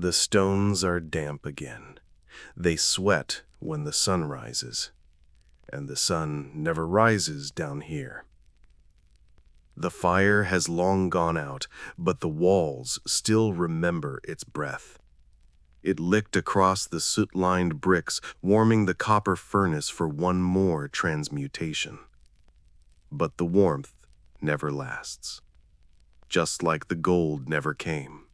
The stones are damp again. They sweat when the sun rises, and the sun never rises down here. The fire has long gone out, but the walls still remember its breath. It licked across the soot-lined bricks, warming the copper furnace for one more transmutation. But the warmth never lasts, just like the gold never came.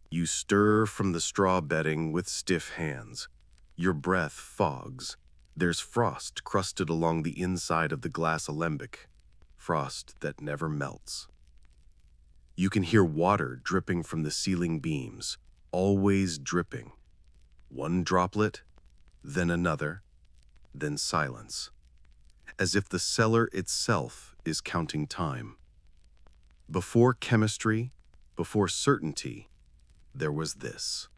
You stir from the straw bedding with stiff hands. Your breath fogs. There's frost crusted along the inside of the glass alembic, frost that never melts. You can hear water dripping from the ceiling beams, always dripping. One droplet, then another, then silence, as if the cellar itself is counting time. Before chemistry, before certainty, there was this.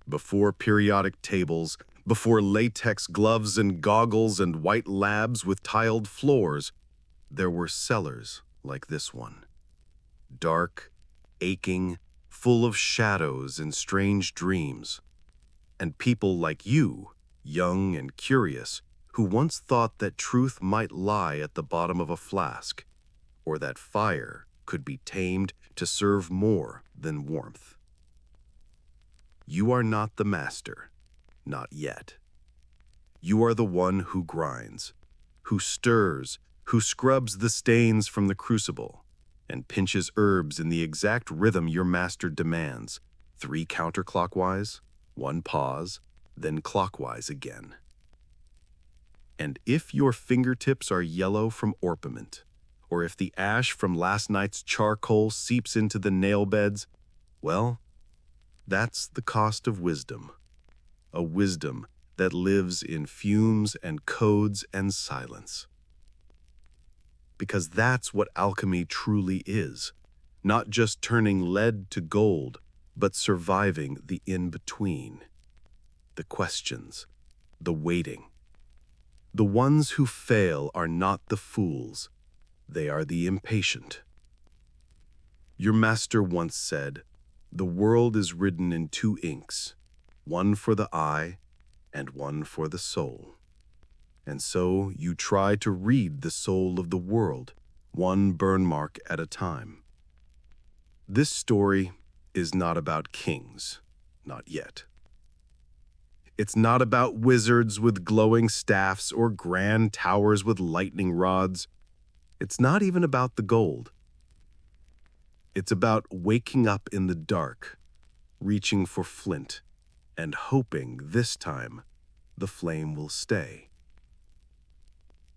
Before periodic tables, before latex gloves and goggles and white labs with tiled floors, there were cellars like this one. Dark, aching, full of shadows and strange dreams. And people like you, young and curious, who once thought that truth might lie at the bottom of a flask, or that fire could be tamed to serve more than warmth. You are not the master, not yet. You are the one who grinds, who stirs, who scrubs the stains from the crucible, and pinches herbs in the exact rhythm your master demands, 3 counterclockwise, 1 pause, then clockwise again. And if your fingertips are yellow from orpiment, or if the ash from last night's charcoal seeps into the nail beds, well, that's the cost of wisdom. A wisdom that lives in fumes and codes and silence. Because that's what alchemy truly is, not just turning lead to gold, but surviving the in-between. The questions, the waiting. The ones who fail are not the fools, they are the impatient. Your master once said, "The world is written in 2 inks, one for the eye and one for the soul." And so you try to read the soul of the world, one burn mark at a time. This story is not about kings, not yet. It's not about wizards with glowing staffs or grand towers with lightning rods. It's not even about the gold. It's about waking up in the dark, reaching for flint, and hoping this time the flame will stay.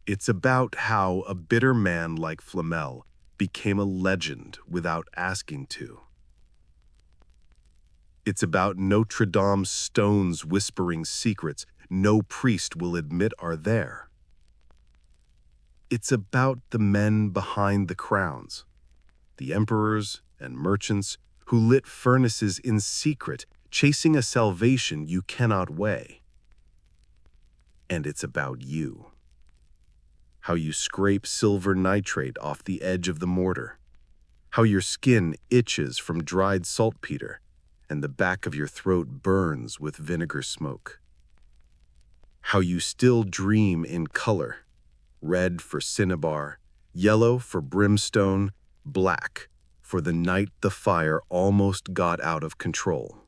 It's about how a bitter man like Flamel became a legend without asking to. It's about Notre Dame's stones whispering secrets no priest will admit are there. It's about the men behind the crowns, the emperors and merchants who lit furnaces in secret, chasing a salvation you cannot weigh. And it's about you. How you scrape silver nitrate off the edge of the mortar. How your skin itches from dried saltpeter, and the back of your throat burns with vinegar smoke. How you still dream in color, red for cinnabar, yellow for brimstone, black for the night the fire almost got out of control.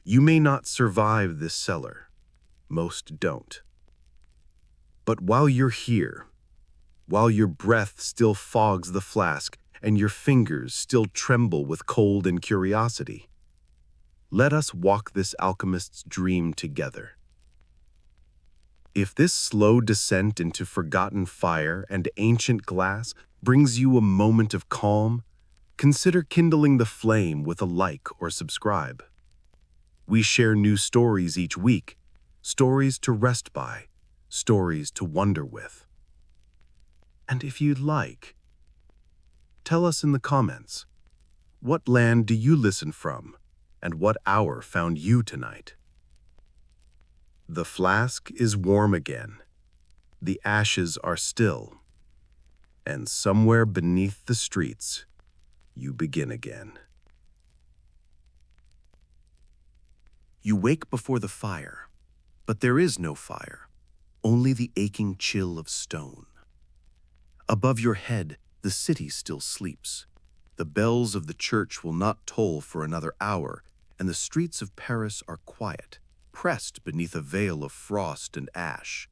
You may not survive this cellar. Most don't. But while you're here, while your breath still fogs the flask and your fingers still tremble with cold and curiosity, let us walk this alchemist's dream together. If this slow descent into forgotten fire and ancient glass brings you a moment of calm, consider kindling the flame with a like or subscribe. We share new stories each week, stories to rest by, stories to wonder with. And if you'd like, tell us in the comments, what land do you listen from, and what hour found you tonight? The flask is warm again, the ashes are still, and somewhere beneath the streets, you begin again. You wake before the fire, but there is no fire, only the aching chill of stone. Above your head, the city still sleeps. The bells of the church will not toll for another hour, and the streets of Paris are quiet, pressed beneath a veil of frost and ash.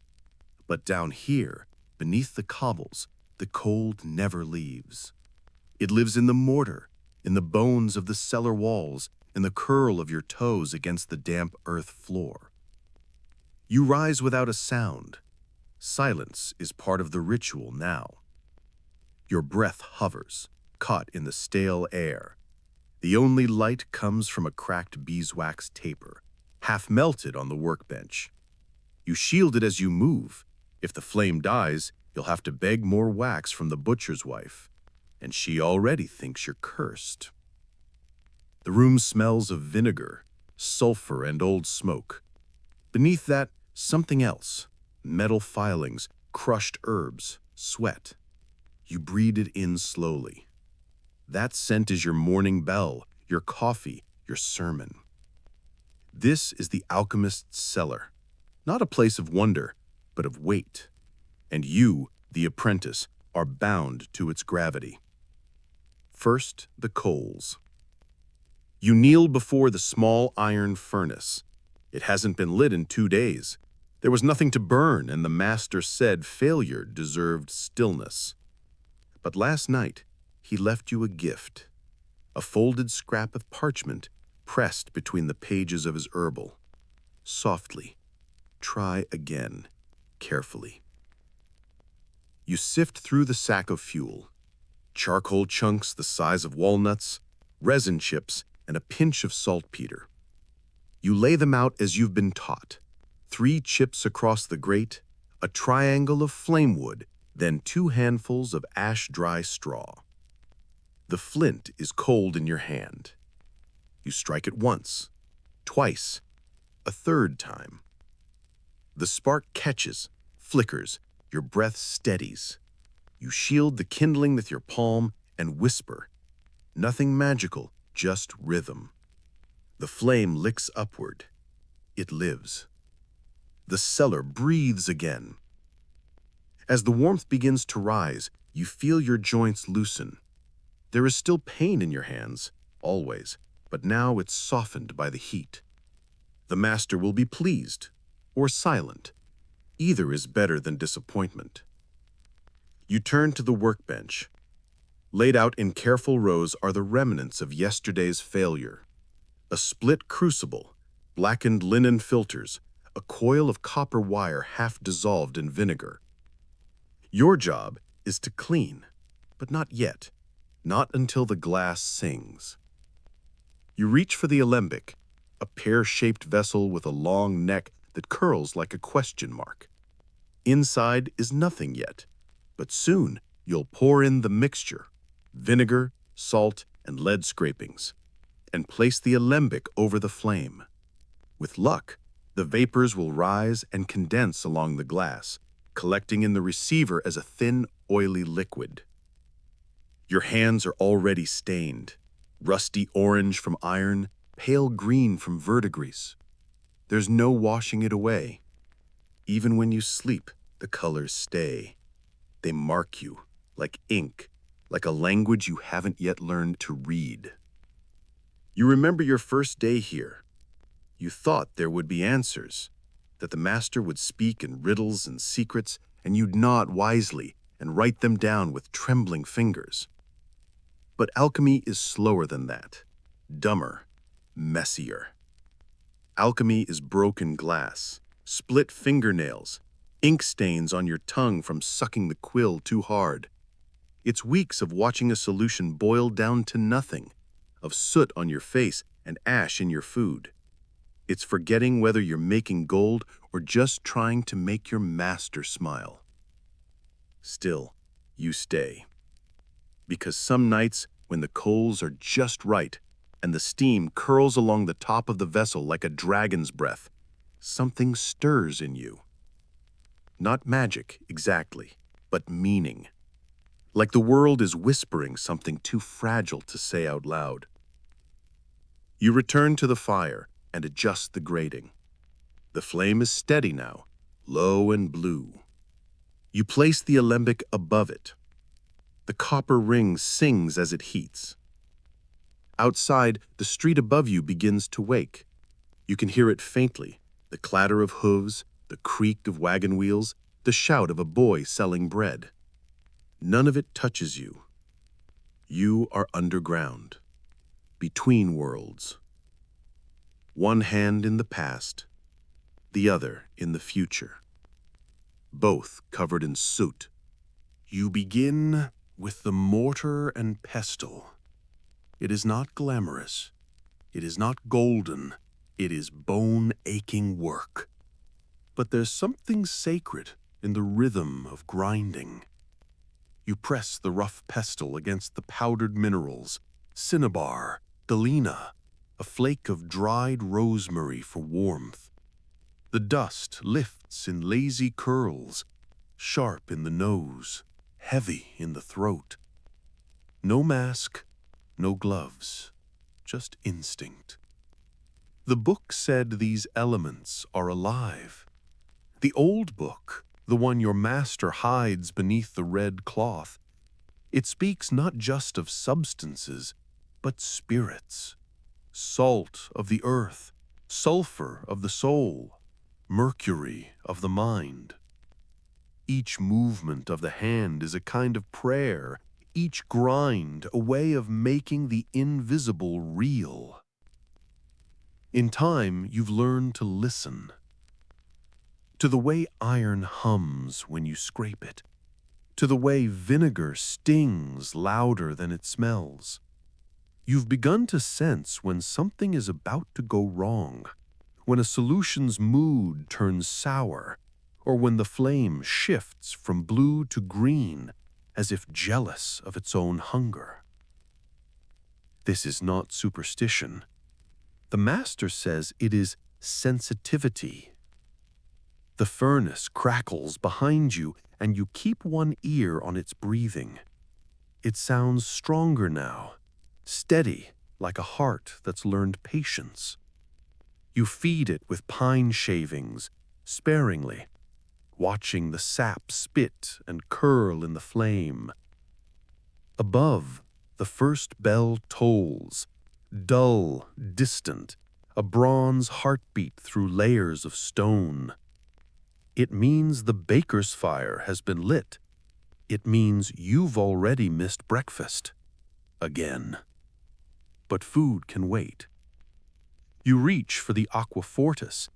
But down here, beneath the cobbles, the cold never leaves. It lives in the mortar, in the bones of the cellar walls, in the curl of your toes against the damp earth floor. You rise without a sound. Silence is part of the ritual now. Your breath hovers, caught in the stale air. The only light comes from a cracked beeswax taper, half melted on the workbench. You shield it as you move. If the flame dies, you'll have to beg more wax from the butcher's wife, and she already thinks you're cursed. The room smells of vinegar, sulfur, and old smoke. Beneath that, something else: metal filings, crushed herbs, sweat. You breathe it in slowly. That scent is your morning bell, your coffee, your sermon. This is the Alchemist's cellar, not a place of wonder, but of weight. And you, the apprentice, are bound to its gravity. First, the coals. You kneel before the small iron furnace. It hasn't been lit in 2 days. There was nothing to burn, and the master said failure deserved stillness. But last night, he left you a gift, a folded scrap of parchment pressed between the pages of his herbal. Softly, try again, carefully. You sift through the sack of fuel, charcoal chunks the size of walnuts, resin chips, and a pinch of saltpeter. You lay them out as you've been taught: 3 chips across the grate, a triangle of flame wood, then 2 handfuls of ash-dry straw. The flint is cold in your hand. You strike it once, twice, a 3rd time. The spark catches, flickers, your breath steadies. You shield the kindling with your palm and whisper. Nothing magical, just rhythm. The flame licks upward. It lives. The cellar breathes again. As the warmth begins to rise, you feel your joints loosen. There is still pain in your hands, always, but now it's softened by the heat. The master will be pleased, or silent. Either is better than disappointment. You turn to the workbench. Laid out in careful rows are the remnants of yesterday's failure. A split crucible, blackened linen filters, a coil of copper wire half dissolved in vinegar. Your job is to clean, but not yet, not until the glass sings. You reach for the alembic, a pear-shaped vessel with a long neck that curls like a question mark. Inside is nothing yet, but soon you'll pour in the mixture, vinegar, salt, and lead scrapings, and place the alembic over the flame. With luck, the vapors will rise and condense along the glass, collecting in the receiver as a thin, oily liquid. Your hands are already stained, rusty orange from iron, pale green from verdigris. There's no washing it away. Even when you sleep, the colors stay. They mark you, like ink, like a language you haven't yet learned to read. You remember your first day here. You thought there would be answers, that the master would speak in riddles and secrets, and you'd nod wisely and write them down with trembling fingers. But alchemy is slower than that, dumber, messier. Alchemy is broken glass, split fingernails, ink stains on your tongue from sucking the quill too hard. It's weeks of watching a solution boil down to nothing, of soot on your face and ash in your food. It's forgetting whether you're making gold or just trying to make your master smile. Still, you stay. Because some nights, when the coals are just right and the steam curls along the top of the vessel like a dragon's breath, something stirs in you. Not magic, exactly, but meaning. Like the world is whispering something too fragile to say out loud. You return to the fire, and adjust the grating. The flame is steady now, low and blue. You place the alembic above it. The copper ring sings as it heats. Outside, the street above you begins to wake. You can hear it faintly, the clatter of hooves, the creak of wagon wheels, the shout of a boy selling bread. None of it touches you. You are underground, between worlds. One hand in the past, the other in the future. Both covered in soot. You begin with the mortar and pestle. It is not glamorous. It is not golden. It is bone-aching work. But there's something sacred in the rhythm of grinding. You press the rough pestle against the powdered minerals, cinnabar, galena, a flake of dried rosemary for warmth. The dust lifts in lazy curls, sharp in the nose, heavy in the throat. No mask, no gloves, just instinct. The book said these elements are alive. The old book, the one your master hides beneath the red cloth, it speaks not just of substances, but spirits. Salt of the earth, sulfur of the soul, mercury of the mind. Each movement of the hand is a kind of prayer, each grind a way of making the invisible real. In time, you've learned to listen. To the way iron hums when you scrape it. To the way vinegar stings louder than it smells. You've begun to sense when something is about to go wrong, when a solution's mood turns sour, or when the flame shifts from blue to green as if jealous of its own hunger. This is not superstition. The master says it is sensitivity. The furnace crackles behind you, and you keep one ear on its breathing. It sounds stronger now, steady like a heart that's learned patience. You feed it with pine shavings, sparingly, watching the sap spit and curl in the flame. Above, the first bell tolls, dull, distant, a bronze heartbeat through layers of stone. It means the baker's fire has been lit. It means you've already missed breakfast. Again. But food can wait. You reach for the aquafortis.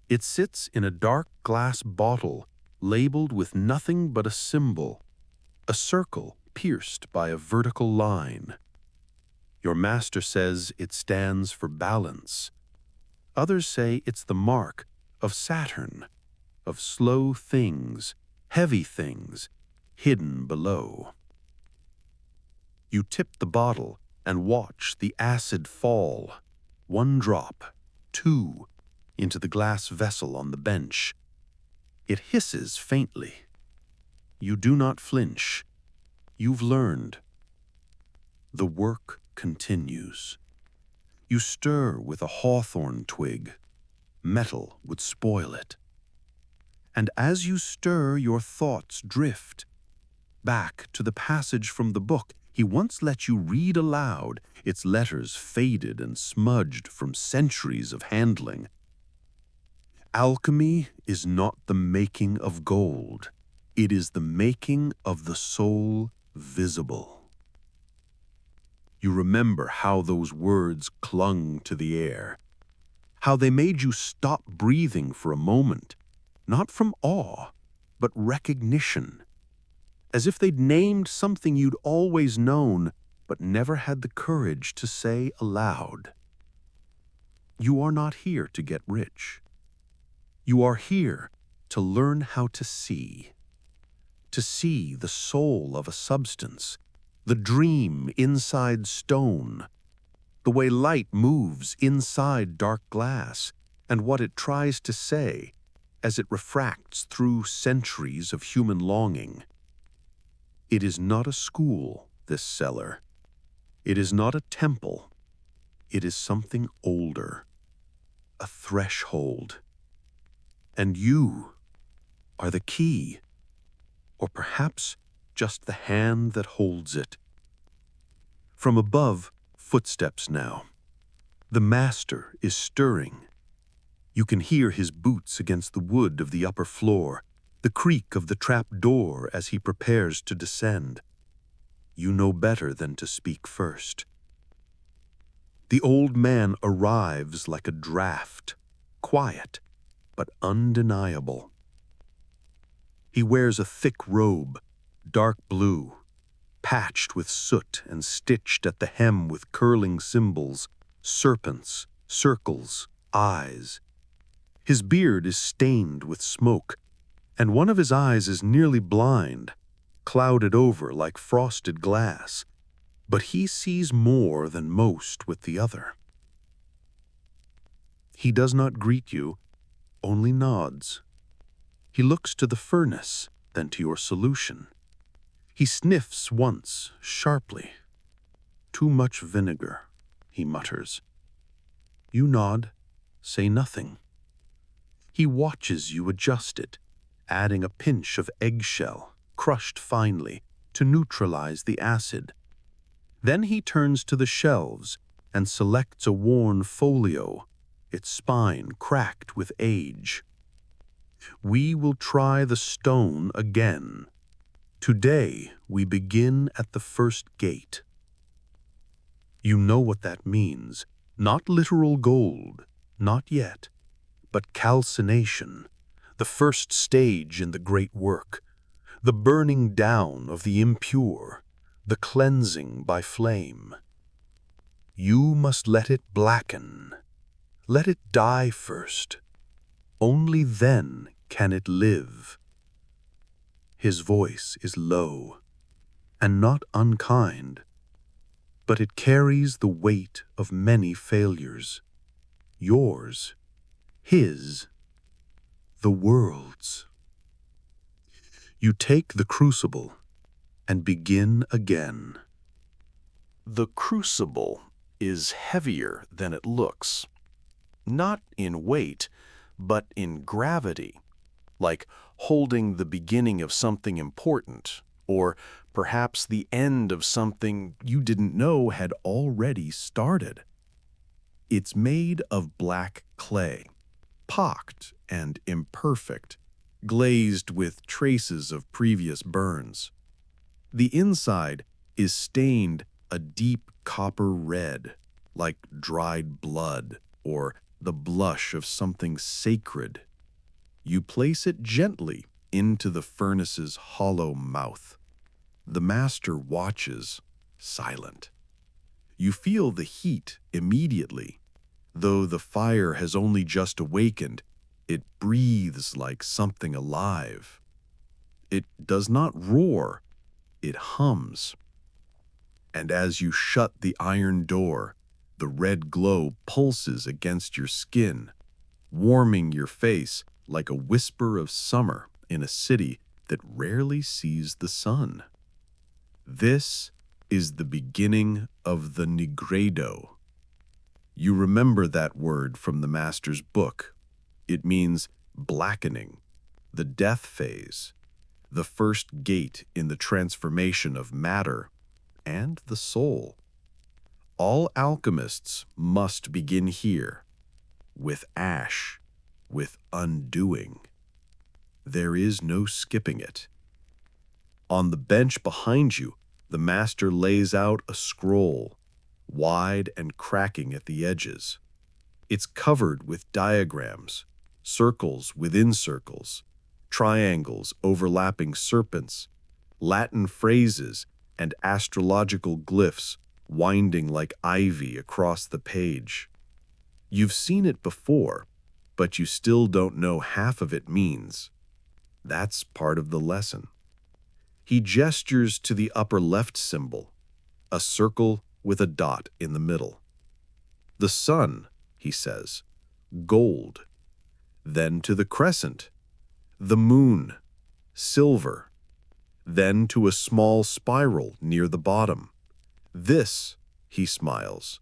It sits in a dark glass bottle, labeled with nothing but a symbol, a circle pierced by a vertical line. Your master says it stands for balance. Others say it's the mark of Saturn, of slow things, heavy things, hidden below. You tip the bottle and watch the acid fall, one drop, two, into the glass vessel on the bench. It hisses faintly. You do not flinch. You've learned. The work continues. You stir with a hawthorn twig. Metal would spoil it. And as you stir, your thoughts drift. Back to the passage from the book he once let you read aloud, its letters faded and smudged from centuries of handling. Alchemy is not the making of gold. It is the making of the soul visible. You remember how those words clung to the air, how they made you stop breathing for a moment, not from awe, but recognition, as if they'd named something you'd always known, but never had the courage to say aloud. You are not here to get rich. You are here to learn how to see the soul of a substance, the dream inside stone, the way light moves inside dark glass, and what it tries to say as it refracts through centuries of human longing. It is not a school, this cellar. It is not a temple. It is something older. a threshold. And you are the key, or perhaps just the hand that holds it. From above, footsteps now. The master is stirring. You can hear his boots against the wood of the upper floor, the creak of the trap door as he prepares to descend. You know better than to speak first. The old man arrives like a draft, quiet but undeniable. He wears a thick robe, dark blue, patched with soot and stitched at the hem with curling symbols, serpents, circles, eyes. His beard is stained with smoke, and one of his eyes is nearly blind, clouded over like frosted glass, but he sees more than most with the other. He does not greet you, only nods. He looks to the furnace, then to your solution. He sniffs once, sharply. "Too much vinegar," he mutters. You nod, say nothing. He watches you adjust it, adding a pinch of eggshell, crushed finely, to neutralize the acid. Then he turns to the shelves and selects a worn folio, its spine cracked with age. We will try the stone again. Today we begin at the first gate. You know what that means. Not literal gold, not yet, but calcination, the first stage in the great work, the burning down of the impure, the cleansing by flame. You must let it blacken. Let it die first. Only then can it live. His voice is low, and not unkind, but it carries the weight of many failures. Yours, his, the world's. You take the crucible and begin again. The crucible is heavier than it looks, not in weight, but in gravity, like holding the beginning of something important, or perhaps the end of something you didn't know had already started. It's made of black clay, pocked and imperfect, glazed with traces of previous burns. The inside is stained a deep copper red, like dried blood or the blush of something sacred. You place it gently into the furnace's hollow mouth. The master watches, silent. You feel the heat immediately. Though the fire has only just awakened, it breathes like something alive. It does not roar, it hums. And as you shut the iron door, the red glow pulses against your skin, warming your face like a whisper of summer in a city that rarely sees the sun. This is the beginning of the nigredo. You remember that word from the master's book. It means blackening, the death phase, the first gate in the transformation of matter and the soul. All alchemists must begin here, with ash, with undoing. There is no skipping it. On the bench behind you, the master lays out a scroll, wide and cracking at the edges. It's covered with diagrams, circles within circles, triangles overlapping serpents, Latin phrases and astrological glyphs winding like ivy across the page. You've seen it before, but you still don't know half of it means. That's part of the lesson. He gestures to the upper left symbol, a circle with a dot in the middle. The sun, he says, gold. Then to the crescent, the moon, silver. Then to a small spiral near the bottom. This, he smiles,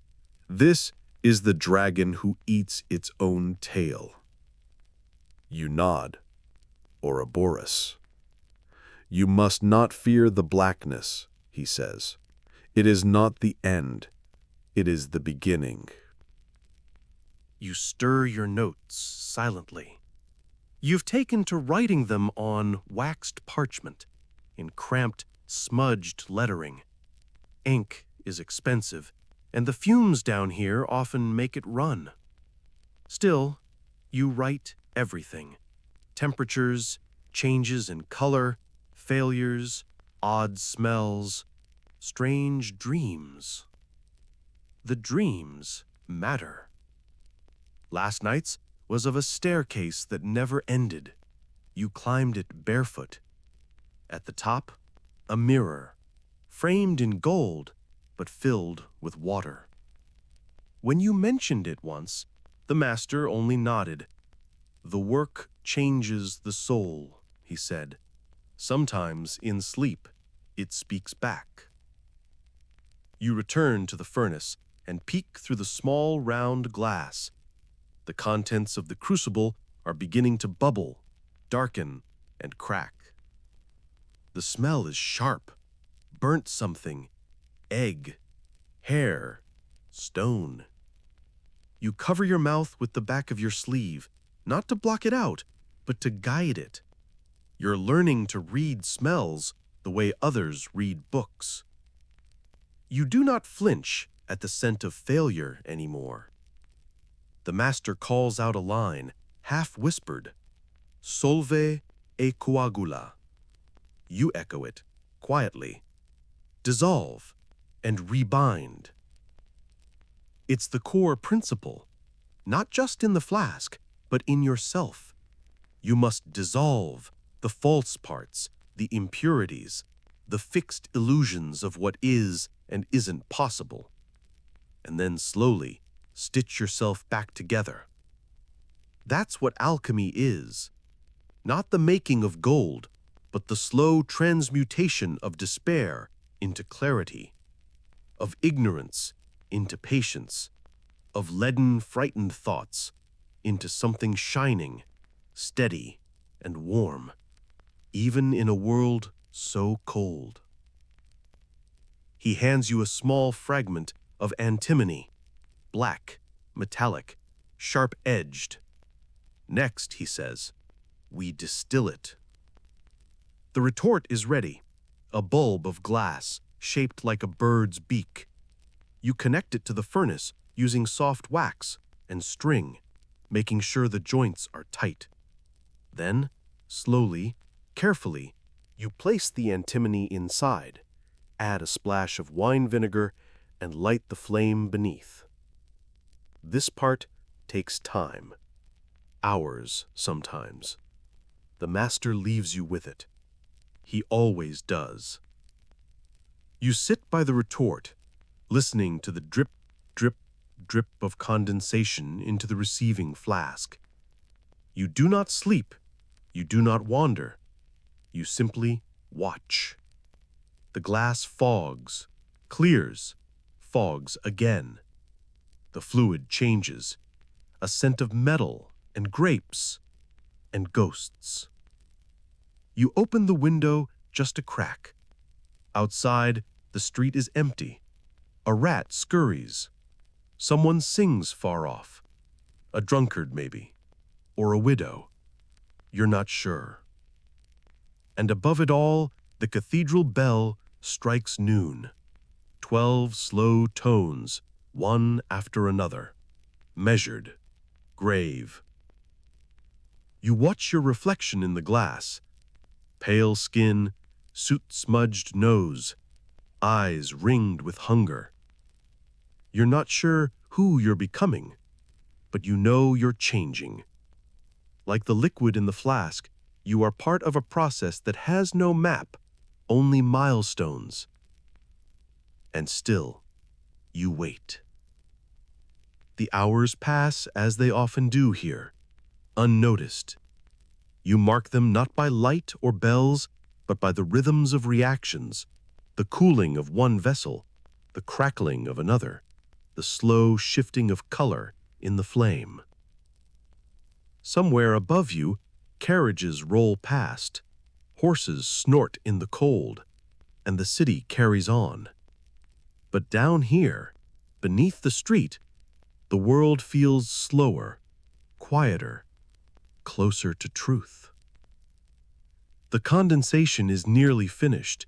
this is the dragon who eats its own tail. You nod, Ouroboros. You must not fear the blackness, he says. It is not the end. It is the beginning. You stir your notes silently. You've taken to writing them on waxed parchment, in cramped, smudged lettering. Ink is expensive, and the fumes down here often make it run. Still, you write everything. Temperatures, changes in color, failures, odd smells, strange dreams. The dreams matter. Last night's was of a staircase that never ended. You climbed it barefoot. At the top, a mirror, framed in gold, but filled with water. When you mentioned it once, the master only nodded. The work changes the soul, he said. Sometimes in sleep, it speaks back. You return to the furnace and peek through the small round glass. The contents of the crucible are beginning to bubble, darken, and crack. The smell is sharp, burnt something, egg, hair, stone. You cover your mouth with the back of your sleeve, not to block it out, but to guide it. You're learning to read smells the way others read books. You do not flinch at the scent of failure anymore. The master calls out a line, half-whispered, "Solve e coagula." You echo it, quietly. Dissolve and rebind. It's the core principle, not just in the flask, but in yourself. You must dissolve the false parts, the impurities, the fixed illusions of what is and isn't possible, and then slowly stitch yourself back together. That's what alchemy is. Not the making of gold, but the slow transmutation of despair into clarity, of ignorance into patience, of leaden, frightened thoughts into something shining, steady, and warm, even in a world so cold. He hands you a small fragment of antimony, black, metallic, sharp-edged. Next, he says, we distill it. The retort is ready, a bulb of glass shaped like a bird's beak. You connect it to the furnace using soft wax and string, making sure the joints are tight. Then, slowly, carefully, you place the antimony inside, add a splash of wine vinegar, and light the flame beneath. This part takes time, hours sometimes. The master leaves you with it. He always does. You sit by the retort, listening to the drip, drip, drip of condensation into the receiving flask. You do not sleep. You do not wander. You simply watch. The glass fogs, clears, fogs again. The fluid changes, a scent of metal and grapes and ghosts. You open the window just a crack. Outside, the street is empty. A rat scurries. Someone sings far off. A drunkard, maybe, or a widow. You're not sure. And above it all, the cathedral bell strikes noon. 12 slow tones, one after another, measured, grave. You watch your reflection in the glass. Pale skin, soot-smudged nose, eyes ringed with hunger. You're not sure who you're becoming, but you know you're changing. Like the liquid in the flask, you are part of a process that has no map, only milestones. And still, you wait. The hours pass as they often do here, unnoticed. You mark them not by light or bells, but by the rhythms of reactions, the cooling of one vessel, the crackling of another, the the slow shifting of color in the flame. Somewhere above you, carriages roll past, horses snort in the cold, and the city carries on. But down here, beneath the street, the world feels slower, quieter, closer to truth. The condensation is nearly finished.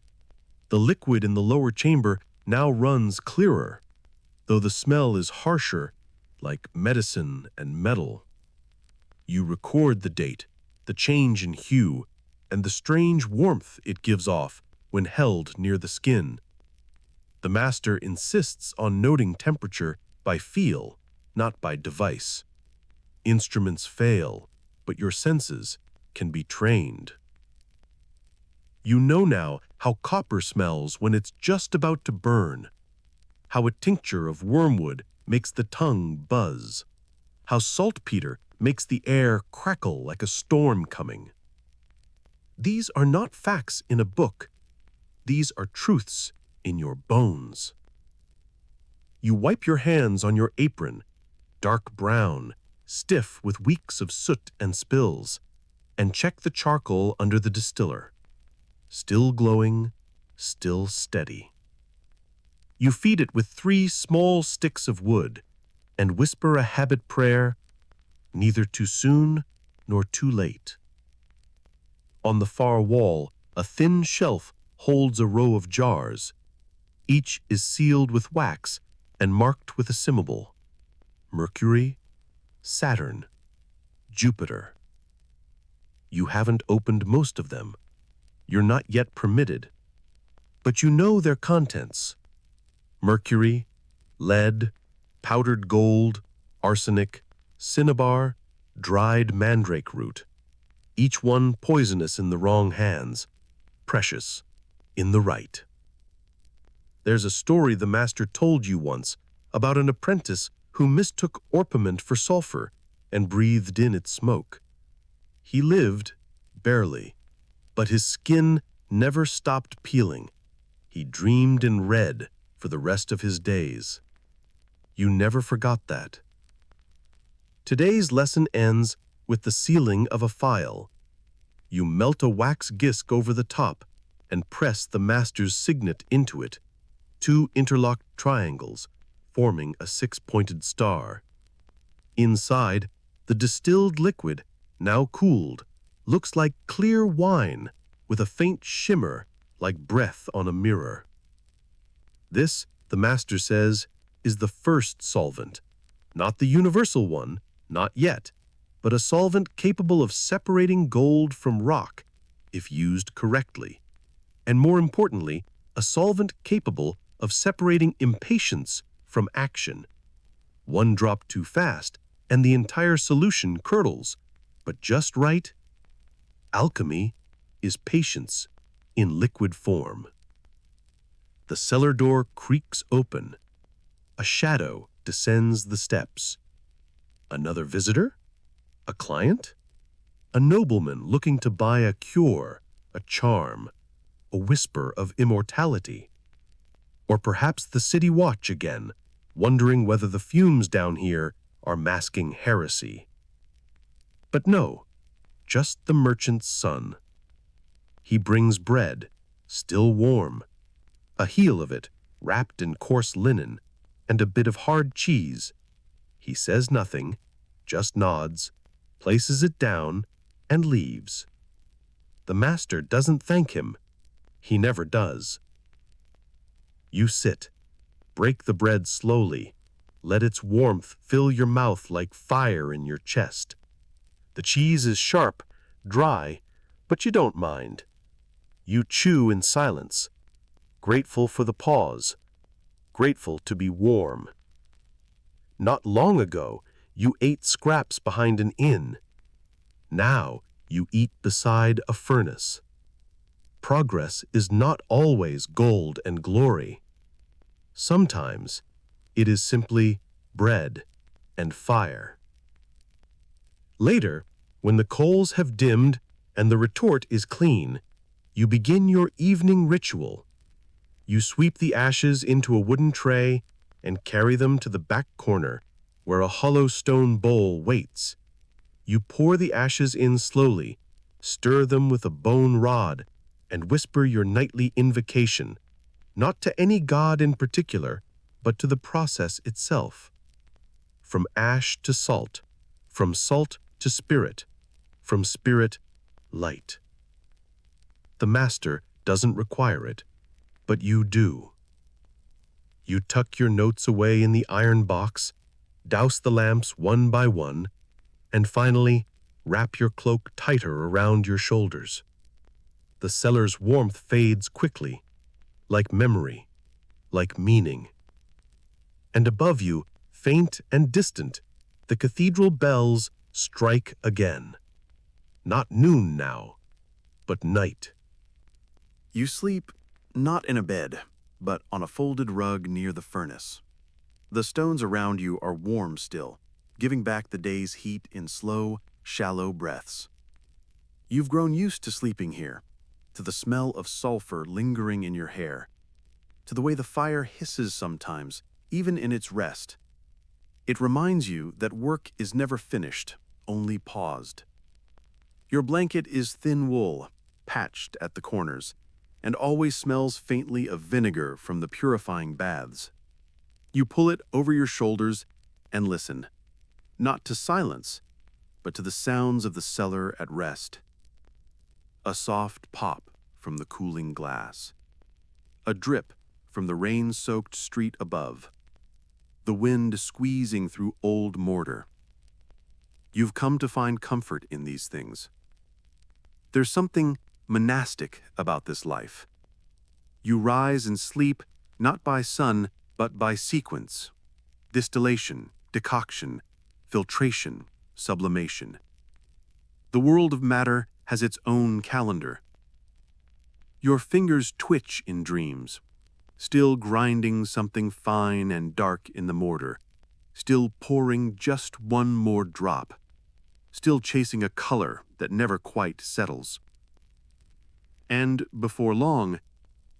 The liquid in the lower chamber now runs clearer, though the smell is harsher, like medicine and metal. You record the date, the change in hue, and the strange warmth it gives off when held near the skin. The master insists on noting temperature by feel, not by device. Instruments fail, but your senses can be trained. You know now how copper smells when it's just about to burn, how a tincture of wormwood makes the tongue buzz, how saltpeter makes the air crackle like a storm coming. These are not facts in a book. These are truths in your bones. You wipe your hands on your apron, dark brown, stiff with weeks of soot and spills, and check the charcoal under the distiller. Still glowing, still steady. You feed it with 3 small sticks of wood and whisper a habit prayer, neither too soon nor too late. On the far wall, a thin shelf holds a row of jars. Each is sealed with wax and marked with a symbol: Mercury, Saturn, Jupiter. You haven't opened most of them. You're not yet permitted. But you know their contents: mercury, lead, powdered gold, arsenic, cinnabar, dried mandrake root. Each one poisonous in the wrong hands, precious in the right. There's a story the master told you once about an apprentice who mistook orpiment for sulfur and breathed in its smoke. He lived, barely, but his skin never stopped peeling. He dreamed in red for the rest of his days. You never forgot that. Today's lesson ends with the sealing of a file. You melt a wax disc over the top and press the master's signet into it, 2 interlocked triangles forming a 6-pointed star. Inside, the distilled liquid, now cooled, looks like clear wine with a faint shimmer like breath on a mirror. This, the master says, is the first solvent, not the universal one, not yet, but a solvent capable of separating gold from rock if used correctly, and more importantly, a solvent capable of separating impatience from action. One drop too fast, and the entire solution curdles, but just right. Alchemy is patience in liquid form. The cellar door creaks open. A shadow descends the steps. Another visitor? A client? A nobleman looking to buy a cure, a charm, a whisper of immortality. Or perhaps the city watch again, wondering whether the fumes down here are masking heresy. But no, just the merchant's son. He brings bread, still warm, a heel of it wrapped in coarse linen, and a bit of hard cheese. He says nothing, just nods, places it down, and leaves. The master doesn't thank him. He never does. You sit, break the bread slowly, let its warmth fill your mouth like fire in your chest. The cheese is sharp, dry, but you don't mind. You chew in silence, grateful for the pause, grateful to be warm. Not long ago, you ate scraps behind an inn. Now you eat beside a furnace. Progress is not always gold and glory. Sometimes it is simply bread and fire. Later, when the coals have dimmed and the retort is clean, you begin your evening ritual. You sweep the ashes into a wooden tray, and carry them to the back corner, where a hollow stone bowl waits. You pour the ashes in slowly, stir them with a bone rod, and whisper your nightly invocation, not to any god in particular, but to the process itself. From ash to salt, from salt to spirit, from spirit, light. The master doesn't require it, but you do. You tuck your notes away in the iron box, douse the lamps one by one, and finally wrap your cloak tighter around your shoulders. The cellar's warmth fades quickly, like memory, like meaning. And above you, faint and distant, the cathedral bells strike again. Not noon now, but night. You sleep not in a bed, but on a folded rug near the furnace. The stones around you are warm still, giving back the day's heat in slow, shallow breaths. You've grown used to sleeping here, to the smell of sulfur lingering in your hair, to the way the fire hisses sometimes, even in its rest. It reminds you that work is never finished, only paused. Your blanket is thin wool, patched at the corners, and always smells faintly of vinegar from the purifying baths. You pull it over your shoulders and listen, not to silence, but to the sounds of the cellar at rest. A soft pop from the cooling glass. A drip from the rain-soaked street above. The wind squeezing through old mortar. You've come to find comfort in these things. There's something monastic about this life. You rise and sleep not by sun, but by sequence. Distillation, decoction, filtration, sublimation. The world of matter has its own calendar. Your fingers twitch in dreams, still grinding something fine and dark in the mortar, still pouring just one more drop, still chasing a color that never quite settles. And before long,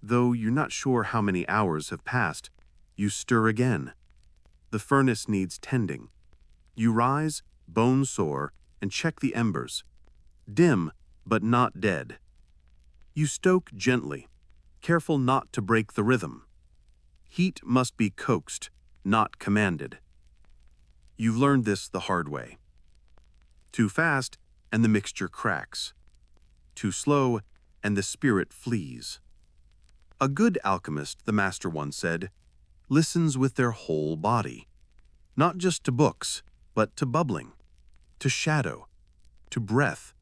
though you're not sure how many hours have passed, you stir again. The furnace needs tending. You rise, bone sore, and check the embers. Dim, but not dead. You stoke gently, careful not to break the rhythm. Heat must be coaxed, not commanded. You've learned this the hard way. Too fast, and the mixture cracks. Too slow, and the spirit flees. A good alchemist, the master once said, listens with their whole body, not just to books, but to bubbling, to shadow, to breath,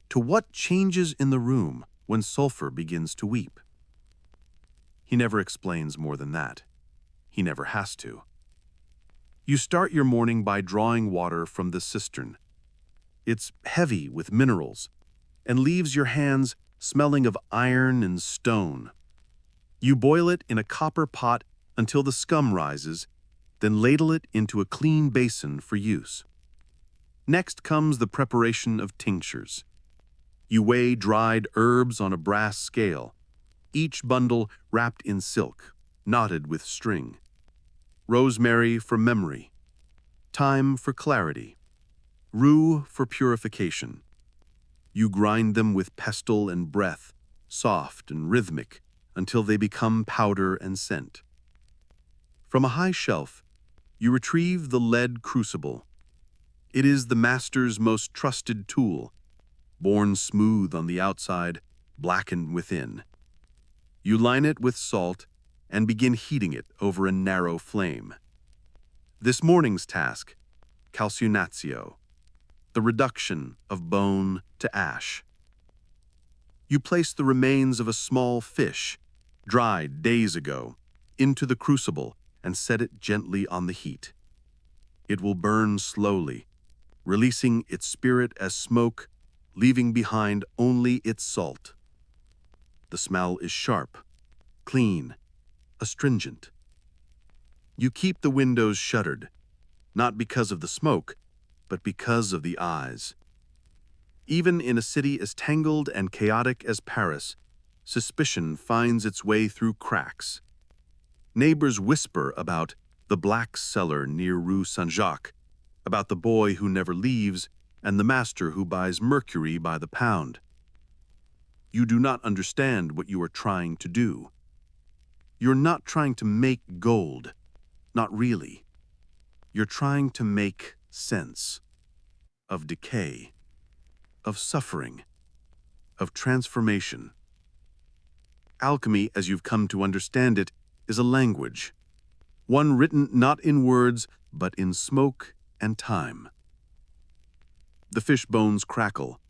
to what changes in the room when sulfur begins to weep. He never explains more than that. He never has to. You start your morning by drawing water from the cistern. It's heavy with minerals and leaves your hands smelling of iron and stone. You boil it in a copper pot until the scum rises, then ladle it into a clean basin for use. Next comes the preparation of tinctures. You weigh dried herbs on a brass scale, each bundle wrapped in silk, knotted with string. Rosemary for memory, thyme for clarity, rue for purification. You grind them with pestle and breath, soft and rhythmic, until they become powder and scent. From a high shelf, you retrieve the lead crucible. It is the master's most trusted tool, born smooth on the outside, blackened within. You line it with salt and begin heating it over a narrow flame. This morning's task, calcinatio, the reduction of bone to ash. You place the remains of a small fish, dried days ago, into the crucible and set it gently on the heat. It will burn slowly, releasing its spirit as smoke, leaving behind only its salt. The smell is sharp, clean, astringent. You keep the windows shuttered, not because of the smoke, but because of the eyes. Even in a city as tangled and chaotic as Paris, suspicion finds its way through cracks. Neighbors whisper about The Black Cellar near Rue Saint-Jacques, about the boy who never leaves and the master who buys mercury by the pound. You do not understand what you are trying to do. You're not trying to make gold, not really. You're trying to make sense of decay, of suffering, of transformation. Alchemy, as you've come to understand it, is a language, one written not in words, but in smoke and time. The fish bones crackle.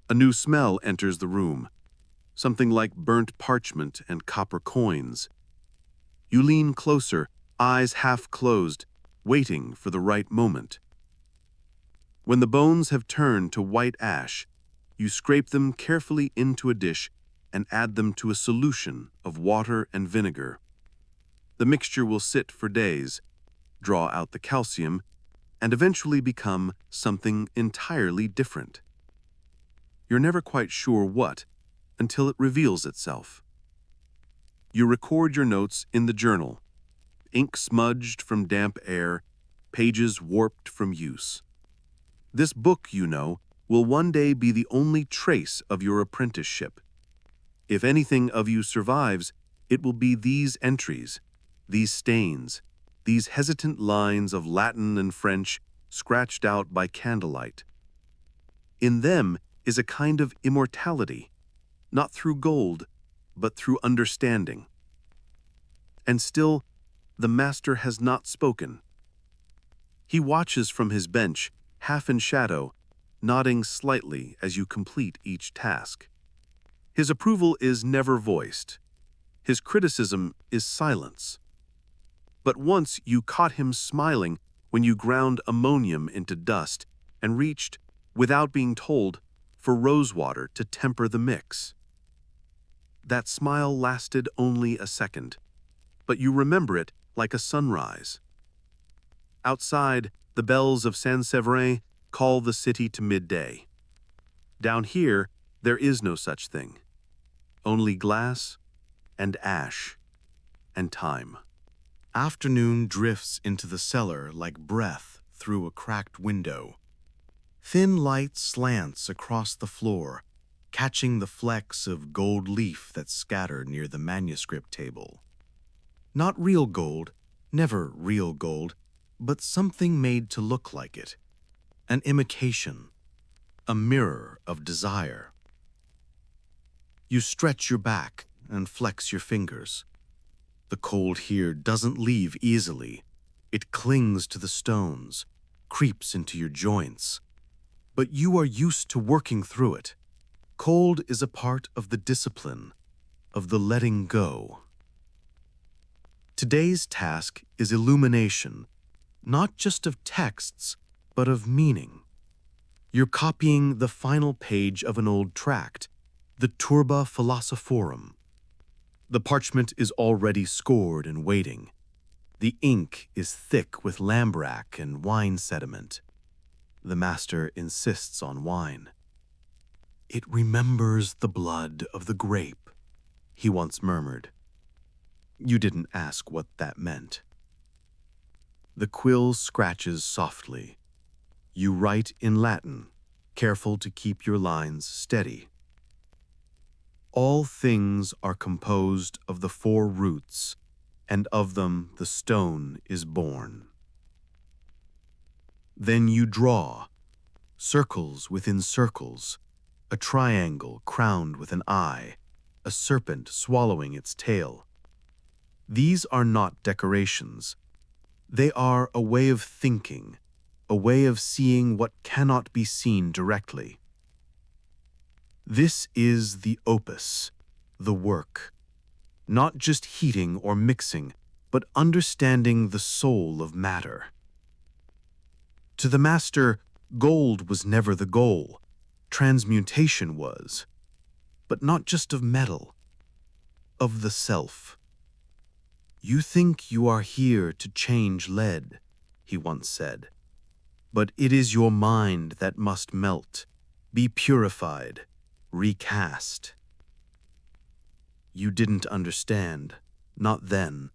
A new smell enters the room, something like burnt parchment and copper coins. You lean closer, eyes half closed, waiting for the right moment. When the bones have turned to white ash, you scrape them carefully into a dish and add them to a solution of water and vinegar. The mixture will sit for days, draw out the calcium, and eventually become something entirely different. You're never quite sure what until it reveals itself. You record your notes in the journal, ink smudged from damp air, pages warped from use. This book, you know, will one day be the only trace of your apprenticeship. If anything of you survives, it will be these entries, these stains, these hesitant lines of Latin and French scratched out by candlelight. In them is a kind of immortality, not through gold, but through understanding. And still, the master has not spoken. He watches from his bench, half in shadow, nodding slightly as you complete each task. His approval is never voiced. His criticism is silence. But once you caught him smiling when you ground ammonium into dust and reached, without being told, for rosewater to temper the mix. That smile lasted only a second, but you remember it like a sunrise. Outside, the bells of Saint-Séverin call the city to midday. Down here, there is no such thing. Only glass and ash and time. Afternoon drifts into the cellar like breath through a cracked window. Thin light slants across the floor, catching the flecks of gold leaf that scatter near the manuscript table. Not real gold, never real gold, but something made to look like it. An imitation, a mirror of desire. You stretch your back and flex your fingers. The cold here doesn't leave easily. It clings to the stones, creeps into your joints. But you are used to working through it. Cold is a part of the discipline, of the letting go. Today's task is illumination, not just of texts, but of meaning. You're copying the final page of an old tract, the Turba Philosophorum. The parchment is already scored and waiting. The ink is thick with lambrack and wine sediment. The master insists on wine. "It remembers the blood of the grape," he once murmured. You didn't ask what that meant. The quill scratches softly. You write in Latin, careful to keep your lines steady. All things are composed of the four roots, and of them the stone is born. Then you draw, circles within circles, a triangle crowned with an eye, a serpent swallowing its tail. These are not decorations. They are a way of thinking, a way of seeing what cannot be seen directly. This is the opus, the work, not just heating or mixing, but understanding the soul of matter. To the master, gold was never the goal. Transmutation was, but not just of metal, of the self. "You think you are here to change lead," he once said, "but it is your mind that must melt, be purified, recast." You didn't understand, not then,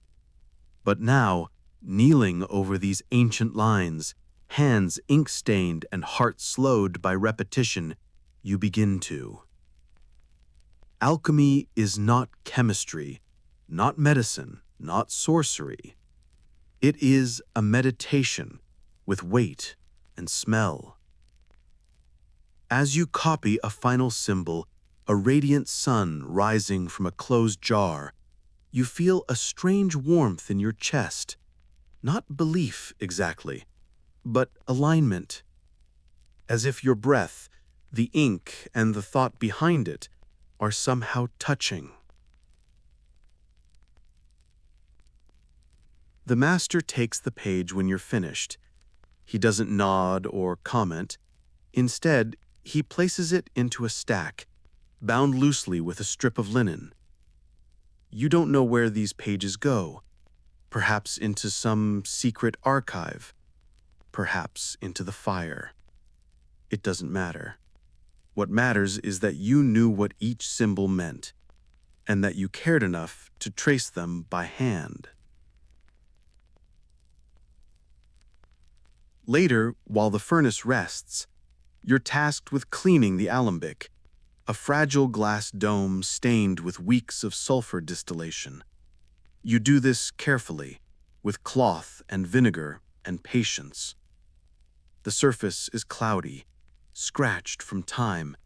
but now Kneeling over these ancient lines, hands ink-stained and heart slowed by repetition, you begin to. Alchemy is not chemistry, not medicine, not sorcery. It is a meditation with weight and smell. As you copy a final symbol, a radiant sun rising from a closed jar, you feel a strange warmth in your chest. Not belief exactly, but alignment. As if your breath, the ink, and the thought behind it are somehow touching. The master takes the page when you're finished. He doesn't nod or comment. Instead, he places it into a stack, bound loosely with a strip of linen. You don't know where these pages go. Perhaps into some secret archive. Perhaps into the fire. It doesn't matter. What matters is that you knew what each symbol meant, and that you cared enough to trace them by hand. Later, while the furnace rests, you're tasked with cleaning the alembic, a fragile glass dome stained with weeks of sulfur distillation. You do this carefully, with cloth and vinegar and patience. The surface is cloudy, scratched from time,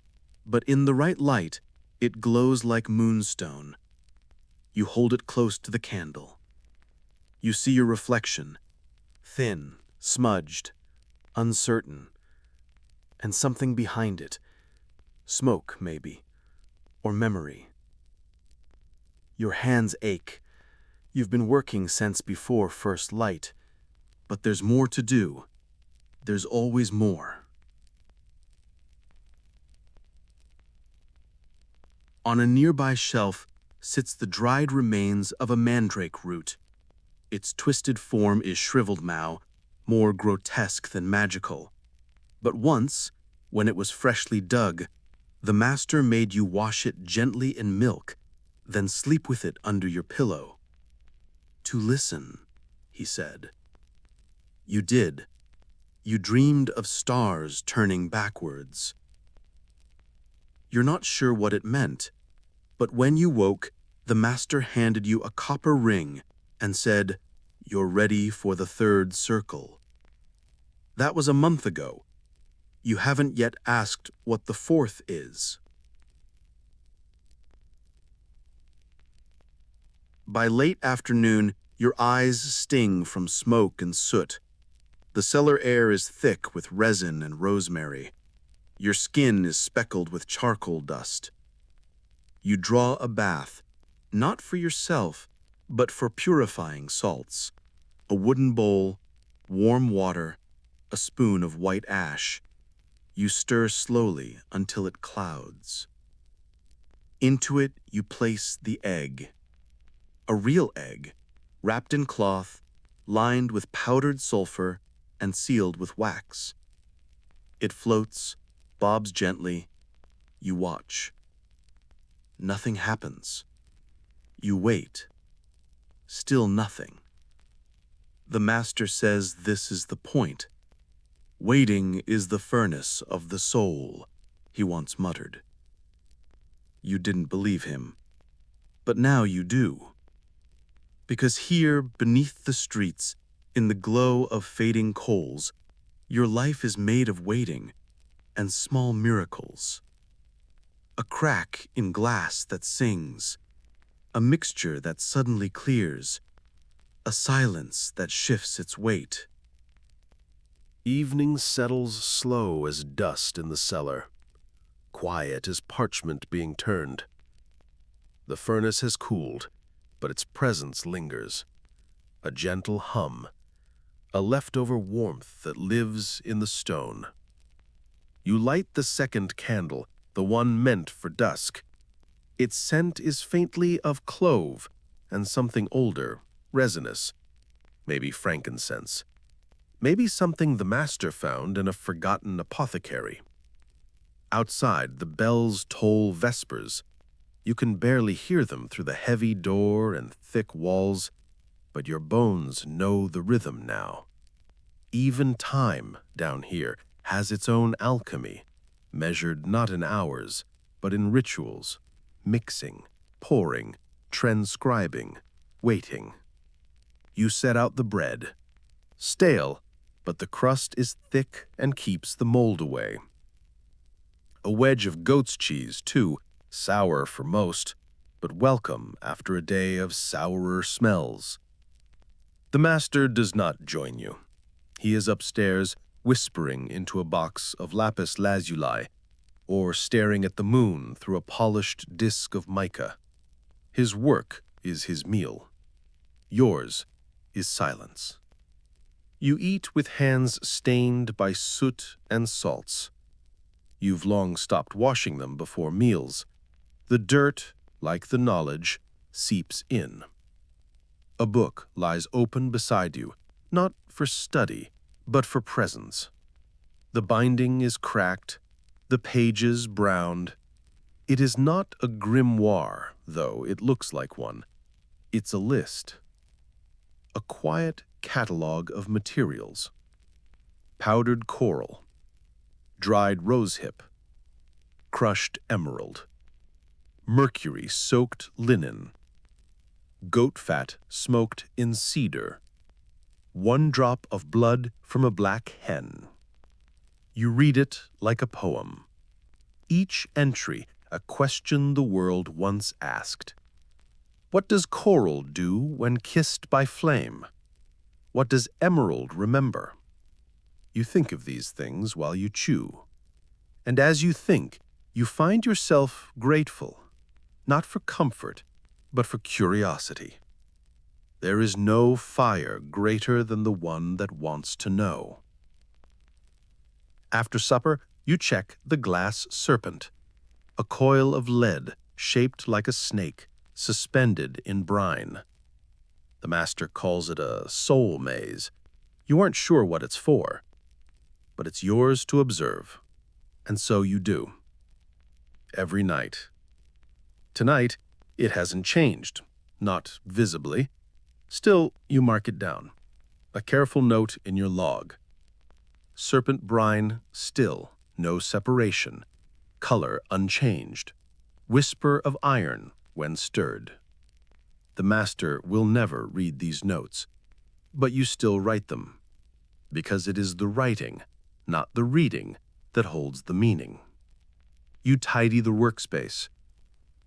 but in the right light, it glows like moonstone. You hold it close to the candle. You see your reflection, thin, smudged, uncertain, and something behind it, smoke maybe, or memory. Your hands ache. You've been working since before first light, but there's more to do. There's always more. On a nearby shelf sits the dried remains of a mandrake root. Its twisted form is shriveled now, more grotesque than magical. But once, when it was freshly dug, the master made you wash it gently in milk, then sleep with it under your pillow. To listen, he said. You did. You dreamed of stars turning backwards. You're not sure what it meant, but when you woke, the master handed you a copper ring and said, "You're ready for the third circle." That was a month ago. You haven't yet asked what the fourth is. By late afternoon, your eyes sting from smoke and soot. The cellar air is thick with resin and rosemary. Your skin is speckled with charcoal dust. You draw a bath, not for yourself, but for purifying salts. A wooden bowl, warm water, a spoon of white ash. You stir slowly until it clouds. Into it you place the egg. A real egg, wrapped in cloth, lined with powdered sulfur, and sealed with wax. It floats, bobs gently. You watch. Nothing happens. You wait. Still nothing. The master says this is the point. Waiting is the furnace of the soul, he once muttered. You didn't believe him, but now you do. Because here, beneath the streets, in the glow of fading coals, your life is made of waiting and small miracles. A crack in glass that sings, a mixture that suddenly clears, a silence that shifts its weight. Evening settles slow as dust in the cellar, quiet as parchment being turned. The furnace has cooled, but its presence lingers. A gentle hum, a leftover warmth that lives in the stone. You light the second candle, the one meant for dusk. Its scent is faintly of clove and something older, resinous, maybe frankincense. Maybe something the master found in a forgotten apothecary. Outside, the bells toll vespers. You can barely hear them through the heavy door and thick walls. but your bones know the rhythm now. Even time down here has its own alchemy, measured not in hours, but in rituals, mixing, pouring, transcribing, waiting. You set out the bread, stale, but the crust is thick and keeps the mold away. A wedge of goat's cheese, too, sour for most, but welcome after a day of sourer smells. The master does not join you. He is upstairs, whispering into a box of lapis lazuli, or staring at the moon through a polished disk of mica. His work is his meal. Yours is silence. You eat with hands stained by soot and salts. You've long stopped washing them before meals. The dirt, like the knowledge, seeps in. A book lies open beside you, not for study, but for presence. The binding is cracked, the pages browned. It is not a grimoire, though it looks like one. It's a list. A quiet catalogue of materials. Powdered coral, dried rosehip, crushed emerald, mercury-soaked linen, goat fat smoked in cedar, 1 drop of blood from a black hen. You read it like a poem. Each entry a question the world once asked. What does coral do when kissed by flame? What does emerald remember? You think of these things while you chew. And as you think, you find yourself grateful, not for comfort, but for curiosity. There is no fire greater than the one that wants to know. After supper, you check the glass serpent, a coil of lead shaped like a snake, suspended in brine. The master calls it a soul maze. You aren't sure what it's for, but it's yours to observe, and so you do. Every night. Tonight, it hasn't changed, not visibly. Still, you mark it down, a careful note in your log. Serpent brine still, no separation, color unchanged, whisper of iron when stirred. The master will never read these notes, but you still write them, because it is the writing, not the reading, that holds the meaning. You tidy the workspace,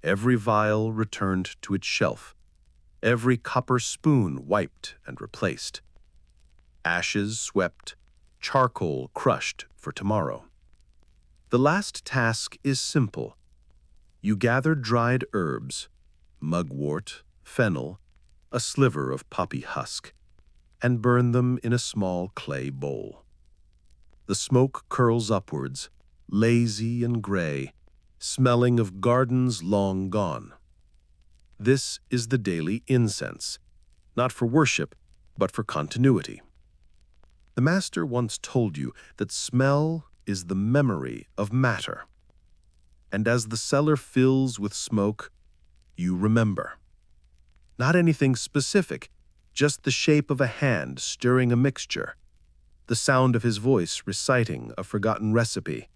every vial returned to its shelf, every copper spoon wiped and replaced, ashes swept, charcoal crushed for tomorrow. The last task is simple. You gather dried herbs, mugwort, fennel, a sliver of poppy husk, and burn them in a small clay bowl. The smoke curls upwards, lazy and gray, smelling of gardens long gone. This is the daily incense, not for worship, but for continuity. The master once told you that smell is the memory of matter. And as the cellar fills with smoke, you remember. Not anything specific, just the shape of a hand stirring a mixture, the sound of his voice reciting a forgotten recipe,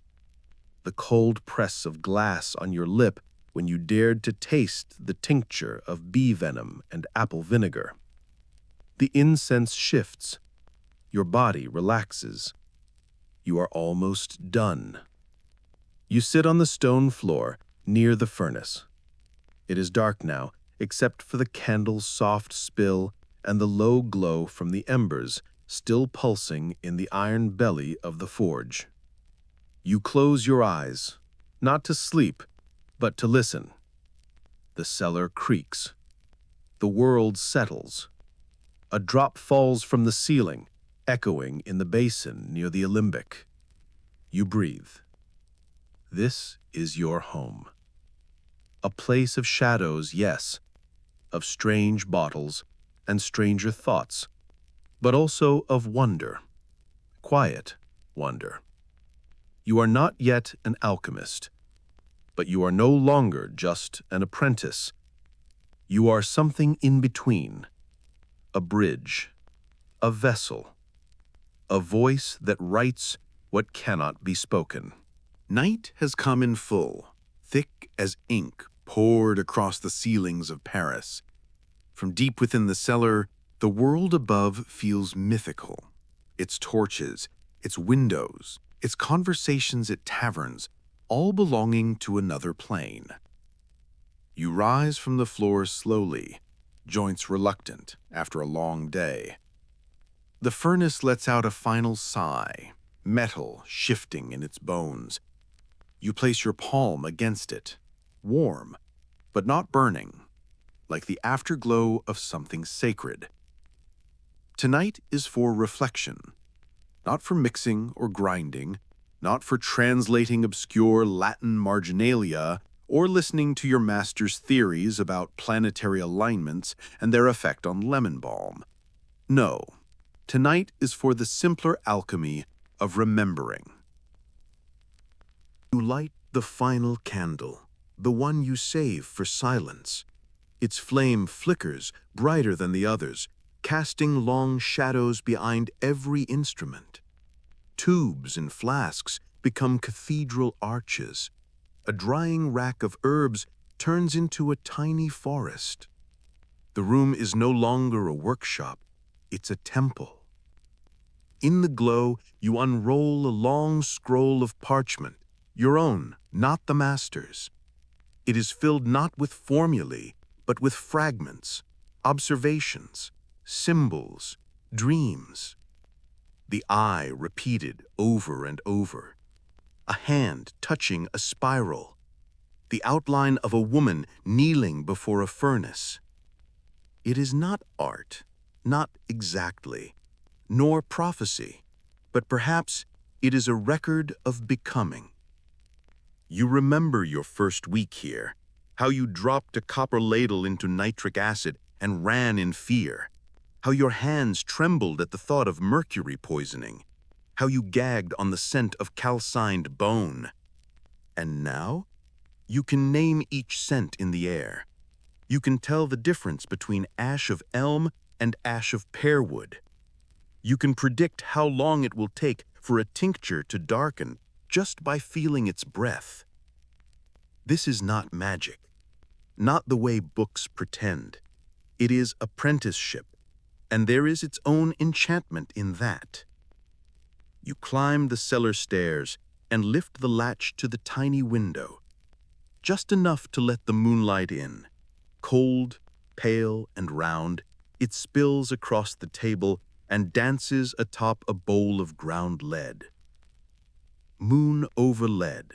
the cold press of glass on your lip when you dared to taste the tincture of bee venom and apple vinegar. The incense shifts. Your body relaxes. You are almost done. You sit on the stone floor near the furnace. It is dark now, except for the candle's soft spill and the low glow from the embers still pulsing in the iron belly of the forge. You close your eyes, not to sleep, but to listen. The cellar creaks. The world settles. A drop falls from the ceiling, echoing in the basin near the alembic. You breathe. This is your home. A place of shadows, yes, of strange bottles and stranger thoughts, but also of wonder, quiet wonder. You are not yet an alchemist, but you are no longer just an apprentice. You are something in between, a bridge, a vessel, a voice that writes what cannot be spoken. Night has come in full, thick as ink poured across the ceilings of Paris. From deep within the cellar, the world above feels mythical. Its torches, its windows, its conversations at taverns, all belonging to another plane. You rise from the floor slowly, joints reluctant after a long day. The furnace lets out a final sigh, metal shifting in its bones. You place your palm against it, warm, but not burning, like the afterglow of something sacred. Tonight is for reflection, not for mixing or grinding, not for translating obscure Latin marginalia or listening to your master's theories about planetary alignments and their effect on lemon balm. No, tonight is for the simpler alchemy of remembering. You light the final candle, the one you save for silence. Its flame flickers brighter than the others, casting long shadows behind every instrument. Tubes and flasks become cathedral arches. A drying rack of herbs turns into a tiny forest. The room is no longer a workshop, it's a temple. In the glow, you unroll a long scroll of parchment, your own, not the master's. It is filled not with formulae, but with fragments, observations, symbols, dreams. The eye repeated over and over. A hand touching a spiral. The outline of a woman kneeling before a furnace. It is not art, not exactly, nor prophecy, but perhaps it is a record of becoming. You remember your first week here, how you dropped a copper ladle into nitric acid and ran in fear, how your hands trembled at the thought of mercury poisoning, how you gagged on the scent of calcined bone. And now, you can name each scent in the air. You can tell the difference between ash of elm and ash of pearwood. You can predict how long it will take for a tincture to darken just by feeling its breath. This is not magic, not the way books pretend. It is apprenticeship, and there is its own enchantment in that. You climb the cellar stairs and lift the latch to the tiny window, just enough to let the moonlight in. Cold, pale, and round, it spills across the table and dances atop a bowl of ground lead. Moon over lead,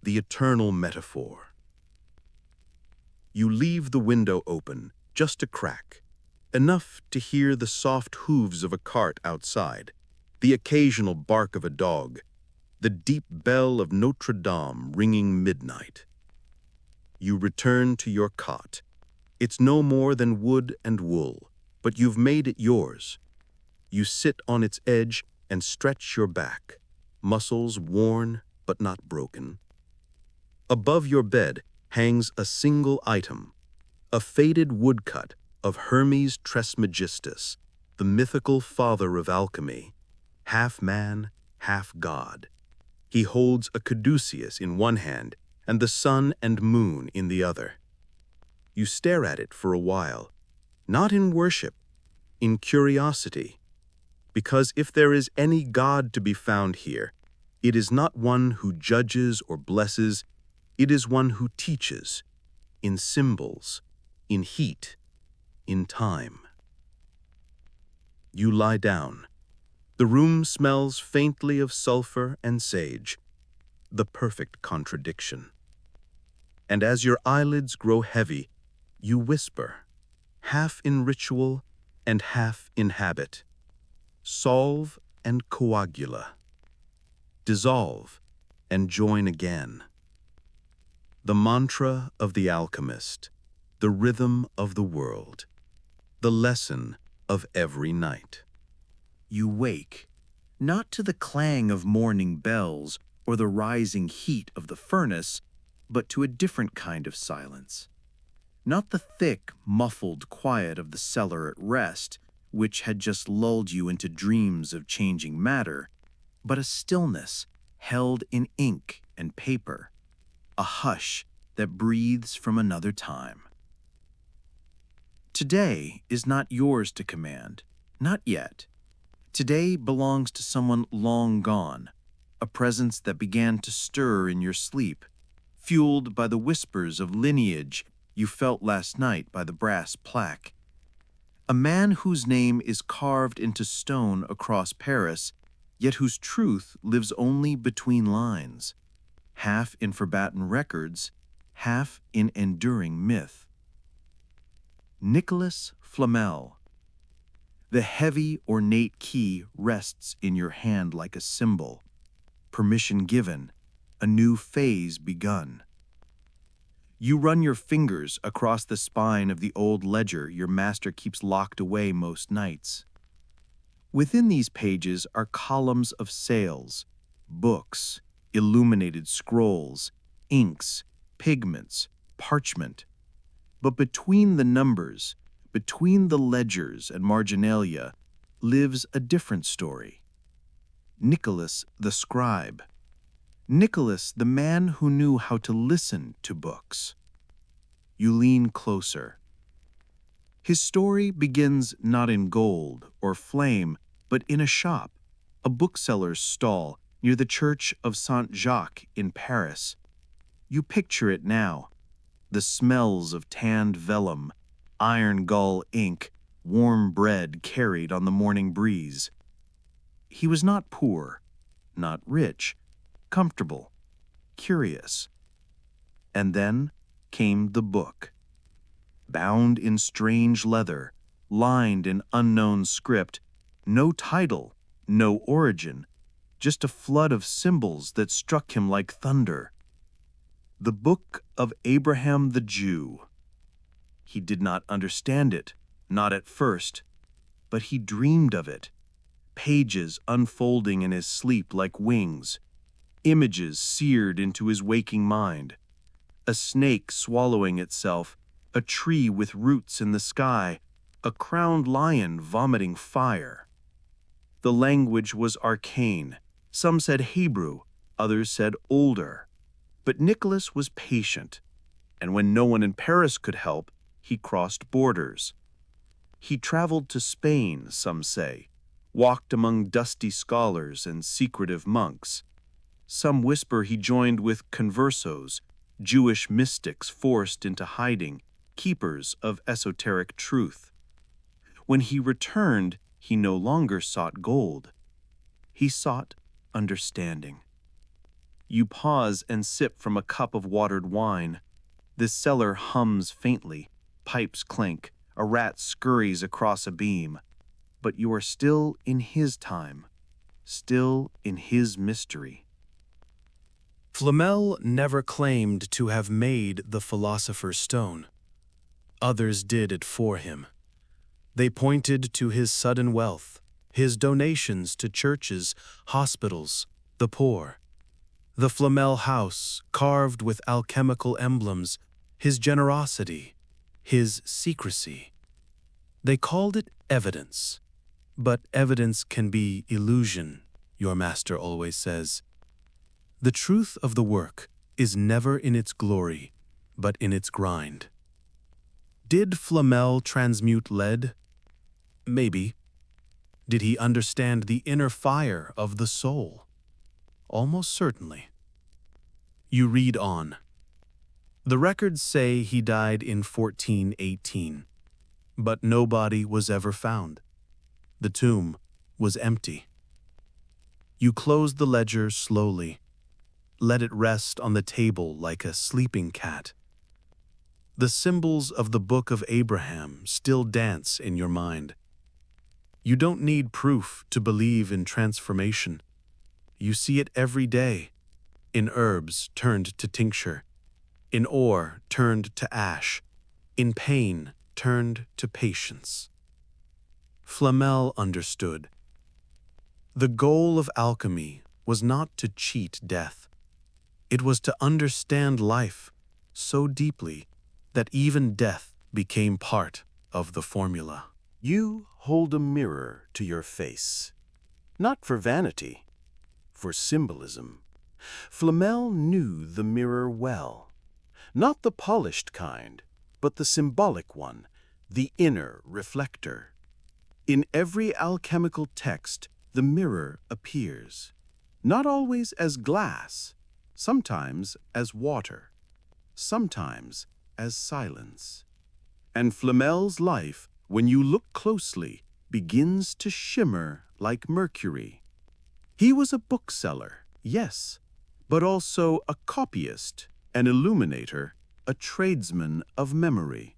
the eternal metaphor. You leave the window open, just a crack, enough to hear the soft hooves of a cart outside, the occasional bark of a dog, the deep bell of Notre Dame ringing midnight. You return to your cot. It's no more than wood and wool, but you've made it yours. You sit on its edge and stretch your back, muscles worn but not broken. Above your bed hangs a single item, a faded woodcut of Hermes Trismegistus, the mythical father of alchemy, half man, half god. He holds a caduceus in one hand and the sun and moon in the other. You stare at it for a while, not in worship, in curiosity, because if there is any God to be found here, it is not one who judges or blesses, it is one who teaches, in symbols, in heat, in time. You lie down. The room smells faintly of sulfur and sage, the perfect contradiction. And as your eyelids grow heavy, you whisper, half in ritual and half in habit. Solve and coagula. Dissolve and join again. The mantra of the alchemist, the rhythm of the world, the lesson of every night. You wake, not to the clang of morning bells or the rising heat of the furnace, but to a different kind of silence. Not the thick, muffled quiet of the cellar at rest, which had just lulled you into dreams of changing matter, but a stillness held in ink and paper, a hush that breathes from another time. Today is not yours to command, not yet. Today belongs to someone long gone, a presence that began to stir in your sleep, fueled by the whispers of lineage you felt last night by the brass plaque. A man whose name is carved into stone across Paris, yet whose truth lives only between lines, half in forgotten records, half in enduring myth. Nicholas Flamel. The heavy, ornate key rests in your hand like a symbol. Permission given, a new phase begun. You run your fingers across the spine of the old ledger your master keeps locked away most nights. Within these pages are columns of sails, books, illuminated scrolls, inks, pigments, parchment. But between the numbers, between the ledgers and marginalia, lives a different story. Nicholas the scribe. Nicholas, the man who knew how to listen to books. You lean closer. His story begins not in gold or flame, but in a shop, a bookseller's stall near the church of Saint-Jacques in Paris. You picture it now. The smells of tanned vellum, iron gull ink, warm bread carried on the morning breeze. He was not poor, not rich, comfortable, curious. And then came the book. Bound in strange leather, lined in unknown script, no title, no origin, just a flood of symbols that struck him like thunder. The Book of Abraham the Jew. He did not understand it, not at first, but he dreamed of it. Pages unfolding in his sleep like wings, images seared into his waking mind. A snake swallowing itself, a tree with roots in the sky, a crowned lion vomiting fire. The language was arcane. Some said Hebrew, others said older. But Nicholas was patient, and when no one in Paris could help, he crossed borders. He traveled to Spain, some say, walked among dusty scholars and secretive monks. Some whisper he joined with conversos, Jewish mystics forced into hiding, keepers of esoteric truth. When he returned, he no longer sought gold. He sought understanding. You pause and sip from a cup of watered wine. The cellar hums faintly, pipes clink, a rat scurries across a beam. But you are still in his time, still in his mystery. Flamel never claimed to have made the philosopher's stone. Others did it for him. They pointed to his sudden wealth, his donations to churches, hospitals, the poor. The Flamel house, carved with alchemical emblems, his generosity, his secrecy. They called it evidence. But evidence can be illusion, your master always says. The truth of the work is never in its glory, but in its grind. Did Flamel transmute lead? Maybe. Did he understand the inner fire of the soul? Almost certainly. You read on. The records say he died in 1418, but no body was ever found. The tomb was empty. You closed the ledger slowly, let it rest on the table like a sleeping cat. The symbols of the Book of Abraham still dance in your mind. You don't need proof to believe in transformation. You see it every day, in herbs turned to tincture, in ore turned to ash, in pain turned to patience. Flamel understood. The goal of alchemy was not to cheat death. It was to understand life so deeply that even death became part of the formula. You hold a mirror to your face, not for vanity, for symbolism. Flamel knew the mirror well, not the polished kind, but the symbolic one, the inner reflector. In every alchemical text, the mirror appears, not always as glass, sometimes as water, sometimes as silence. And Flamel's life, when you look closely, begins to shimmer like mercury. He was a bookseller, yes, but also a copyist, an illuminator, a tradesman of memory.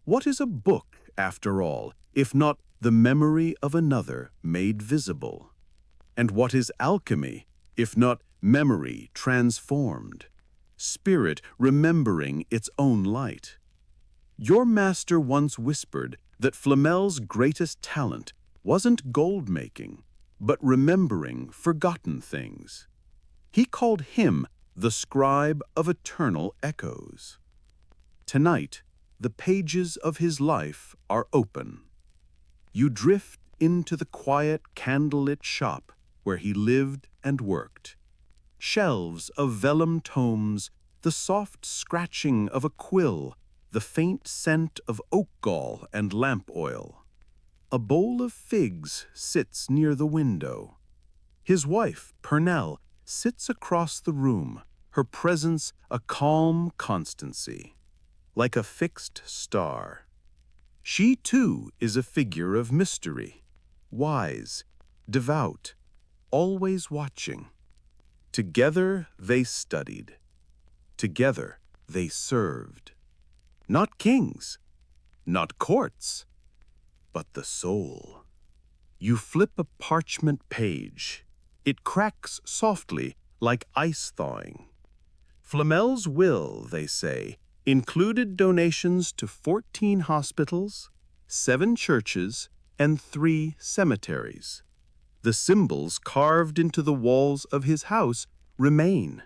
What is a book, after all, if not the memory of another made visible? And what is alchemy, if not memory transformed, spirit remembering its own light? Your master once whispered that Flamel's greatest talent wasn't gold-making, but remembering forgotten things. He called him the scribe of eternal echoes. Tonight, the pages of his life are open. You drift into the quiet candlelit shop where he lived and worked. Shelves of vellum tomes, the soft scratching of a quill, the faint scent of oak gall and lamp oil. A bowl of figs sits near the window. His wife, Pernell, sits across the room, her presence a calm constancy, like a fixed star. She, too, is a figure of mystery, wise, devout, always watching. Together they studied. Together they served. Not kings, not courts, but the soul. You flip a parchment page. It cracks softly like ice thawing. Flamel's will, they say, included donations to 14 hospitals, 7 churches, and 3 cemeteries. The symbols carved into the walls of his house remain.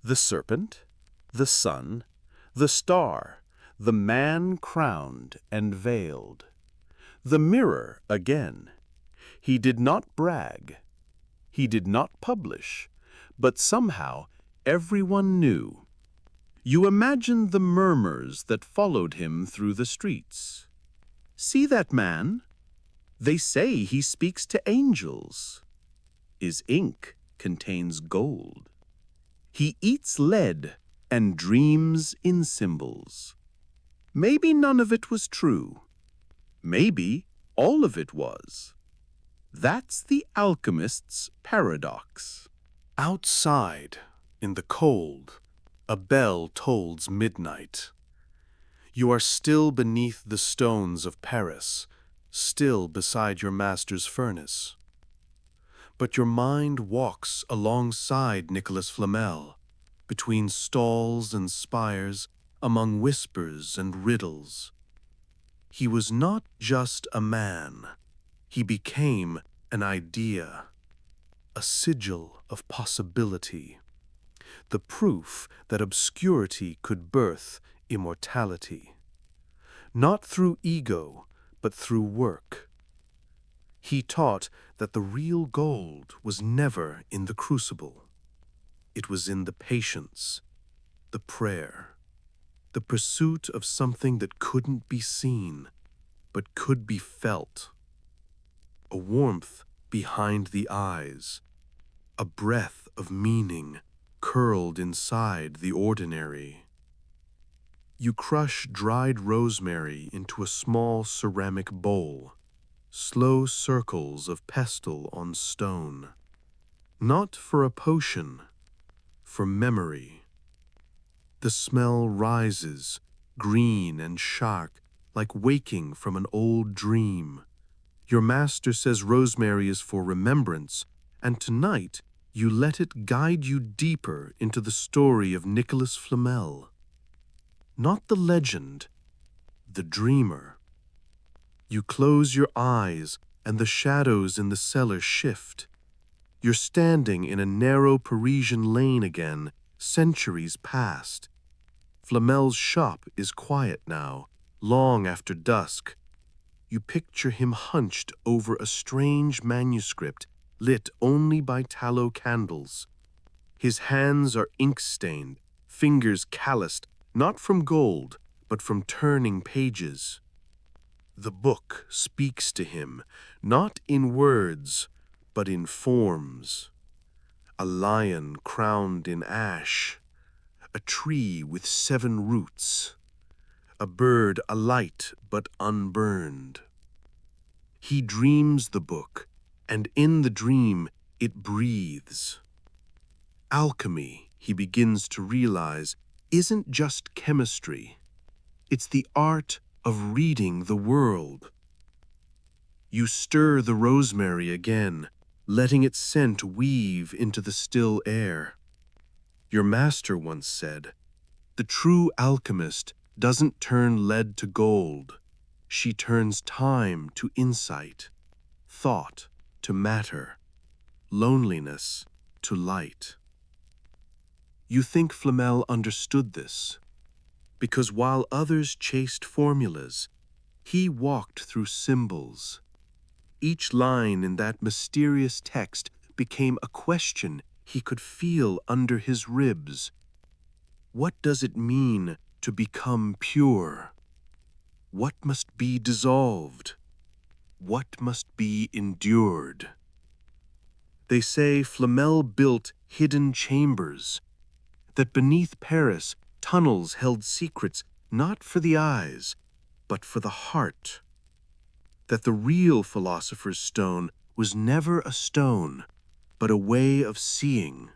The serpent, the sun, the star, the man crowned and veiled. The mirror again. He did not brag. He did not publish, but somehow everyone knew. You imagine the murmurs that followed him through the streets. See that man? They say he speaks to angels. His ink contains gold. He eats lead and dreams in symbols. Maybe none of it was true. Maybe all of it was. That's the alchemist's paradox. Outside, in the cold, a bell tolls midnight. You are still beneath the stones of Paris, still beside your master's furnace. But your mind walks alongside Nicholas Flamel, between stalls and spires, among whispers and riddles. He was not just a man. He became an idea, a sigil of possibility, the proof that obscurity could birth immortality. Not through ego, but through work. He taught that the real gold was never in the crucible. It was in the patience, the prayer, the pursuit of something that couldn't be seen, but could be felt. A warmth behind the eyes, a breath of meaning curled inside the ordinary. You crush dried rosemary into a small ceramic bowl, slow circles of pestle on stone. Not for a potion, for memory. The smell rises, green and sharp, like waking from an old dream. Your master says rosemary is for remembrance, and tonight you let it guide you deeper into the story of Nicholas Flamel. Not the legend, the dreamer. You close your eyes and the shadows in the cellar shift. You're standing in a narrow Parisian lane again, centuries past. Flamel's shop is quiet now, long after dusk. You picture him hunched over a strange manuscript lit only by tallow candles. His hands are ink-stained, fingers calloused, not from gold, but from turning pages. The book speaks to him, not in words, but in forms. A lion crowned in ash, a tree with 7 roots, a bird alight but unburned. He dreams the book, and in the dream it breathes. Alchemy, he begins to realize, isn't just chemistry. It's the art of reading the world. You stir the rosemary again, letting its scent weave into the still air. Your master once said, "The true alchemist doesn't turn lead to gold. She turns time to insight, thought to matter, loneliness to light." You think Flamel understood this, because while others chased formulas, he walked through symbols. Each line in that mysterious text became a question he could feel under his ribs. What does it mean to become pure? What must be dissolved? What must be endured? They say Flamel built hidden chambers, that beneath Paris tunnels held secrets not for the eyes, but for the heart. That the real philosopher's stone was never a stone, but a way of seeing,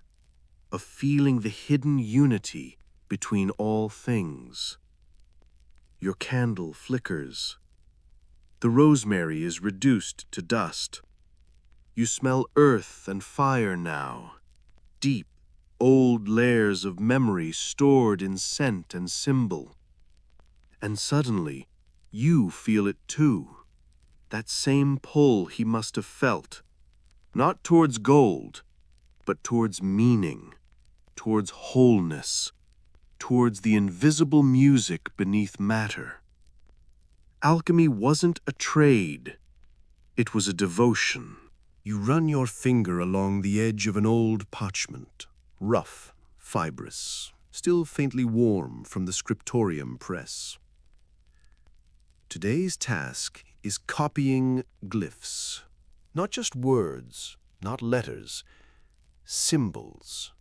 of feeling the hidden unity between all things. Your candle flickers. The rosemary is reduced to dust. You smell earth and fire now, deep, old layers of memory stored in scent and symbol. And suddenly, you feel it too, that same pull he must have felt, not towards gold, but towards meaning, towards wholeness, towards the invisible music beneath matter. Alchemy wasn't a trade, it was a devotion. You run your finger along the edge of an old parchment, rough, fibrous, still faintly warm from the scriptorium press. Today's task is copying glyphs, not just words, not letters, symbols.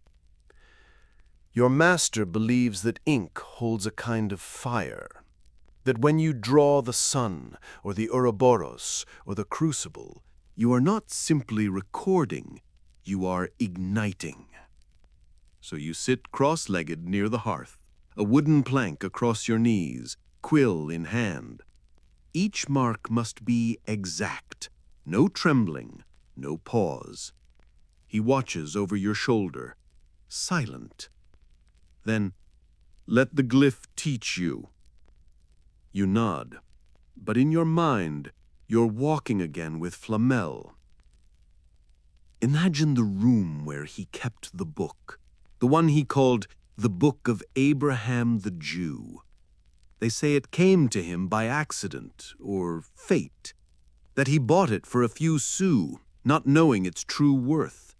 Your master believes that ink holds a kind of fire, that when you draw the sun, or the Ouroboros, or the crucible, you are not simply recording, you are igniting. So you sit cross-legged near the hearth, a wooden plank across your knees, quill in hand. Each mark must be exact, no trembling, no pause. He watches over your shoulder, silent. Then, let the glyph teach you. You nod, but in your mind, you're walking again with Flamel. Imagine the room where he kept the book, the one he called the Book of Abraham the Jew. They say it came to him by accident or fate, that he bought it for a few sous, not knowing its true worth,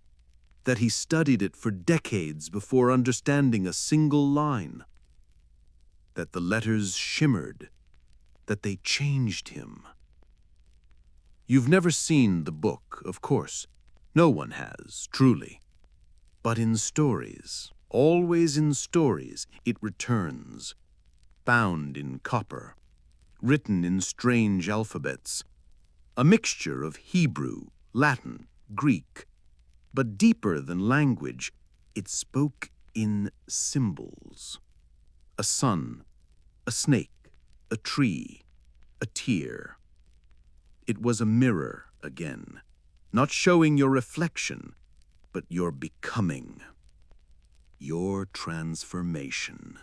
that he studied it for decades before understanding a single line, that the letters shimmered, that they changed him. You've never seen the book, of course. No one has, truly. But in stories, always in stories, it returns, bound in copper, written in strange alphabets, a mixture of Hebrew, Latin, Greek. But deeper than language, it spoke in symbols. A sun, a snake, a tree, a tear. It was a mirror again, not showing your reflection, but your becoming, your transformation.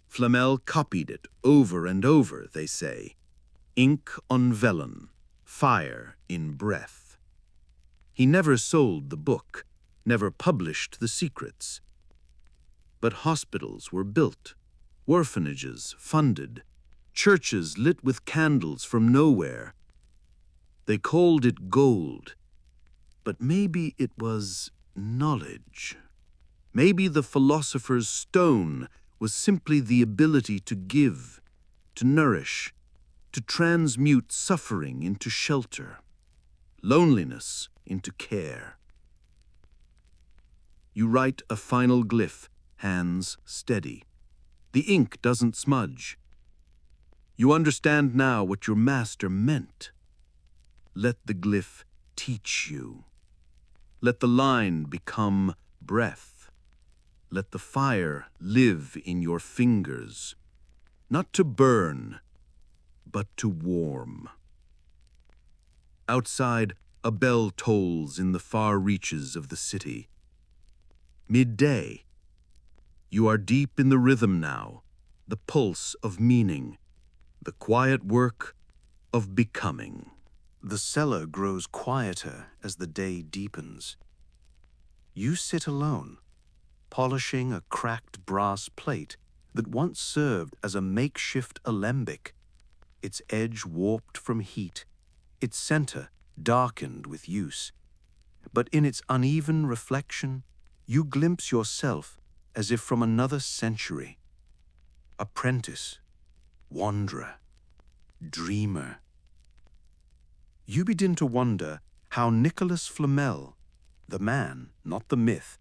Flamel copied it over and over, they say. Ink on vellum, fire in breath. He never sold the book, never published the secrets. But hospitals were built, orphanages funded, churches lit with candles from nowhere. They called it gold, but maybe it was knowledge. Maybe the philosopher's stone was simply the ability to give, to nourish, to transmute suffering into shelter, loneliness into care. You write a final glyph, hands steady. The ink doesn't smudge. You understand now what your master meant. Let the glyph teach you. Let the line become breath. Let the fire live in your fingers, not to burn, but to warm. Outside, a bell tolls in the far reaches of the city. Midday. You are deep in the rhythm now, the pulse of meaning, the quiet work of becoming. The cellar grows quieter as the day deepens. You sit alone, polishing a cracked brass plate that once served as a makeshift alembic, its edge warped from heat, its center darkened with use. But in its uneven reflection, you glimpse yourself as if from another century. Apprentice, wanderer, dreamer. You begin to wonder how Nicholas Flamel, the man, not the myth,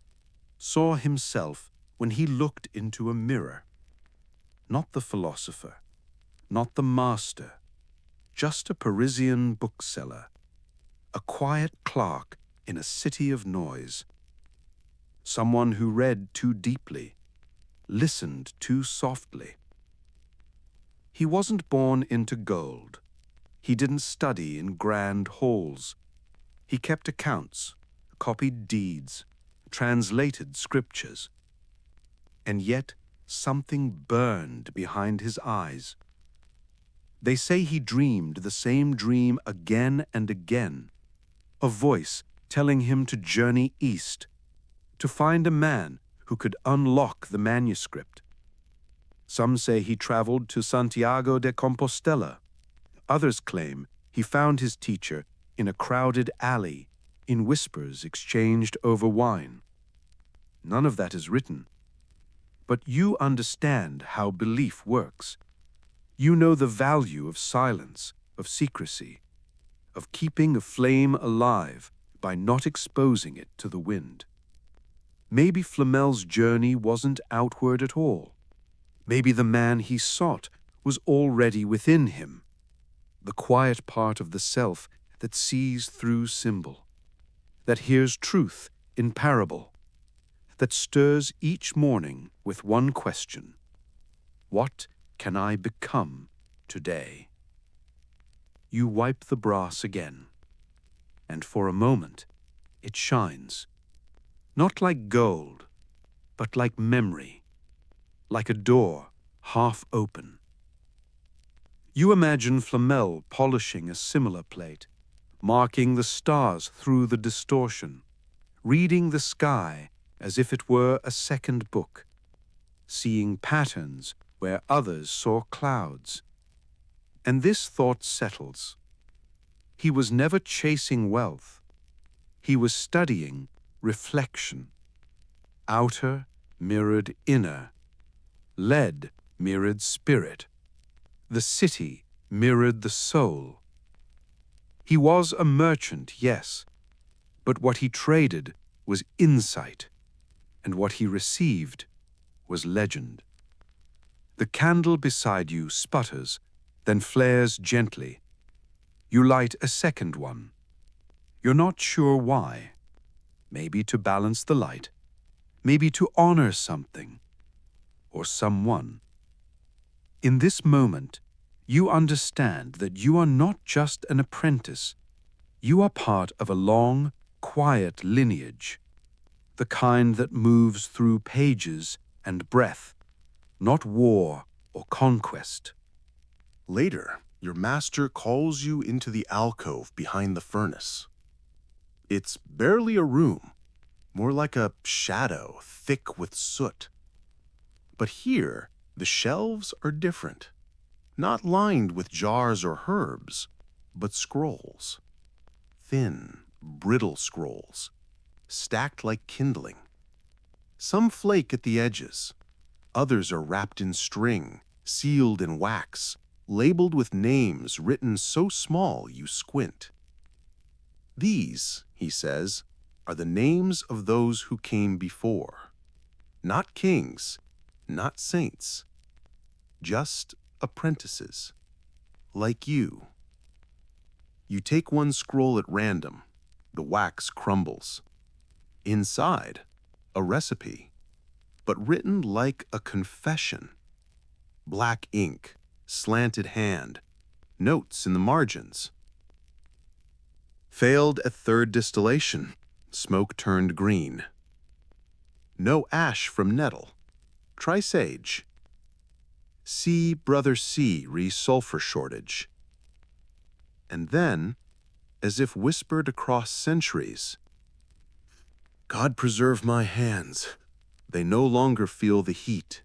saw himself when he looked into a mirror. Not the philosopher, not the master, just a Parisian bookseller, a quiet clerk in a city of noise. Someone who read too deeply, listened too softly. He wasn't born into gold. He didn't study in grand halls. He kept accounts, copied deeds, translated scriptures. And yet something burned behind his eyes. They say he dreamed the same dream again and again, a voice telling him to journey east, to find a man who could unlock the manuscript. Some say he traveled to Santiago de Compostela. Others claim he found his teacher in a crowded alley, in whispers exchanged over wine. None of that is written. But you understand how belief works. You know the value of silence, of secrecy, of keeping a flame alive by not exposing it to the wind. Maybe Flamel's journey wasn't outward at all. Maybe the man he sought was already within him, the quiet part of the self that sees through symbol, that hears truth in parable, that stirs each morning with one question: what can I become today? You wipe the brass again, and for a moment it shines, not like gold, but like memory, like a door half open. You imagine Flamel polishing a similar plate, marking the stars through the distortion, reading the sky as if it were a second book, seeing patterns where others saw clouds. And this thought settles. He was never chasing wealth. He was studying reflection. Outer mirrored inner. Lead mirrored spirit. The city mirrored the soul. He was a merchant, yes, but what he traded was insight, and what he received was legend. The candle beside you sputters, then flares gently. You light a second one. You're not sure why. Maybe to balance the light, maybe to honor something or someone. In this moment, you understand that you are not just an apprentice. You are part of a long, quiet lineage, the kind that moves through pages and breath, not war or conquest. Later, your master calls you into the alcove behind the furnace. It's barely a room, more like a shadow thick with soot. But here, the shelves are different. Not lined with jars or herbs, but scrolls. Thin, brittle scrolls, stacked like kindling. Some flake at the edges. Others are wrapped in string, sealed in wax, labeled with names written so small you squint. These, he says, are the names of those who came before. Not kings, not saints, just apprentices, like you. You take one scroll at random, the wax crumbles. Inside, a recipe, but written like a confession. Black ink, slanted hand, notes in the margins. Failed at third distillation, smoke turned green. No ash from nettle, try sage. C brother C re-sulfur shortage. And then, as if whispered across centuries, God preserve my hands, they no longer feel the heat.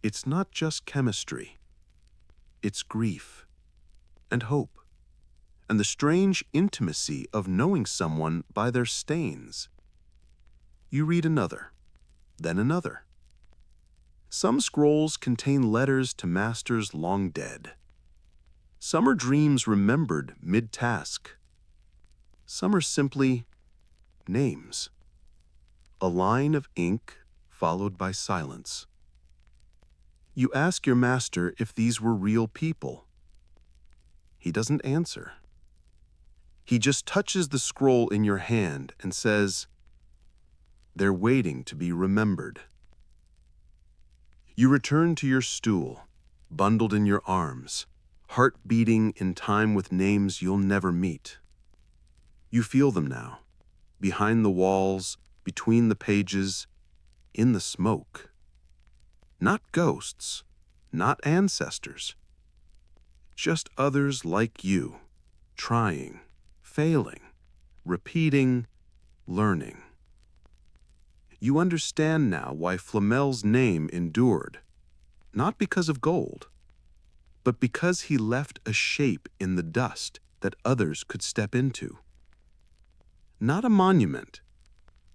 It's not just chemistry, it's grief and hope, and the strange intimacy of knowing someone by their stains. You read another, then another. Some scrolls contain letters to masters long dead. Some are dreams remembered mid-task. Some are simply names. A line of ink followed by silence. You ask your master if these were real people. He doesn't answer. He just touches the scroll in your hand and says, "They're waiting to be remembered." You return to your stool, bundled in your arms, heart beating in time with names you'll never meet. You feel them now, behind the walls, between the pages, in the smoke. Not ghosts, not ancestors. Just others like you, trying, failing, repeating, learning. You understand now why Flamel's name endured, not because of gold, but because he left a shape in the dust that others could step into. Not a monument,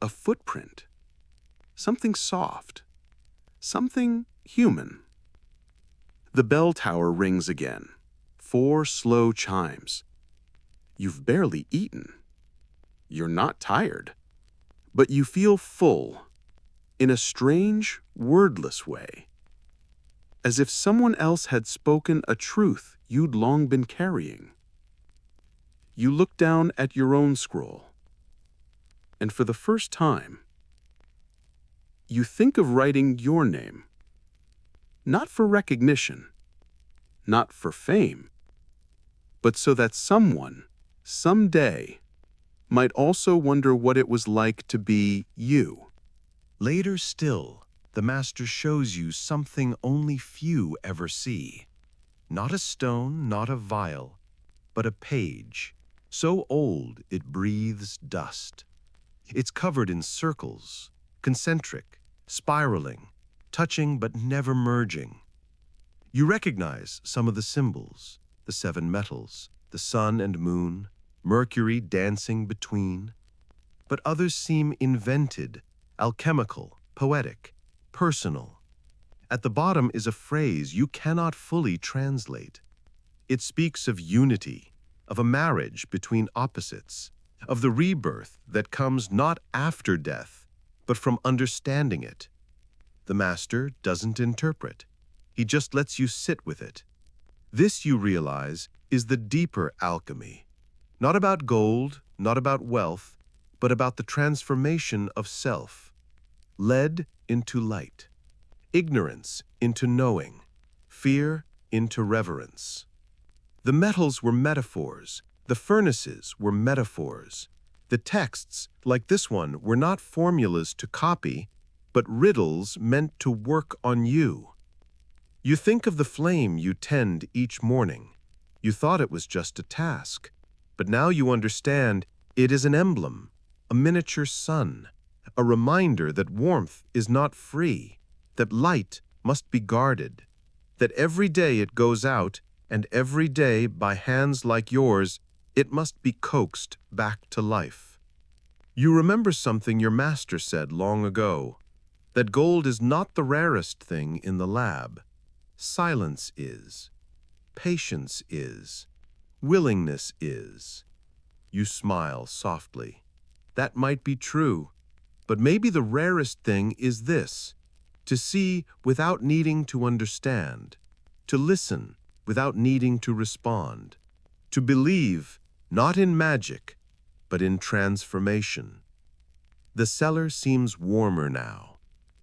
a footprint, something soft, something human. The bell tower rings again, 4 slow chimes. You've barely eaten. You're not tired, but you feel full, in a strange, wordless way, as if someone else had spoken a truth you'd long been carrying. You look down at your own scroll, and for the first time, you think of writing your name, not for recognition, not for fame, but so that someone, someday, might also wonder what it was like to be you. Later still, the master shows you something only few ever see. Not a stone, not a vial, but a page, so old it breathes dust. It's covered in circles, concentric, spiraling, touching but never merging. You recognize some of the symbols, the 7 metals, the sun and moon, Mercury dancing between, but others seem invented, alchemical, poetic, personal. At the bottom is a phrase you cannot fully translate. It speaks of unity, of a marriage between opposites, of the rebirth that comes not after death, but from understanding it. The master doesn't interpret. He just lets you sit with it. This, you realize, is the deeper alchemy. Not about gold, not about wealth, but about the transformation of self. Lead into light. Ignorance into knowing. Fear into reverence. The metals were metaphors. The furnaces were metaphors. The texts, like this one, were not formulas to copy, but riddles meant to work on you. You think of the flame you tend each morning. You thought it was just a task, but now you understand it is an emblem, a miniature sun, a reminder that warmth is not free, that light must be guarded, that every day it goes out, and every day, by hands like yours, it must be coaxed back to life. You remember something your master said long ago, that gold is not the rarest thing in the lab. Silence is. Patience is. Willingness is. You smile softly. That might be true, but maybe the rarest thing is this: to see without needing to understand, to listen without needing to respond, to believe not in magic, but in transformation. The cellar seems warmer now.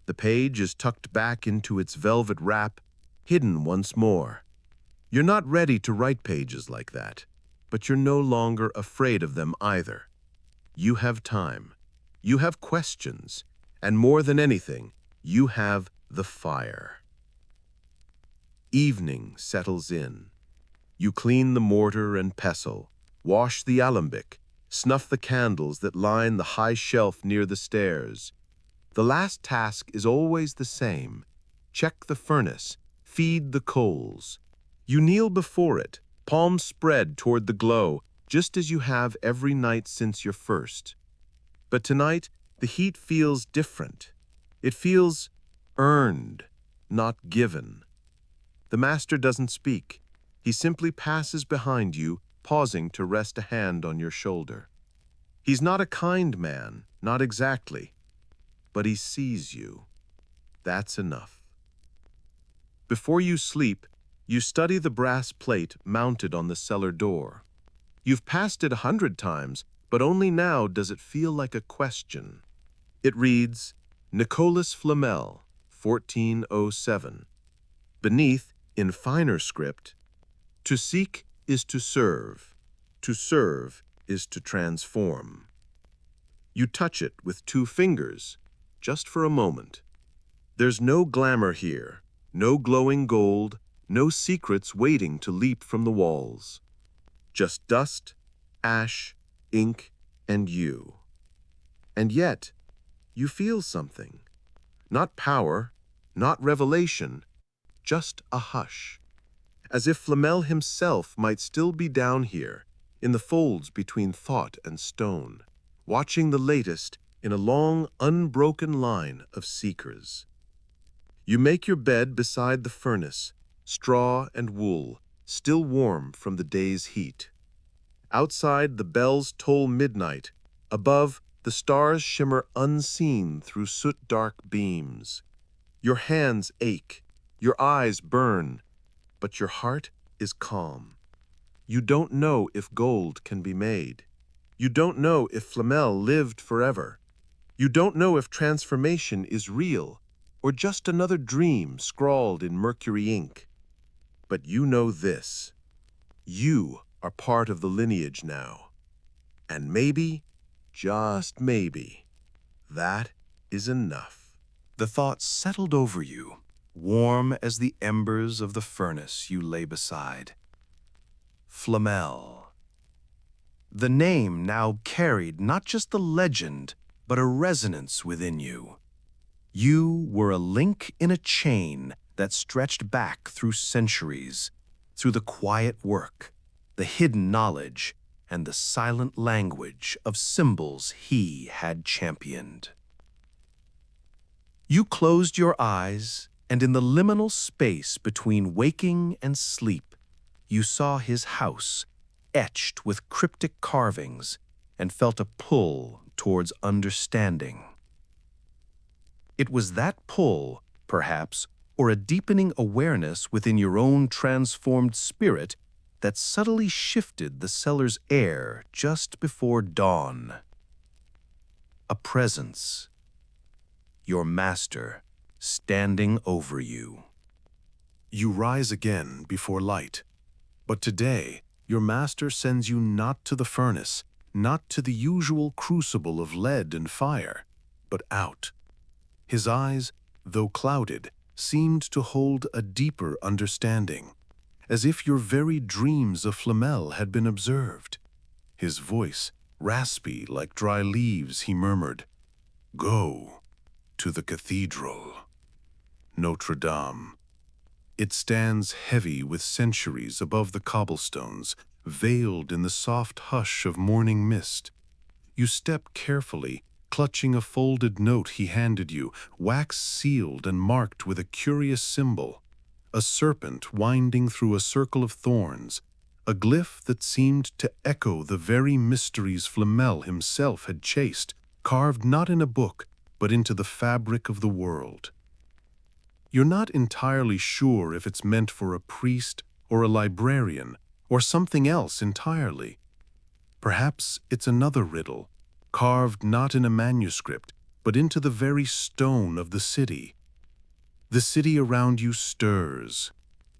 The page is tucked back into its velvet wrap, hidden once more. You're not ready to write pages like that, but you're no longer afraid of them either. You have time. You have questions. And more than anything, you have the fire. Evening settles in. You clean the mortar and pestle, wash the alembic, snuff the candles that line the high shelf near the stairs. The last task is always the same. Check the furnace, feed the coals. You kneel before it, palms spread toward the glow, just as you have every night since your first. But tonight, the heat feels different. It feels earned, not given. The master doesn't speak. He simply passes behind you, pausing to rest a hand on your shoulder. He's not a kind man, not exactly, but he sees you. That's enough. Before you sleep, you study the brass plate mounted on the cellar door. You've passed it 100 times, but only now does it feel like a question. It reads, Nicholas Flamel, 1407. Beneath, in finer script, to seek is to serve is to transform. You touch it with 2 fingers, just for a moment. There's no glamour here, no glowing gold, no secrets waiting to leap from the walls. Just dust, ash, ink, and you. And yet, you feel something. Not power, not revelation, just a hush. As if Flamel himself might still be down here, in the folds between thought and stone, watching the latest in a long, unbroken line of seekers. You make your bed beside the furnace, straw and wool, still warm from the day's heat. Outside, the bells toll midnight. Above, the stars shimmer unseen through soot-dark beams. Your hands ache, your eyes burn, but your heart is calm. You don't know if gold can be made. You don't know if Flamel lived forever. You don't know if transformation is real or just another dream scrawled in mercury ink. But you know this. You are part of the lineage now. And maybe, just maybe, that is enough. The thought settled over you, warm as the embers of the furnace you lay beside. Flamel. The name now carried not just the legend, but a resonance within you. You were a link in a chain that stretched back through centuries, through the quiet work, the hidden knowledge, and the silent language of symbols he had championed. You closed your eyes, and in the liminal space between waking and sleep, you saw his house, etched with cryptic carvings, and felt a pull towards understanding. It was that pull, perhaps, or a deepening awareness within your own transformed spirit that subtly shifted the cellar's air just before dawn. A presence. Your master, standing over you. You rise again before light, but today your master sends you not to the furnace, not to the usual crucible of lead and fire, but out. His eyes, though clouded, seemed to hold a deeper understanding, as if your very dreams of Flamel had been observed. His voice, raspy like dry leaves, he murmured, "Go to the cathedral. Notre Dame. It stands heavy with centuries above the cobblestones, veiled in the soft hush of morning mist. You step carefully, clutching a folded note he handed you, wax-sealed and marked with a curious symbol, a serpent winding through a circle of thorns, a glyph that seemed to echo the very mysteries Flamel himself had chased, carved not in a book, but into the fabric of the world. You're not entirely sure if it's meant for a priest or a librarian or something else entirely. Perhaps it's another riddle, carved not in a manuscript, but into the very stone of the city. The city around you stirs.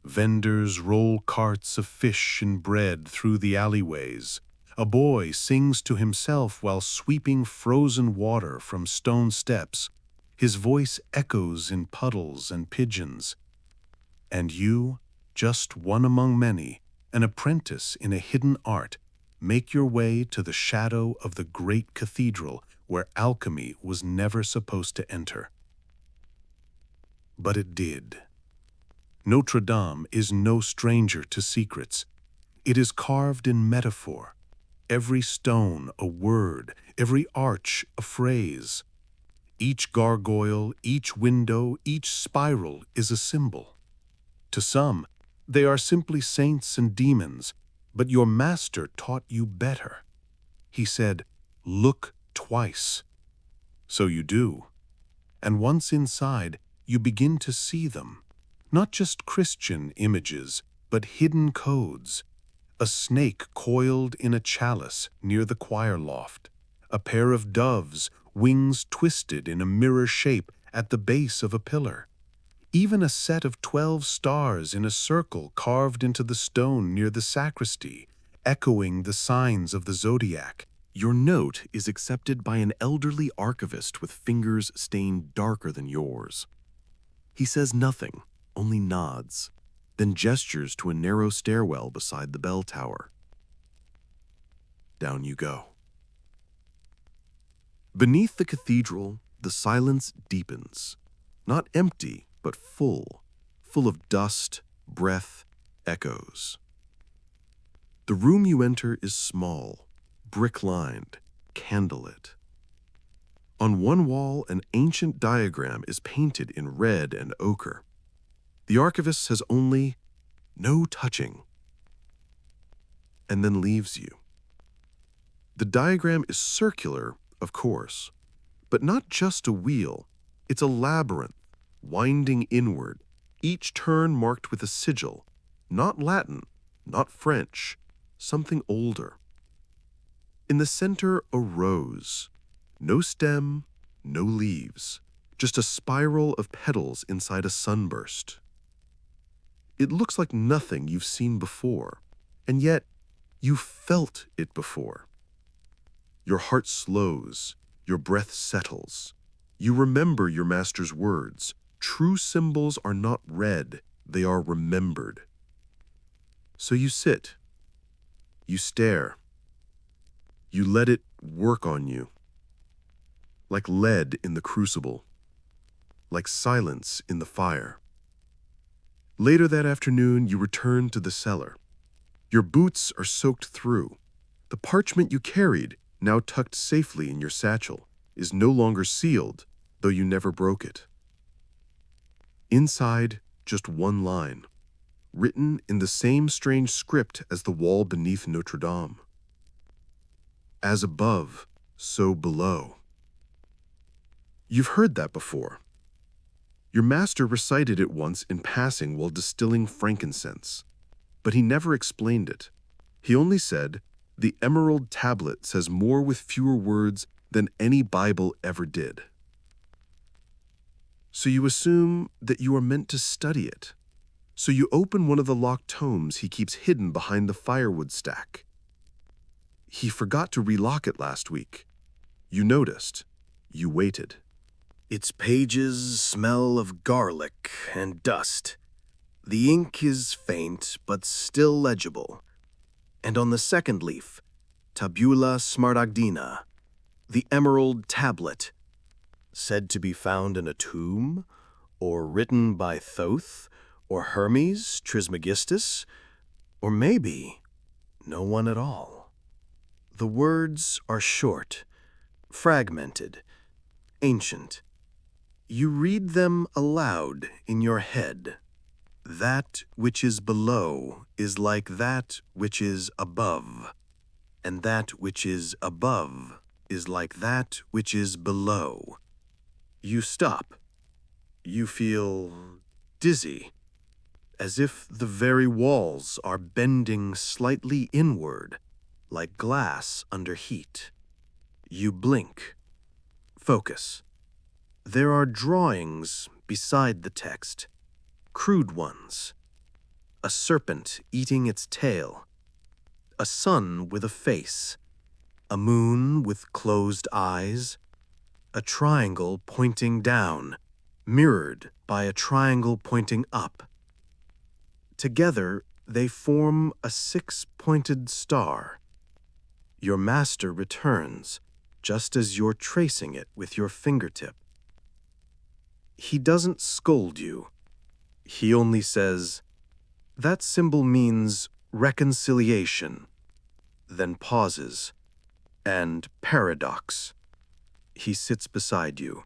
Vendors roll carts of fish and bread through the alleyways. A boy sings to himself while sweeping frozen water from stone steps. His voice echoes in puddles and pigeons. And you, just one among many, an apprentice in a hidden art, make your way to the shadow of the great cathedral where alchemy was never supposed to enter. But it did. Notre Dame is no stranger to secrets. It is carved in metaphor. Every stone a word, every arch a phrase. Each gargoyle, each window, each spiral is a symbol. To some, they are simply saints and demons, but your master taught you better. He said, "Look twice." So you do. And once inside, you begin to see them. Not just Christian images, but hidden codes. A snake coiled in a chalice near the choir loft. A pair of doves, wings twisted in a mirror shape at the base of a pillar. Even a set of 12 stars in a circle carved into the stone near the sacristy, echoing the signs of the zodiac. Your note is accepted by an elderly archivist with fingers stained darker than yours. He says nothing, only nods, then gestures to a narrow stairwell beside the bell tower. Down you go. Beneath the cathedral, the silence deepens, not empty, but full of dust, breath, echoes. The room you enter is small, brick-lined, candlelit. On one wall, an ancient diagram is painted in red and ochre. The archivist says only, "No touching," and then leaves you. The diagram is circular, of course, but not just a wheel. It's a labyrinth, winding inward, each turn marked with a sigil, not Latin, not French, something older. In the center, a rose. No stem, no leaves, just a spiral of petals inside a sunburst. It looks like nothing you've seen before, and yet you felt it before. Your heart slows, your breath settles. You remember your master's words. True symbols are not read, they are remembered. So you sit, you stare, you let it work on you. Like lead in the crucible, like silence in the fire. Later that afternoon, you return to the cellar. Your boots are soaked through. The parchment you carried, now tucked safely in your satchel, is no longer sealed, though you never broke it. Inside, just one line, written in the same strange script as the wall beneath Notre Dame. As above, so below. You've heard that before. Your master recited it once in passing while distilling frankincense, but he never explained it. He only said, "The emerald tablet says more with fewer words than any Bible ever did." So you assume that you are meant to study it. So you open one of the locked tomes he keeps hidden behind the firewood stack. He forgot to relock it last week. You noticed. You waited. Its pages smell of garlic and dust. The ink is faint, but still legible. And on the second leaf, Tabula Smaragdina, the emerald tablet, said to be found in a tomb Or written by Thoth, or Hermes Trismegistus, or maybe no one at all. The words are short, fragmented, ancient. You read them aloud in your head. That which is below is like that which is above, and that which is above is like that which is below. You stop. You feel dizzy, as if the very walls are bending slightly inward, like glass under heat. You blink. Focus. There are drawings beside the text, crude ones. A serpent eating its tail, a sun with a face, a moon with closed eyes, a triangle pointing down, mirrored by a triangle pointing up. Together, they form a six-pointed star. Your master returns, just as you're tracing it with your fingertip. He doesn't scold you. He only says, "That symbol means reconciliation," then pauses, and paradox. He sits beside you,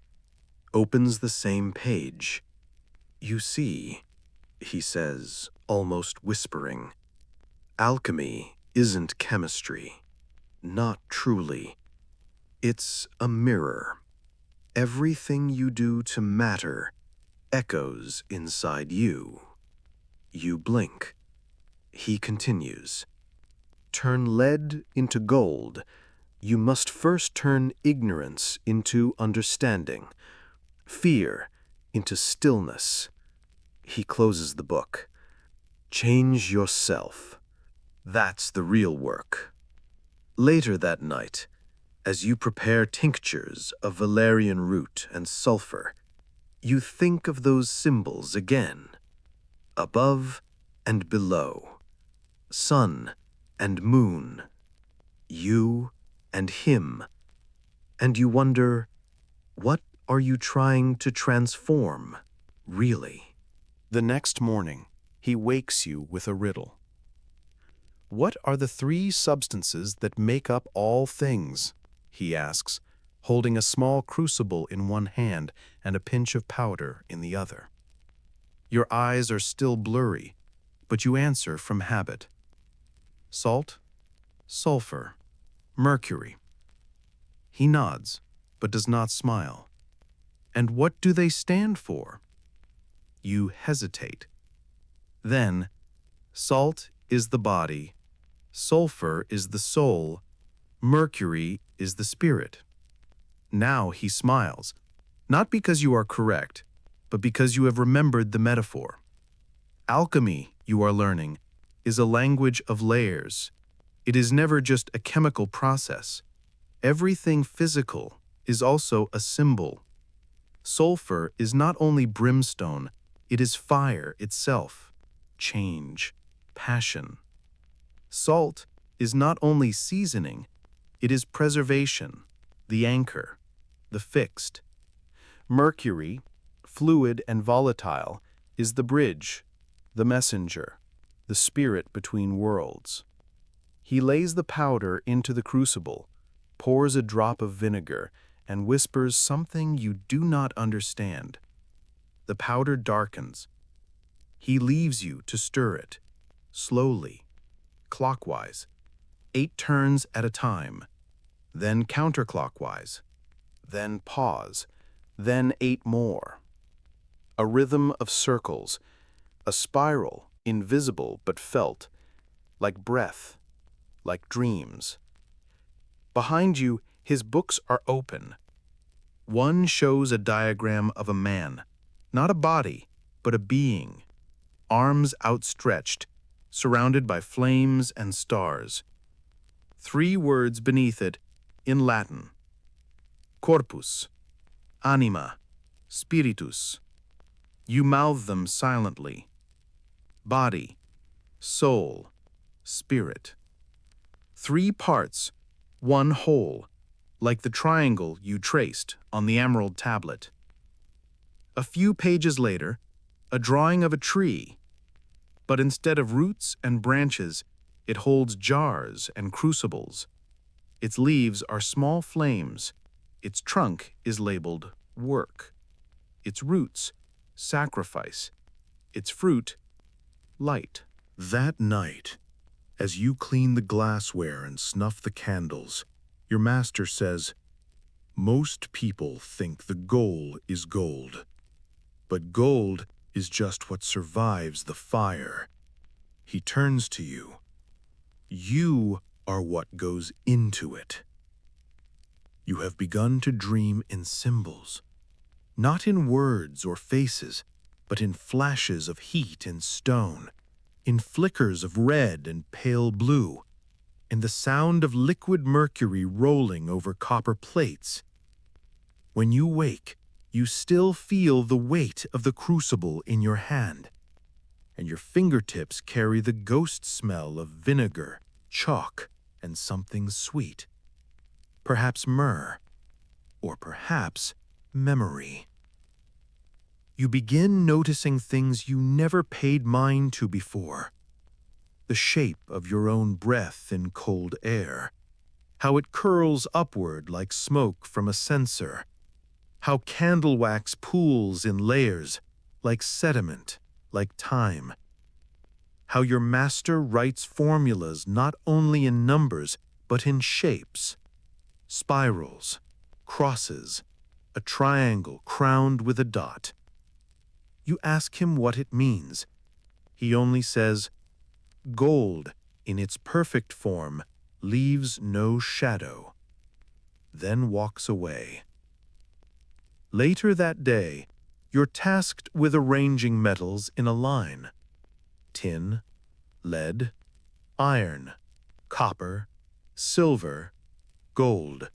opens the same page. "You see," he says, almost whispering, "alchemy isn't chemistry. Not truly. It's a mirror. Everything you do to matter echoes inside you." You blink. He continues, "Turn lead into gold. You must first turn ignorance into understanding, fear into stillness." He closes the book. "Change yourself. That's the real work." Later that night, as you prepare tinctures of valerian root and sulfur, you think of those symbols again. Above and below, sun and moon, you and him, and you wonder, what are you trying to transform, really? The next morning, he wakes you with a riddle. What are the three substances that make up all things? He asks, holding a small crucible in one hand and a pinch of powder in the other. Your eyes are still blurry, but you answer from habit. Salt, sulfur, mercury. He nods, but does not smile. And what do they stand for? You hesitate. Then, salt is the body, sulfur is the soul, mercury is the spirit. Now he smiles, not because you are correct, but because you have remembered the metaphor. Alchemy, you are learning, is a language of layers. It is never just a chemical process. Everything physical is also a symbol. Sulfur is not only brimstone, it is fire itself, change, passion. Salt is not only seasoning, it is preservation, the anchor, the fixed. Mercury, fluid and volatile, is the bridge, the messenger, the spirit between worlds. He lays the powder into the crucible, pours a drop of vinegar, and whispers something you do not understand. The powder darkens. He leaves you to stir it, slowly, clockwise, 8 turns at a time, then counterclockwise, then pause, then 8 more. A rhythm of circles, a spiral, invisible but felt, like breath, like dreams. Behind you, his books are open. One shows a diagram of a man, not a body, but a being, arms outstretched, surrounded by flames and stars. 3 words beneath it, in Latin: corpus, anima, spiritus. You mouth them silently. Body, soul, spirit. 3 parts, one whole, like the triangle you traced on the emerald tablet. A few pages later, a drawing of a tree, but instead of roots and branches, it holds jars and crucibles. Its leaves are small flames. Its trunk is labeled work. Its roots, sacrifice. Its fruit, light. That night, as you clean the glassware and snuff the candles, your master says, "Most people think the goal is gold, but gold is just what survives the fire." He turns to you. You are what goes into it. You have begun to dream in symbols, not in words or faces, but in flashes of heat and stone, in flickers of red and pale blue, in the sound of liquid mercury rolling over copper plates. When you wake, you still feel the weight of the crucible in your hand, and your fingertips carry the ghost smell of vinegar, chalk, and something sweet. Perhaps myrrh, or perhaps memory. You begin noticing things you never paid mind to before. The shape of your own breath in cold air, how it curls upward like smoke from a censer, how candle wax pools in layers, like sediment, like time. How your master writes formulas not only in numbers, but in shapes. Spirals, crosses, a triangle crowned with a dot. You ask him what it means. He only says, "Gold, in its perfect form, leaves no shadow," then walks away. Later that day, you're tasked with arranging metals in a line. Tin, lead, iron, copper, silver, gold.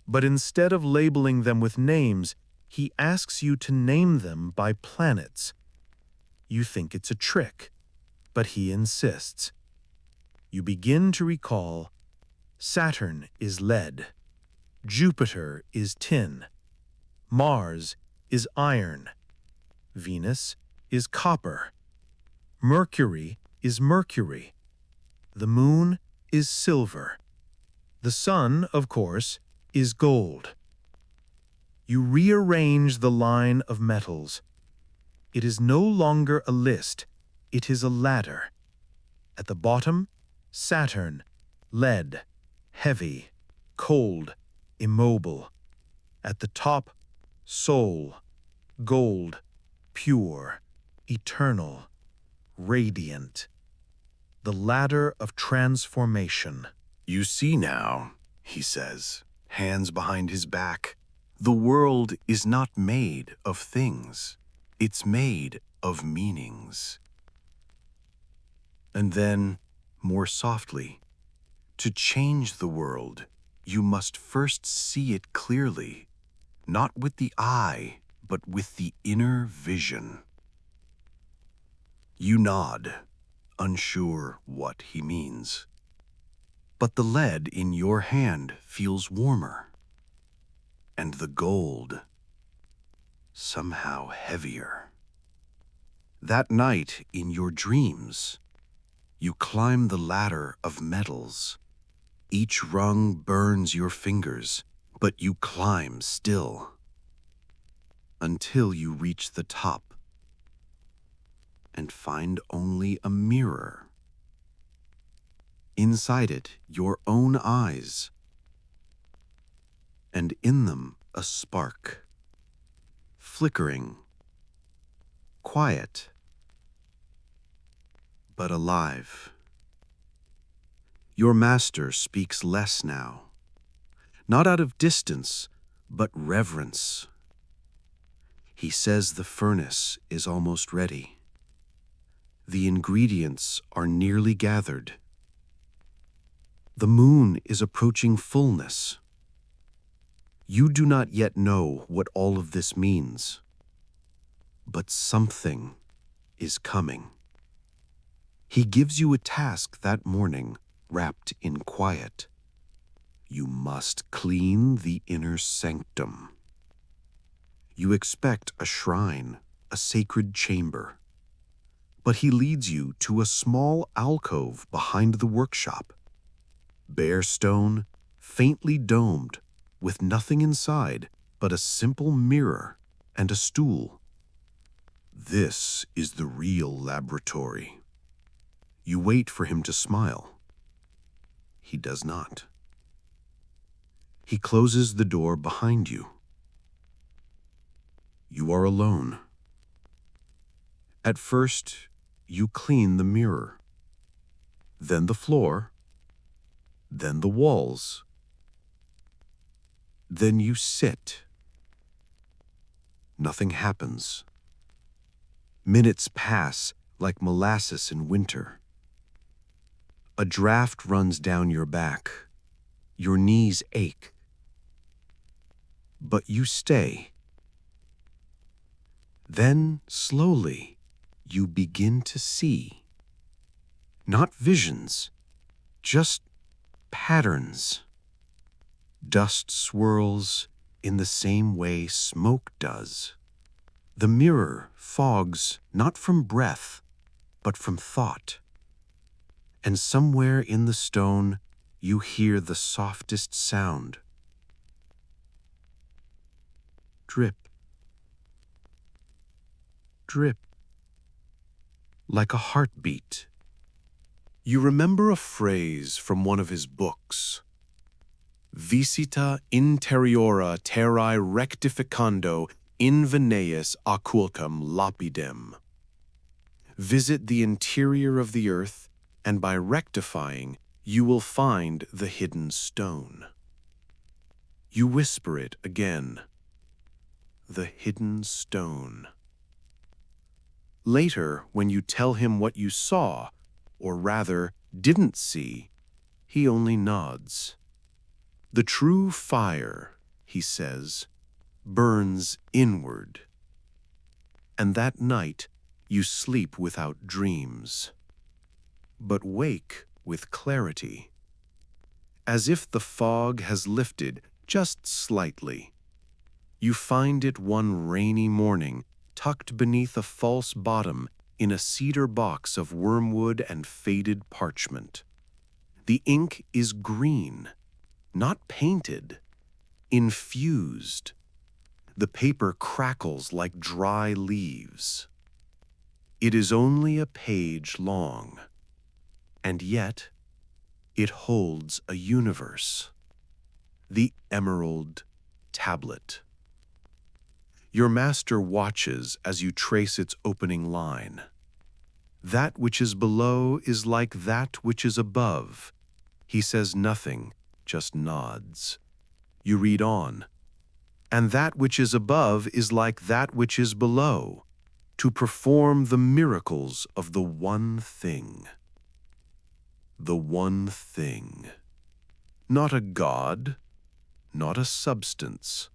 But instead of labeling them with names, he asks you to name them by planets. You think it's a trick, but he insists. You begin to recall Saturn is lead, Jupiter is tin, Mars is iron, Venus is copper, Mercury is mercury, the moon is silver, the sun, of course, is gold. You rearrange the line of metals. It is no longer a list, it is a ladder. At the bottom, Saturn, lead, heavy, cold, immobile. At the top, Sol, gold, pure, eternal, radiant. The ladder of transformation. "You see now," he says, hands behind his back, "the world is not made of things. It's made of meanings." And then, more softly, "To change the world, you must first see it clearly, not with the eye, but with the inner vision." You nod, unsure what he means. But the lead in your hand feels warmer, and the gold somehow heavier. That night in your dreams, you climb the ladder of metals. Each rung burns your fingers, but you climb still, until you reach the top and find only a mirror. Inside it, your own eyes, and in them a spark, flickering, quiet, but alive. Your master speaks less now, not out of distance, but reverence. He says the furnace is almost ready. The ingredients are nearly gathered. The moon is approaching fullness. You do not yet know what all of this means, but something is coming. He gives you a task that morning, wrapped in quiet. You must clean the inner sanctum. You expect a shrine, a sacred chamber. But he leads you to a small alcove behind the workshop. Bare stone, faintly domed, with nothing inside but a simple mirror and a stool. This is the real laboratory. You wait for him to smile. He does not. He closes the door behind you. You are alone. At first, you clean the mirror, then the floor, then the walls. Then you sit. Nothing happens. Minutes pass like molasses in winter. A draft runs down your back. Your knees ache. But you stay. Then, slowly, you begin to see. Not visions, just patterns. Dust swirls in the same way smoke does. The mirror fogs not from breath, but from thought. And somewhere in the stone, you hear the softest sound. Drip. Drip. Like a heartbeat. You remember a phrase from one of his books. Visita interiora terrae rectificando inveneis occulcum lapidem. Visit the interior of the earth, and by rectifying, you will find the hidden stone. You whisper it again. The hidden stone. Later, when you tell him what you saw, or rather, didn't see, he only nods. The true fire, he says, burns inward. And that night, you sleep without dreams, but wake with clarity, as if the fog has lifted just slightly. You find it one rainy morning, tucked beneath a false bottom in a cedar box of wormwood and faded parchment. The ink is green, not painted, infused. The paper crackles like dry leaves. It is only a page long, and yet it holds a universe. The Emerald Tablet. Your master watches as you trace its opening line. That which is below is like that which is above. He says nothing, just nods. You read on. And that which is above is like that which is below, to perform the miracles of the one thing. The one thing. Not a god, not a substance.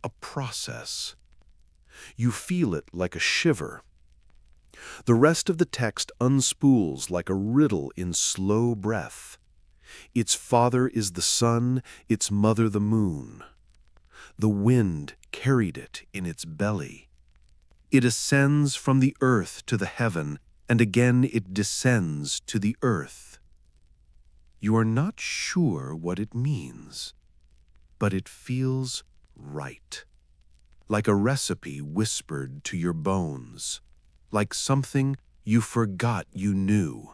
A process. You feel it like a shiver. The rest of the text unspools like a riddle in slow breath. Its father is the sun, its mother the moon. The wind carried it in its belly. It ascends from the earth to the heaven, and again it descends to the earth. You are not sure what it means, but it feels right, like a recipe whispered to your bones, like something you forgot you knew.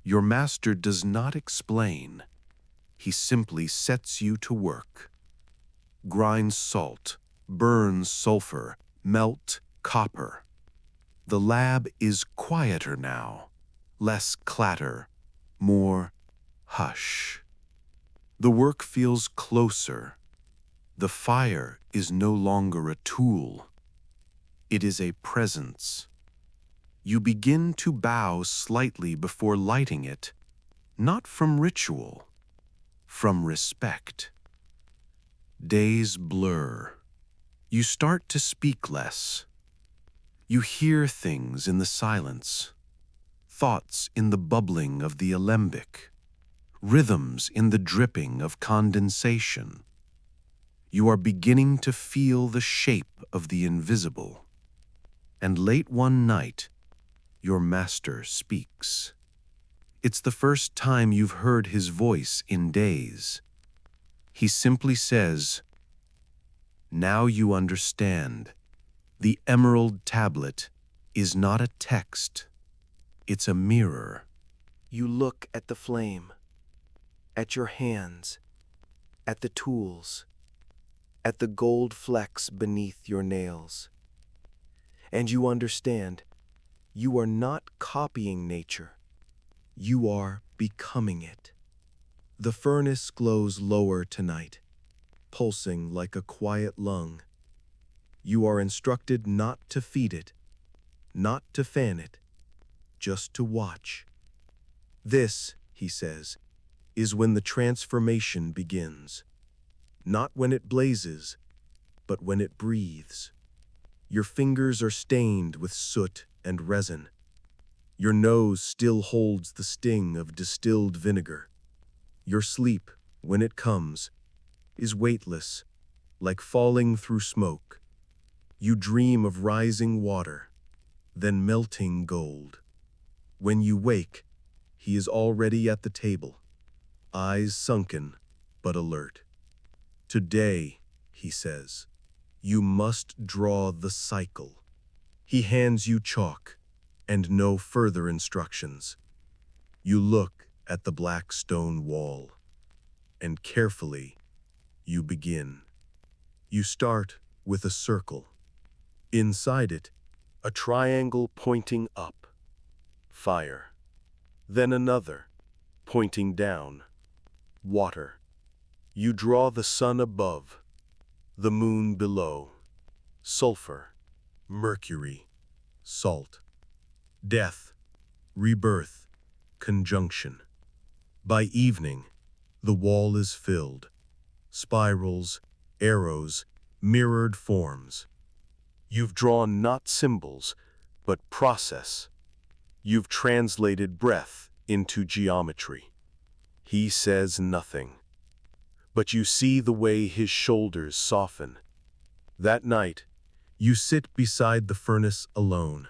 Your master does not explain. He simply sets you to work. Grind salt, burn sulfur, melt copper. The lab is quieter now, less clatter, more hush. The work feels closer. The fire is no longer a tool. It is a presence. You begin to bow slightly before lighting it, not from ritual, from respect. Days blur. You start to speak less. You hear things in the silence, thoughts in the bubbling of the alembic, rhythms in the dripping of condensation. You are beginning to feel the shape of the invisible. And late one night, your master speaks. It's the first time you've heard his voice in days. He simply says, "Now you understand. The emerald tablet is not a text. It's a mirror." You look at the flame, at your hands, at the tools, at the gold flecks beneath your nails. And you understand, you are not copying nature. You are becoming it. The furnace glows lower tonight, pulsing like a quiet lung. You are instructed not to feed it, not to fan it, just to watch. This, he says, is when the transformation begins. Not when it blazes, but when it breathes. Your fingers are stained with soot and resin. Your nose still holds the sting of distilled vinegar. Your sleep, when it comes, is weightless, like falling through smoke. You dream of rising water, then melting gold. When you wake, he is already at the table, eyes sunken but alert. "Today," he says, "you must draw the cycle." He hands you chalk and no further instructions. You look at the black stone wall, and carefully you begin. You start with a circle. Inside it, a triangle pointing up, fire. Then another, pointing down, water. You draw the sun above, the moon below, sulfur, mercury, salt, death, rebirth, conjunction. By evening, the wall is filled. Spirals, arrows, mirrored forms. You've drawn not symbols, but process. You've translated breath into geometry. He says nothing, but you see the way his shoulders soften. That night, you sit beside the furnace alone.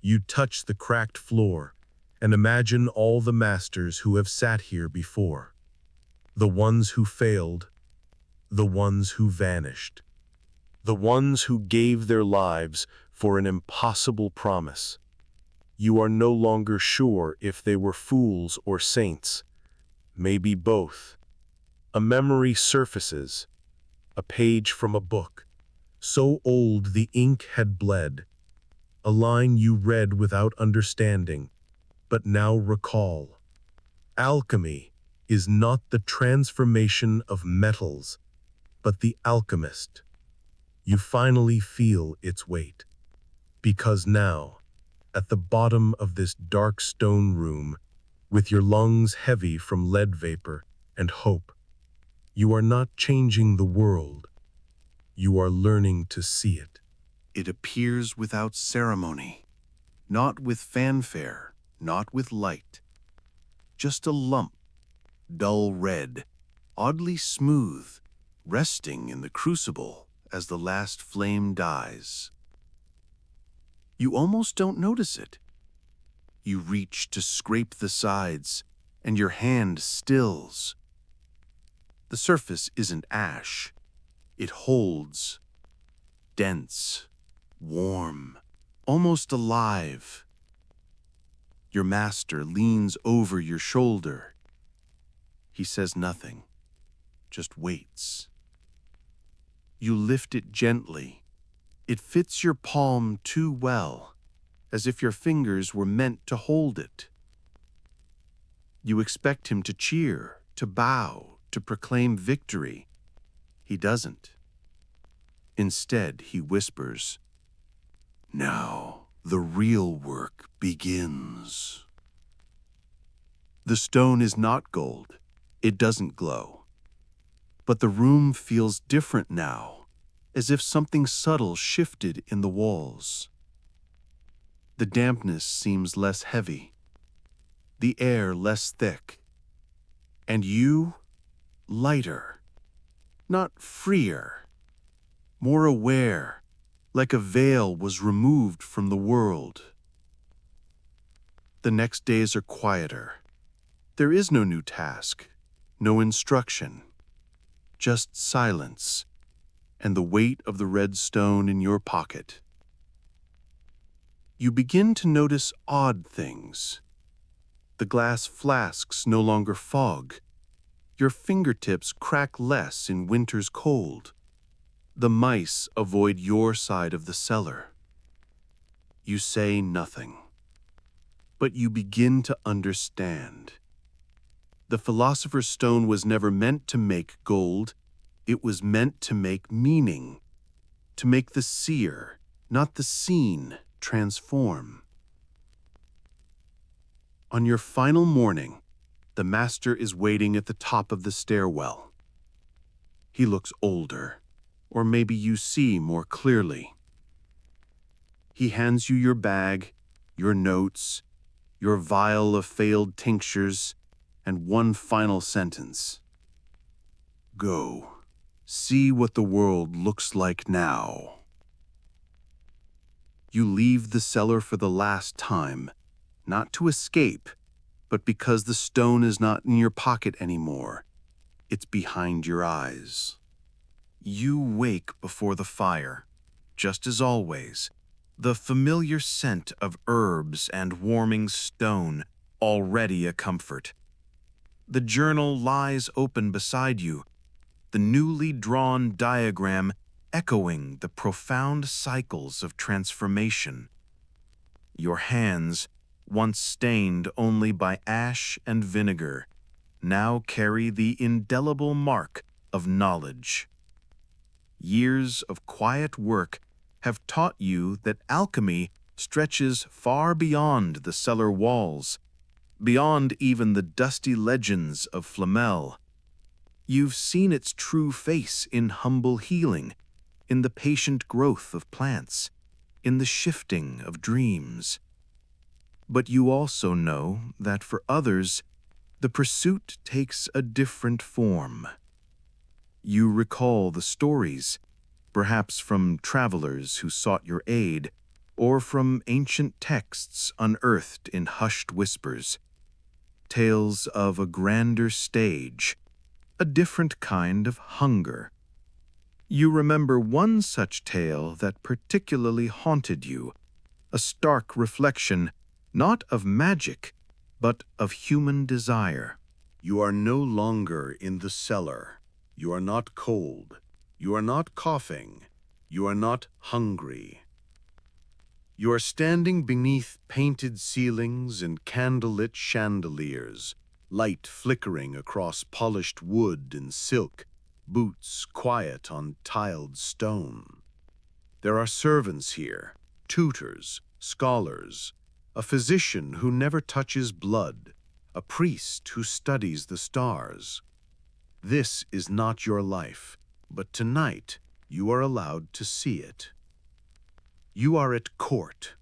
You touch the cracked floor and imagine all the masters who have sat here before. The ones who failed, the ones who vanished, the ones who gave their lives for an impossible promise. You are no longer sure if they were fools or saints, maybe both. A memory surfaces, a page from a book, so old the ink had bled, a line you read without understanding, but now recall. Alchemy is not the transformation of metals, but the alchemist. You finally feel its weight, because now, at the bottom of this dark stone room, with your lungs heavy from lead vapor and hope, you are not changing the world. You are learning to see it. It appears without ceremony, not with fanfare, not with light. Just a lump, dull red, oddly smooth, resting in the crucible as the last flame dies. You almost don't notice it. You reach to scrape the sides, and your hand stills. The surface isn't ash. It holds, dense, warm, almost alive. Your master leans over your shoulder. He says nothing, just waits. You lift it gently. It fits your palm too well, as if your fingers were meant to hold it. You expect him to cheer, to bow, to proclaim victory. He doesn't. Instead, he whispers, "Now the real work begins." The stone is not gold. It doesn't glow. But the room feels different now, as if something subtle shifted in the walls. The dampness seems less heavy, the air less thick, and you lighter. not freer, more aware, like a veil was removed from the world. The next days are quieter. There is no new task, no instruction, just silence and the weight of the red stone in your pocket. You begin to notice odd things. The glass flasks no longer fog. Your fingertips crack less in winter's cold. The mice avoid your side of the cellar. You say nothing, but you begin to understand. The philosopher's stone was never meant to make gold. It was meant to make meaning, to make the seer, not the seen, transform. On your final morning, the master is waiting at the top of the stairwell. He looks older, or maybe you see more clearly. He hands you your bag, your notes, your vial of failed tinctures, and one final sentence. Go. See what the world looks like now. You leave the cellar for the last time, not to escape, but because the stone is not in your pocket anymore. It's behind your eyes. You wake before the fire, just as always, the familiar scent of herbs and warming stone already a comfort. The journal lies open beside you, the newly drawn diagram echoing the profound cycles of transformation. Your hands, once stained only by ash and vinegar, now carry the indelible mark of knowledge. Years of quiet work have taught you that alchemy stretches far beyond the cellar walls, beyond even the dusty legends of Flamel. You've seen its true face in humble healing, in the patient growth of plants, in the shifting of dreams. But you also know that for others, the pursuit takes a different form. You recall the stories, perhaps from travelers who sought your aid, or from ancient texts unearthed in hushed whispers. Tales of a grander stage, a different kind of hunger. You remember one such tale that particularly haunted you, a stark reflection not of magic, but of human desire. You are no longer in the cellar. You are not cold. You are not coughing. You are not hungry. You are standing beneath painted ceilings and candlelit chandeliers, light flickering across polished wood and silk, boots quiet on tiled stone. There are servants here, tutors, scholars, a physician who never touches blood, a priest who studies the stars. This is not your life, but tonight you are allowed to see it. You are at court.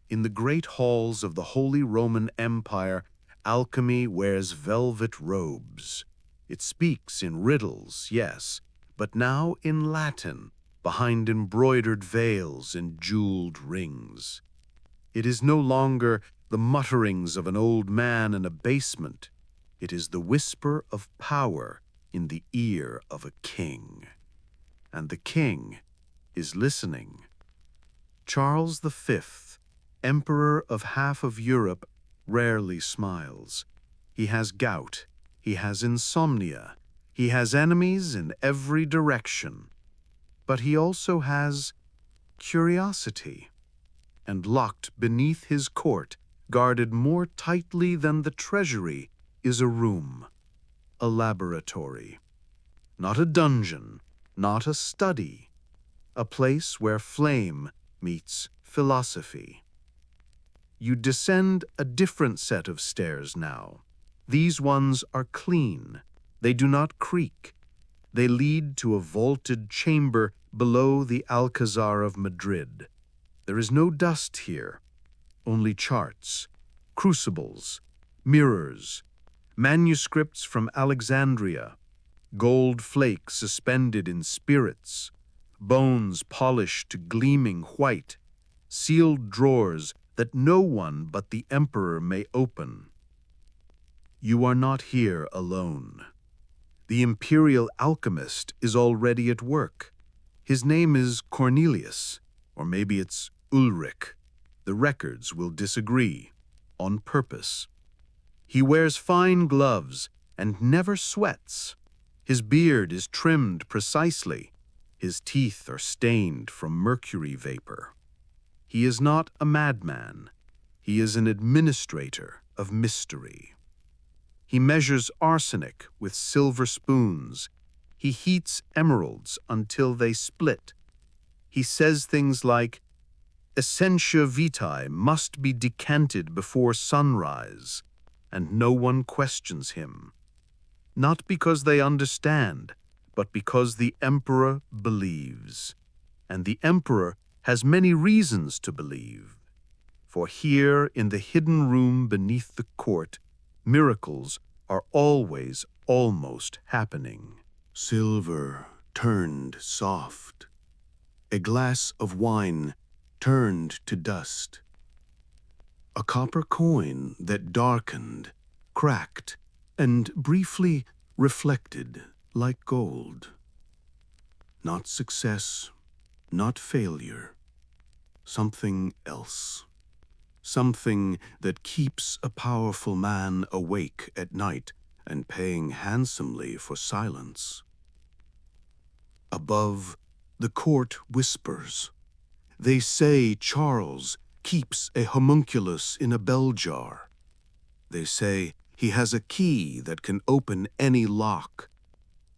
In the great halls of the Holy Roman Empire, alchemy wears velvet robes. It speaks in riddles, yes, but now in Latin, behind embroidered veils and jeweled rings. It is no longer the mutterings of an old man in a basement. It is the whisper of power in the ear of a king. And the king is listening. Charles V, Emperor of half of Europe, rarely smiles. He has gout. He has insomnia. He has enemies in every direction. But he also has curiosity. And locked beneath his court, guarded more tightly than the treasury, is a room, a laboratory. Not a dungeon, not a study, a place where flame meets philosophy. You descend a different set of stairs now. These ones are clean. They do not creak. They lead to a vaulted chamber below the Alcazar of Madrid. There is no dust here, only charts, crucibles, mirrors, manuscripts from Alexandria, gold flakes suspended in spirits, bones polished to gleaming white, sealed drawers that no one but the emperor may open. You are not here alone. The imperial alchemist is already at work. His name is Cornelius, or maybe it's Ulrich. The records will disagree, on purpose. He wears fine gloves and never sweats. His beard is trimmed precisely. His teeth are stained from mercury vapor. He is not a madman. He is an administrator of mystery. He measures arsenic with silver spoons. He heats emeralds until they split. He says things like, "Essentia vitae must be decanted before sunrise," and no one questions him. Not because they understand, but because the emperor believes. And the emperor has many reasons to believe. For here in the hidden room beneath the court, miracles are always almost happening. Silver turned soft. A glass of wine turned to dust. A copper coin that darkened, cracked, and briefly reflected like gold. Not success, not failure. Something else. Something that keeps a powerful man awake at night and paying handsomely for silence. Above, the court whispers. They say Charles keeps a homunculus in a bell jar. They say he has a key that can open any lock.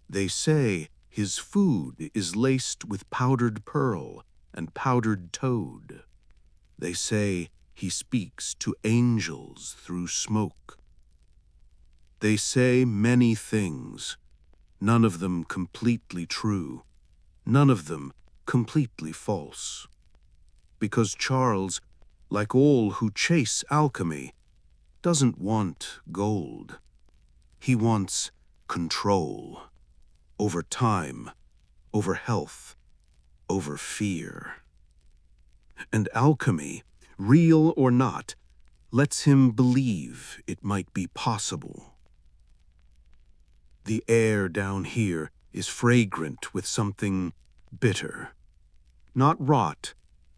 They say his food is laced with powdered pearl and powdered toad. They say he speaks to angels through smoke. They say many things, none of them completely true, none of them completely false. Because Charles, like all who chase alchemy, doesn't want gold. He wants control over time, over health, over fear. And alchemy, real or not, lets him believe it might be possible. The air down here is fragrant with something bitter. Not rot,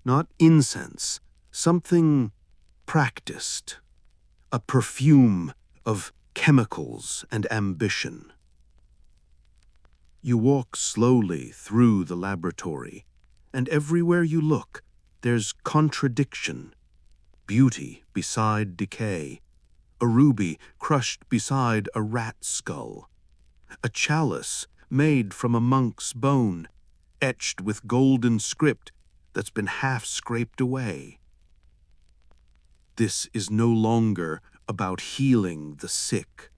not incense, something practiced. A perfume of chemicals and ambition. You walk slowly through the laboratory, and everywhere you look, there's contradiction. Beauty beside decay, a ruby crushed beside a rat skull, a chalice made from a monk's bone, etched with golden script that's been half scraped away. This is no longer about healing the sick.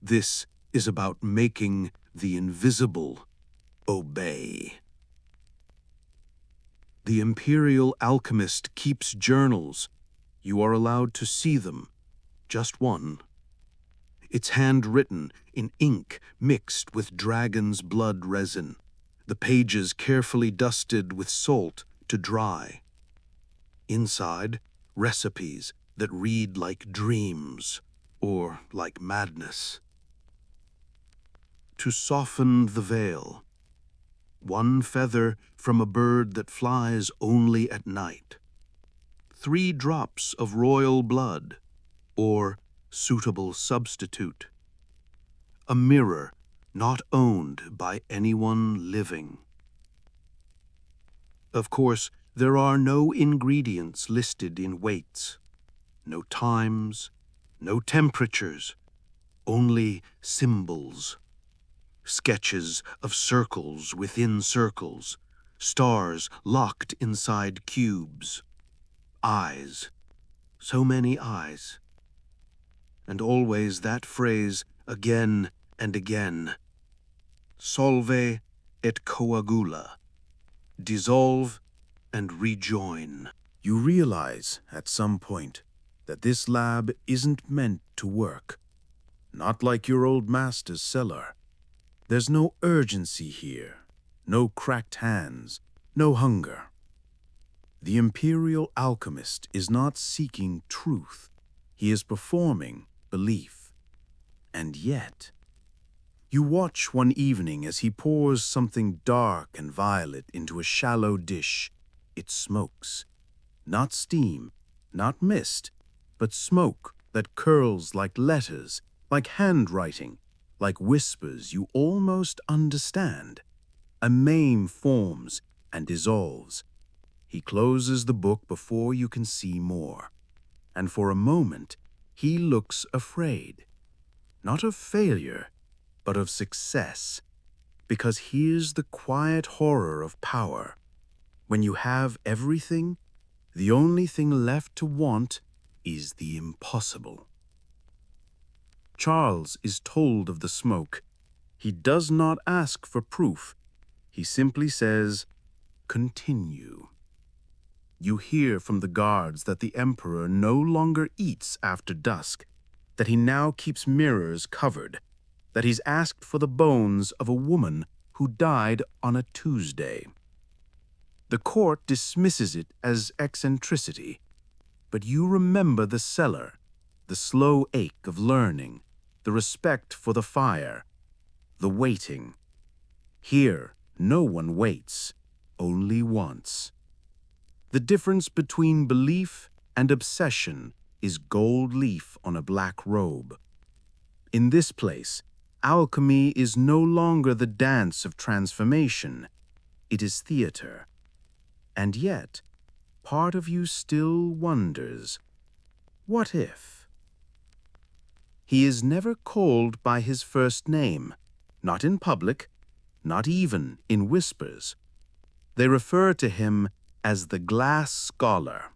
This is about making the invisible obey. The imperial alchemist keeps journals. You are allowed to see them, just one. It's handwritten in ink mixed with dragon's blood resin, the pages carefully dusted with salt to dry. Inside, recipes that read like dreams or like madness. To soften the veil, one feather from a bird that flies only at night. 3 drops of royal blood, or suitable substitute. A mirror not owned by anyone living. Of course, there are no ingredients listed in weights, no times, no temperatures, only symbols. Sketches of circles within circles, stars locked inside cubes. Eyes, so many eyes. And always that phrase again and again. Solve et coagula. Dissolve and rejoin. You realize at some point that this lab isn't meant to work. Not like your old master's cellar. There's no urgency here, no cracked hands, no hunger. The imperial alchemist is not seeking truth. He is performing belief. And yet, you watch one evening as he pours something dark and violet into a shallow dish. It smokes. Not steam, not mist, but smoke that curls like letters, like handwriting, like whispers you almost understand. A mame forms and dissolves. He closes the book before you can see more. And for a moment, he looks afraid. Not of failure, but of success. Because here's the quiet horror of power. When you have everything, the only thing left to want is the impossible. Charles is told of the smoke. He does not ask for proof. He simply says, "Continue." You hear from the guards that the emperor no longer eats after dusk, that he now keeps mirrors covered, that he's asked for the bones of a woman who died on a Tuesday. The court dismisses it as eccentricity, but you remember the cellar, the slow ache of learning, the respect for the fire, the waiting. Here, no one waits, only wants. The difference between belief and obsession is gold leaf on a black robe. In this place, alchemy is no longer the dance of transformation. It is theater. And yet, part of you still wonders, what if? He is never called by his first name, not in public, not even in whispers. They refer to him as the glass scholar,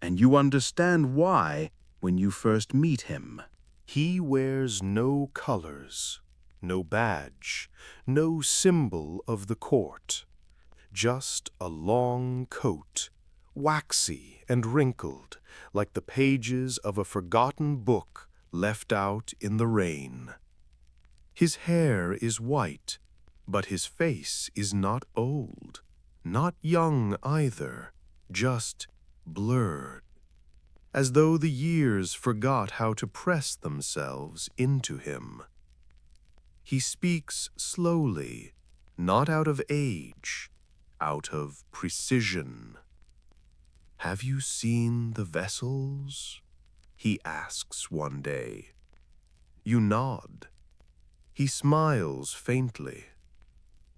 and you understand why when you first meet him. He wears no colors, no badge, no symbol of the court. Just a long coat, waxy and wrinkled, like the pages of a forgotten book left out in the rain. His hair is white, but his face is not old, not young either, just blurred, as though the years forgot how to press themselves into him. He speaks slowly, not out of age, out of precision. "Have you seen the vessels?" he asks one day. You nod. He smiles faintly.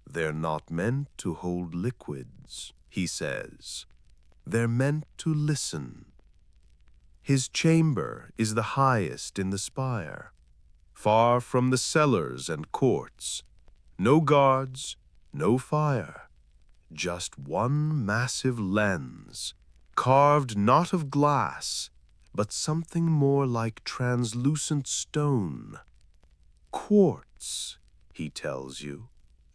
"They're not meant to hold liquids," he says. "They're meant to listen." His chamber is the highest in the spire, far from the cellars and courts. No guards, no fire. Just one massive lens, carved not of glass, but something more like translucent stone. Quartz, he tells you,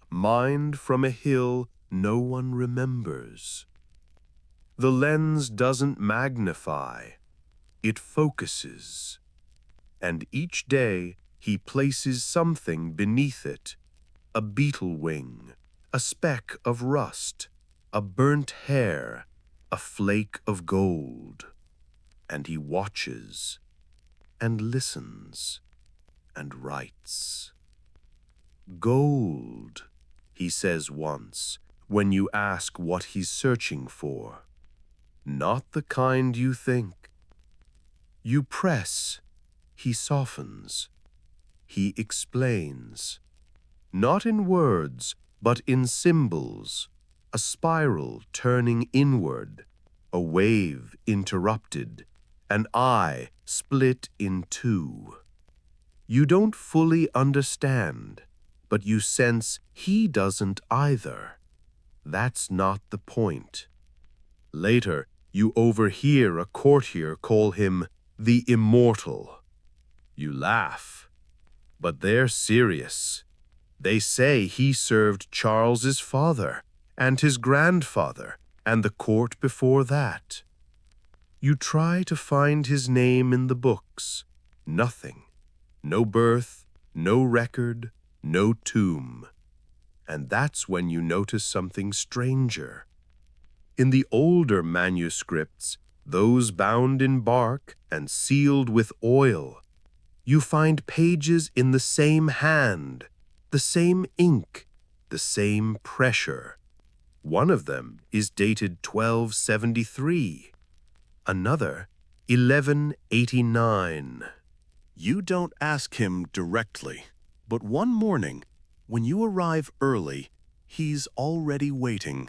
mined from a hill no one remembers. The lens doesn't magnify, it focuses. And each day he places something beneath it, a beetle wing, a speck of rust, a burnt hair, a flake of gold. And he watches, and listens, and writes. "Gold," he says once, when you ask what he's searching for. "Not the kind you think." You press, he softens. He explains. Not in words, but in symbols, a spiral turning inward, a wave interrupted, an eye split in two. You don't fully understand, but you sense he doesn't either. That's not the point. Later, you overhear a courtier call him the Immortal. You laugh, but they're serious. They say he served Charles's father and his grandfather and the court before that. You try to find his name in the books. Nothing. No birth, no record, no tomb. And that's when you notice something stranger. In the older manuscripts, those bound in bark and sealed with oil, you find pages in the same hand, the same ink, the same pressure. One of them is dated 1273, another 1189. You don't ask him directly, but one morning, when you arrive early, he's already waiting.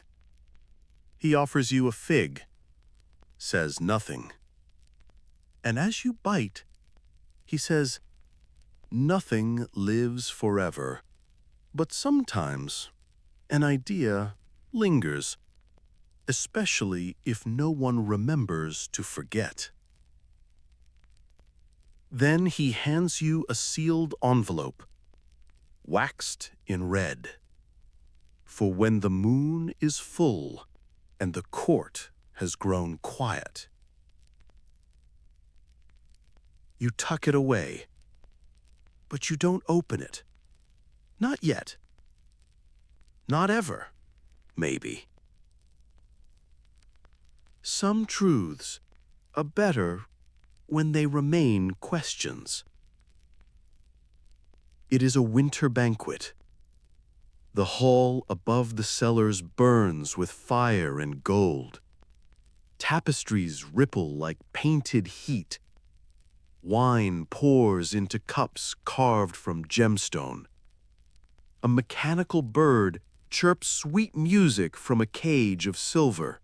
He offers you a fig, says nothing. And as you bite, he says, "Nothing lives forever, but sometimes an idea lingers, especially if no one remembers to forget." Then he hands you a sealed envelope, waxed in red. For when the moon is full and the court has grown quiet, you tuck it away, but you don't open it. Not yet. Not ever, maybe. Some truths are better when they remain questions. It is a winter banquet. The hall above the cellars burns with fire and gold. Tapestries ripple like painted heat. Wine pours into cups carved from gemstone. A mechanical bird chirps sweet music from a cage of silver.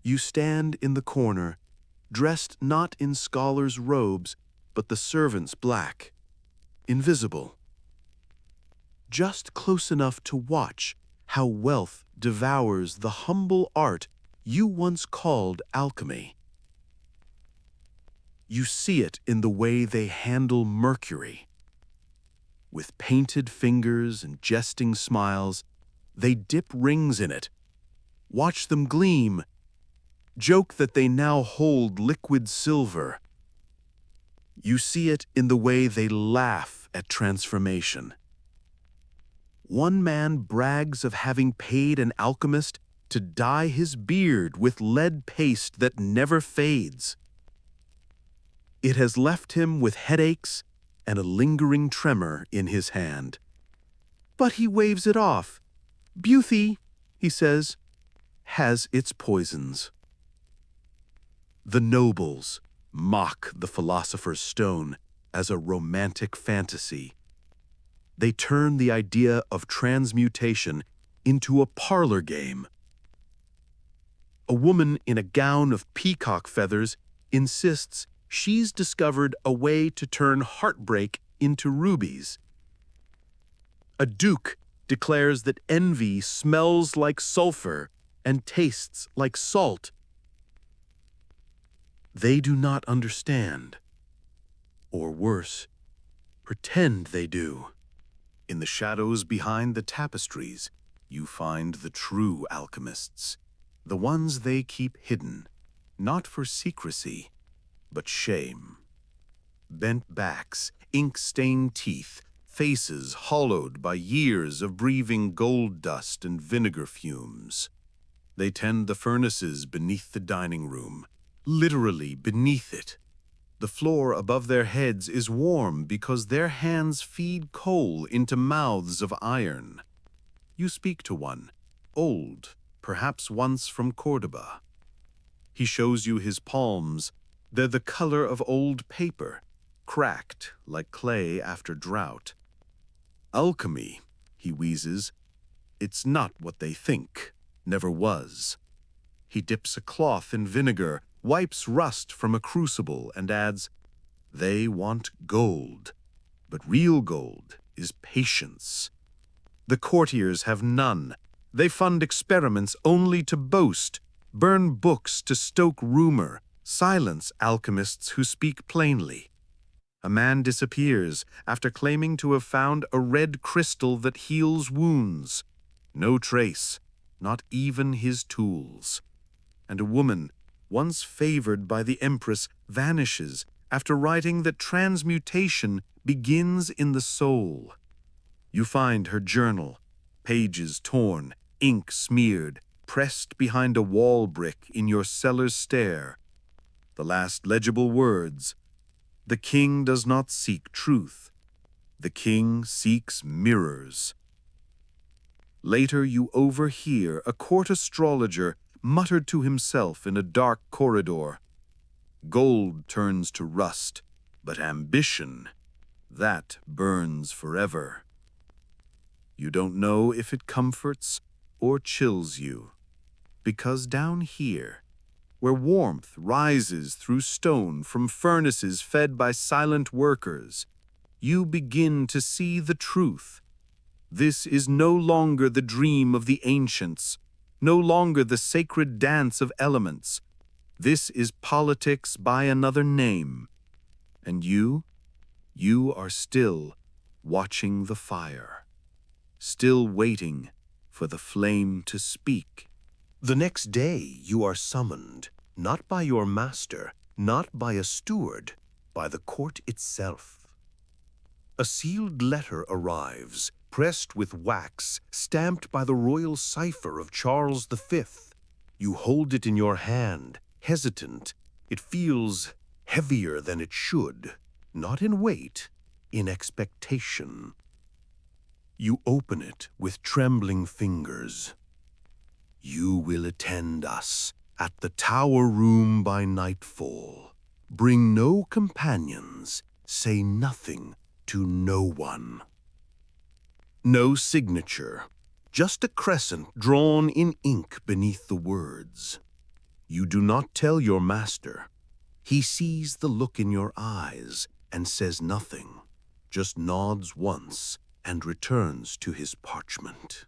You stand in the corner, dressed not in scholars' robes, but the servants' black, invisible. Just close enough to watch how wealth devours the humble art you once called alchemy. You see it in the way they handle mercury. With painted fingers and jesting smiles, they dip rings in it. Watch them gleam. Joke that they now hold liquid silver. You see it in the way they laugh at transformation. One man brags of having paid an alchemist to dye his beard with lead paste that never fades. It has left him with headaches and a lingering tremor in his hand. But he waves it off. Beauty, he says, has its poisons. The nobles mock the philosopher's stone as a romantic fantasy. They turn the idea of transmutation into a parlor game. A woman in a gown of peacock feathers insists she's discovered a way to turn heartbreak into rubies. A duke declares that envy smells like sulfur and tastes like salt. They do not understand, or worse, pretend they do. In the shadows behind the tapestries, you find the true alchemists, the ones they keep hidden, not for secrecy, but shame. Bent backs, ink-stained teeth, faces hollowed by years of breathing gold dust and vinegar fumes. They tend the furnaces beneath the dining room, literally beneath it. The floor above their heads is warm because their hands feed coal into mouths of iron. You speak to one, old, perhaps once from Cordoba. He shows you his palms. They're the color of old paper, cracked like clay after drought. Alchemy, he wheezes, it's not what they think, never was. He dips a cloth in vinegar, wipes rust from a crucible, and adds, they want gold, but real gold is patience. The courtiers have none. They fund experiments only to boast, burn books to stoke rumor, silence alchemists who speak plainly. A man disappears after claiming to have found a red crystal that heals wounds. No trace, not even his tools. And a woman, once favored by the empress, vanishes after writing that transmutation begins in the soul. You find her journal, pages torn, ink smeared, pressed behind a wall brick in your cellar's stair. The last legible words: "The king does not seek truth. The king seeks mirrors." Later you overhear a court astrologer mutter to himself in a dark corridor, "Gold turns to rust, but ambition, that burns forever." You don't know if it comforts or chills you, because down here, where warmth rises through stone from furnaces fed by silent workers, you begin to see the truth. This is no longer the dream of the ancients, no longer the sacred dance of elements. This is politics by another name. And you are still watching the fire, still waiting for the flame to speak. The next day you are summoned, not by your master, not by a steward, by the court itself. A sealed letter arrives, pressed with wax, stamped by the royal cipher of Charles V. You hold it in your hand, hesitant. It feels heavier than it should, not in weight, in expectation. You open it with trembling fingers. "You will attend us at the tower room by nightfall. Bring no companions, say nothing to no one." No signature, just a crescent drawn in ink beneath the words. You do not tell your master. He sees the look in your eyes and says nothing, just nods once and returns to his parchment.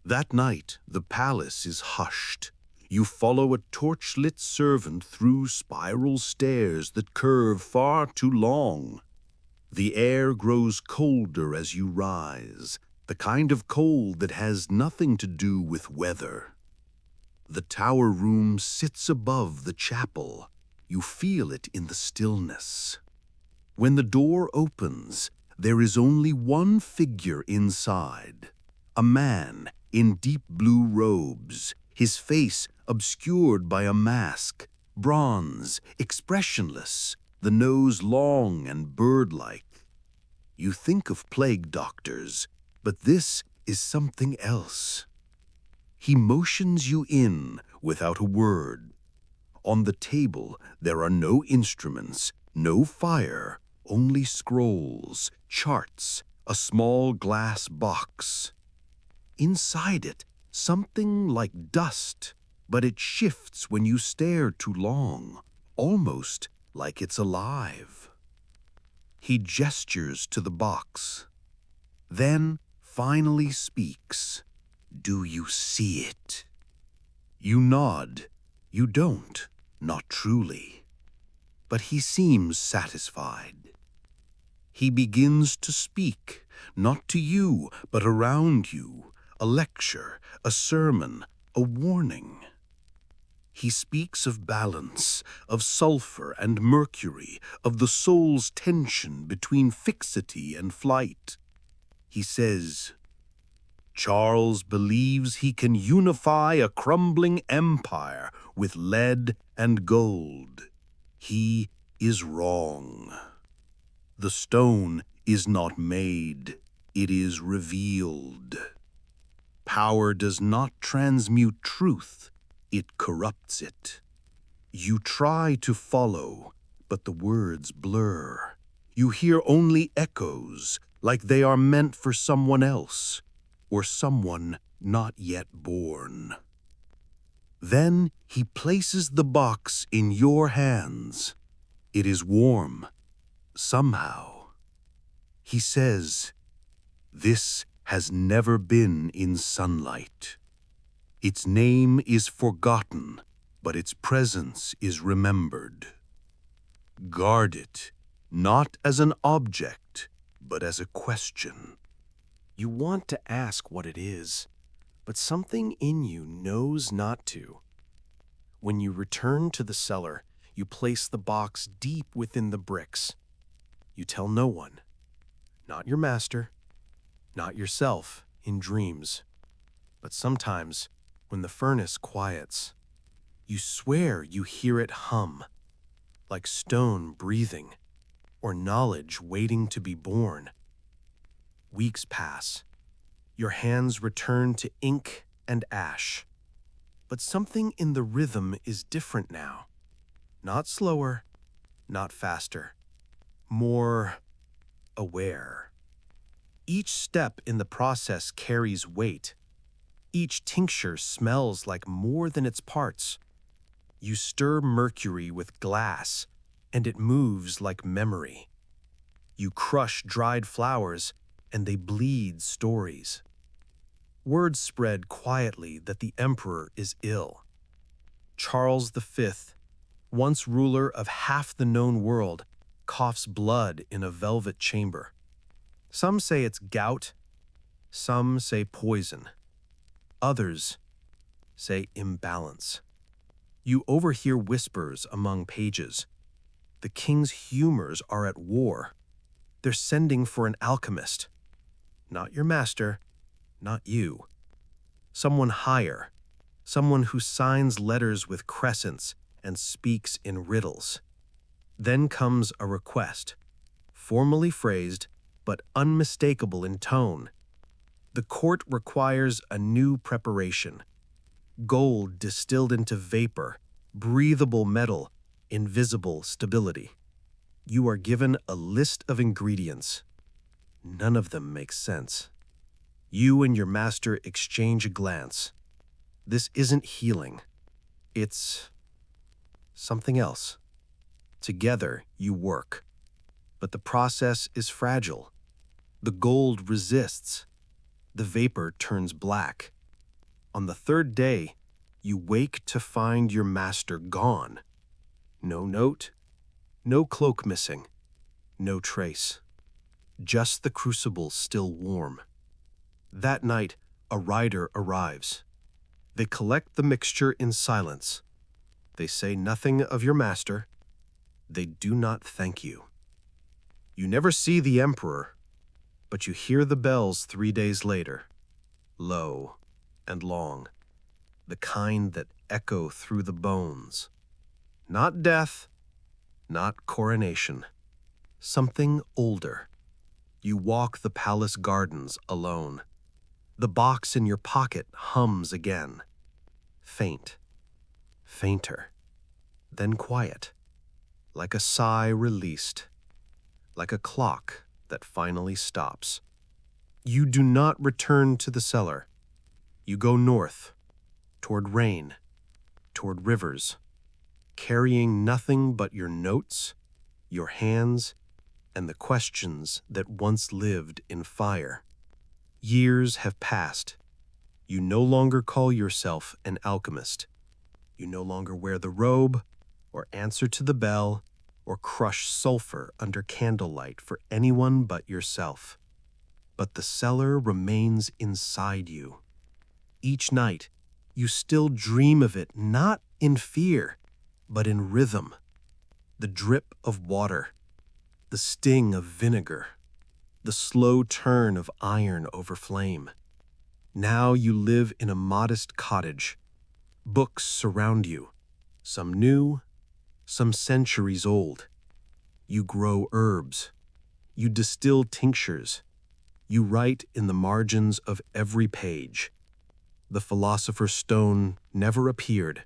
That night, the palace is hushed. You follow a torch-lit servant through spiral stairs that curve far too long. The air grows colder as you rise, the kind of cold that has nothing to do with weather. The tower room sits above the chapel. You feel it in the stillness. When the door opens, there is only one figure inside, a man in deep blue robes, his face obscured by a mask, bronze, expressionless, the nose long and bird-like. You think of plague doctors, but this is something else. He motions you in without a word. On the table, there are no instruments, no fire, only scrolls, charts, a small glass box. Inside it, something like dust, but it shifts when you stare too long, almost like it's alive. He gestures to the box, then finally speaks. "Do you see it?" You nod. You don't, not truly. But he seems satisfied. He begins to speak, not to you, but around you, a lecture, a sermon, a warning. He speaks of balance, of sulfur and mercury, of the soul's tension between fixity and flight. He says, "Charles believes he can unify a crumbling empire with lead and gold. He is wrong. The stone is not made, it is revealed. Power does not transmute truth, it corrupts it. You try to follow, but the words blur. You hear only echoes, like they are meant for someone else, or someone not yet born." Then he places the box in your hands. It is warm, somehow. He says, "This has never been in sunlight. Its name is forgotten, but its presence is remembered. Guard it, not as an object, but as a question." You want to ask what it is, but something in you knows not to. When you return to the cellar, You place the box deep within the bricks. You tell no one, not your master, not yourself in dreams. But sometimes, when the furnace quiets, you swear you hear it hum, like stone breathing, or knowledge waiting to be born. Weeks pass. Your hands return to ink and ash. But something in the rhythm is different now. Not slower, not faster. More aware. Each step in the process carries weight. Each tincture smells like more than its parts. You stir mercury with glass, and it moves like memory. You crush dried flowers, and they bleed stories. Word spread quietly that the emperor is ill. Charles V, once ruler of half the known world, coughs blood in a velvet chamber. Some say it's gout, some say poison. Others say imbalance. You overhear whispers among pages. The king's humors are at war. They're sending for an alchemist. Not your master, not you. Someone higher, someone who signs letters with crescents and speaks in riddles. Then comes a request, formally phrased but unmistakable in tone. The court requires a new preparation. Gold distilled into vapor, breathable metal, invisible stability. You are given a list of ingredients. None of them make sense. You and your master exchange a glance. This isn't healing. It's something else. Together, you work. But the process is fragile. The gold resists. The vapor turns black. On the third day, you wake to find your master gone. No note, no cloak missing, no trace. Just the crucible still warm. That night, a rider arrives. They collect the mixture in silence. They say nothing of your master. They do not thank you. You never see the emperor, but you hear the bells 3 days later, low and long, the kind that echo through the bones. Not death, not coronation, something older. You walk the palace gardens alone. The box in your pocket hums again. Faint, fainter, then quiet, like a sigh released, like a clock that finally stops. You do not return to the cellar. You go north, toward rain, toward rivers, carrying nothing but your notes, your hands, and the questions that once lived in fire. Years have passed. You no longer call yourself an alchemist. You no longer wear the robe, or answer to the bell, or crush sulfur under candlelight for anyone but yourself. But the cellar remains inside you. Each night, you still dream of it, not in fear, but in rhythm. The drip of water, the sting of vinegar, the slow turn of iron over flame. Now you live in a modest cottage. Books surround you, some new, some centuries old. You grow herbs. You distill tinctures. You write in the margins of every page. The philosopher's stone never appeared,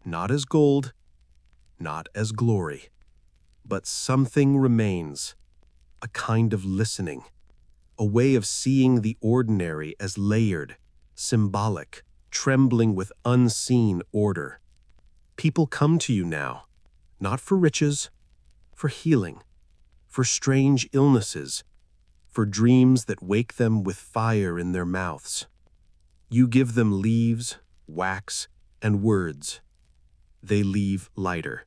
not as gold, not as glory, but something remains, a kind of listening, a way of seeing the ordinary as layered, symbolic, trembling with unseen order. People come to you now, not for riches, for healing, for strange illnesses, for dreams that wake them with fire in their mouths. You give them leaves, wax, and words. They leave lighter.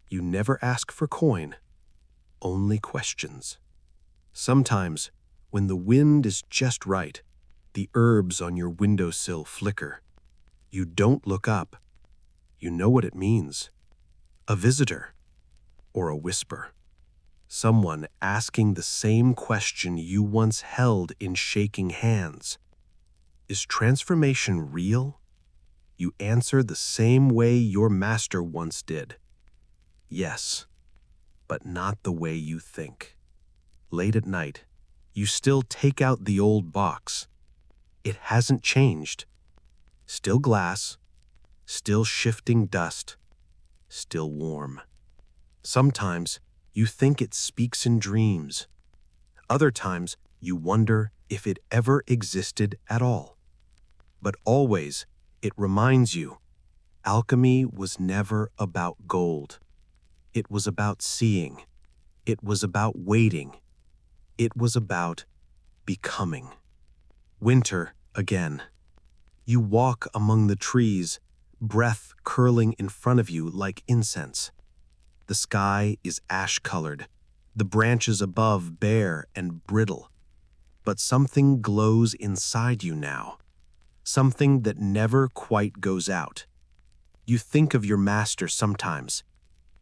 You never ask for coin, only questions. Sometimes, when the wind is just right, the herbs on your windowsill flicker. You don't look up. You know what it means. A visitor or a whisper. Someone asking the same question you once held in shaking hands. Is transformation real? You answer the same way your master once did. Yes, but not the way you think. Late at night, you still take out the old box. It hasn't changed. Still glass, still shifting dust, still warm. Sometimes you think it speaks in dreams. Other times you wonder if it ever existed at all. But always it reminds you, alchemy was never about gold. It was about seeing. It was about waiting. It was about becoming. Winter again. You walk among the trees, breath curling in front of you like incense. The sky is ash-colored, the branches above bare and brittle. But something glows inside you now, something that never quite goes out. You think of your master sometimes,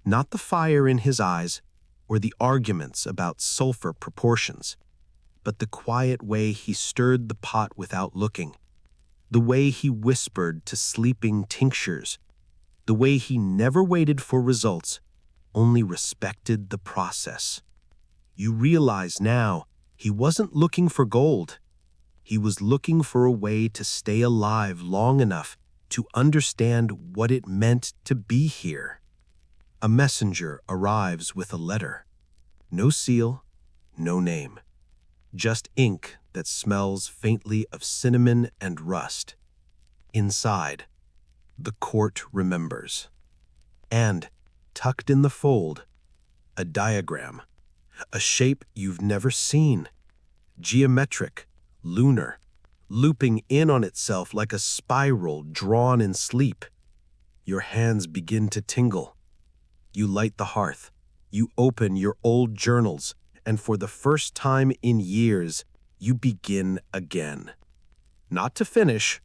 not the fire in his eyes or the arguments about sulfur proportions, but the quiet way he stirred the pot without looking, the way he whispered to sleeping tinctures, the way he never waited for results, only respected the process. You realize now he wasn't looking for gold. He was looking for a way to stay alive long enough to understand what it meant to be here. A messenger arrives with a letter. No seal, no name. Just ink that smells faintly of cinnamon and rust. Inside, the court remembers. And, tucked in the fold, a diagram, a shape you've never seen, geometric, lunar, looping in on itself like a spiral drawn in sleep. Your hands begin to tingle. You light the hearth, you open your old journals, and for the first time in years, you begin again. Not to finish,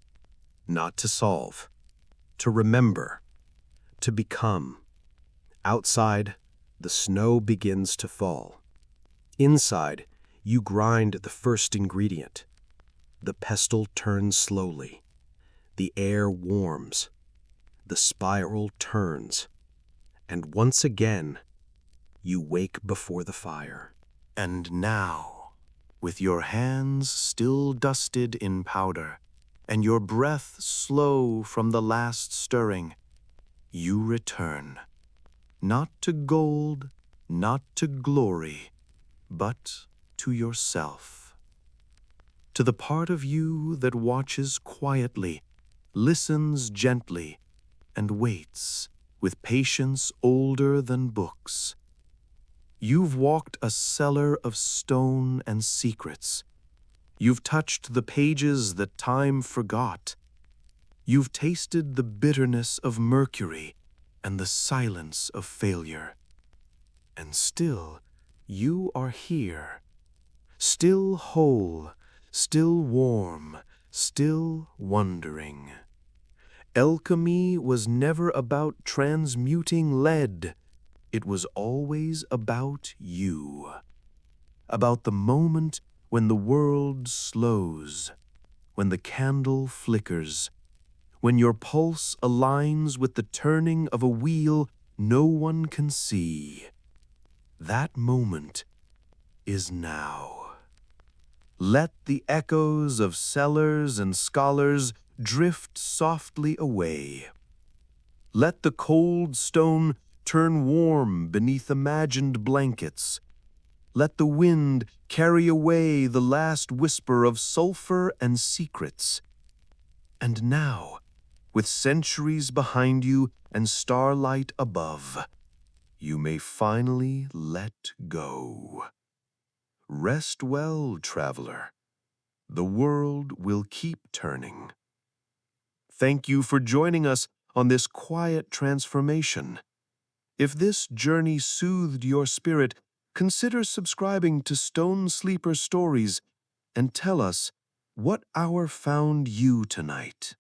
not to solve, to remember, to become. Outside, the snow begins to fall. Inside, you grind the first ingredient. The pestle turns slowly. The air warms. The spiral turns. And once again, you wake before the fire. And now, with your hands still dusted in powder, and your breath slow from the last stirring, you return. Not to gold, not to glory, but to yourself. To the part of you that watches quietly, listens gently, and waits with patience older than books. You've walked a cellar of stone and secrets. You've touched the pages that time forgot. You've tasted the bitterness of mercury and the silence of failure. And still, you are here, still whole, still warm, still wondering. Alchemy was never about transmuting lead. It was always about you. About the moment when the world slows, when the candle flickers, when your pulse aligns with the turning of a wheel no one can see. That moment is now. Let the echoes of cellars and scholars drift softly away. Let the cold stone turn warm beneath imagined blankets. Let the wind carry away the last whisper of sulfur and secrets. And now, with centuries behind you and starlight above, you may finally let go. Rest well, traveler. The world will keep turning. Thank you for joining us on this quiet transformation. If this journey soothed your spirit, consider subscribing to Stone Sleeper Stories and tell us what hour found you tonight.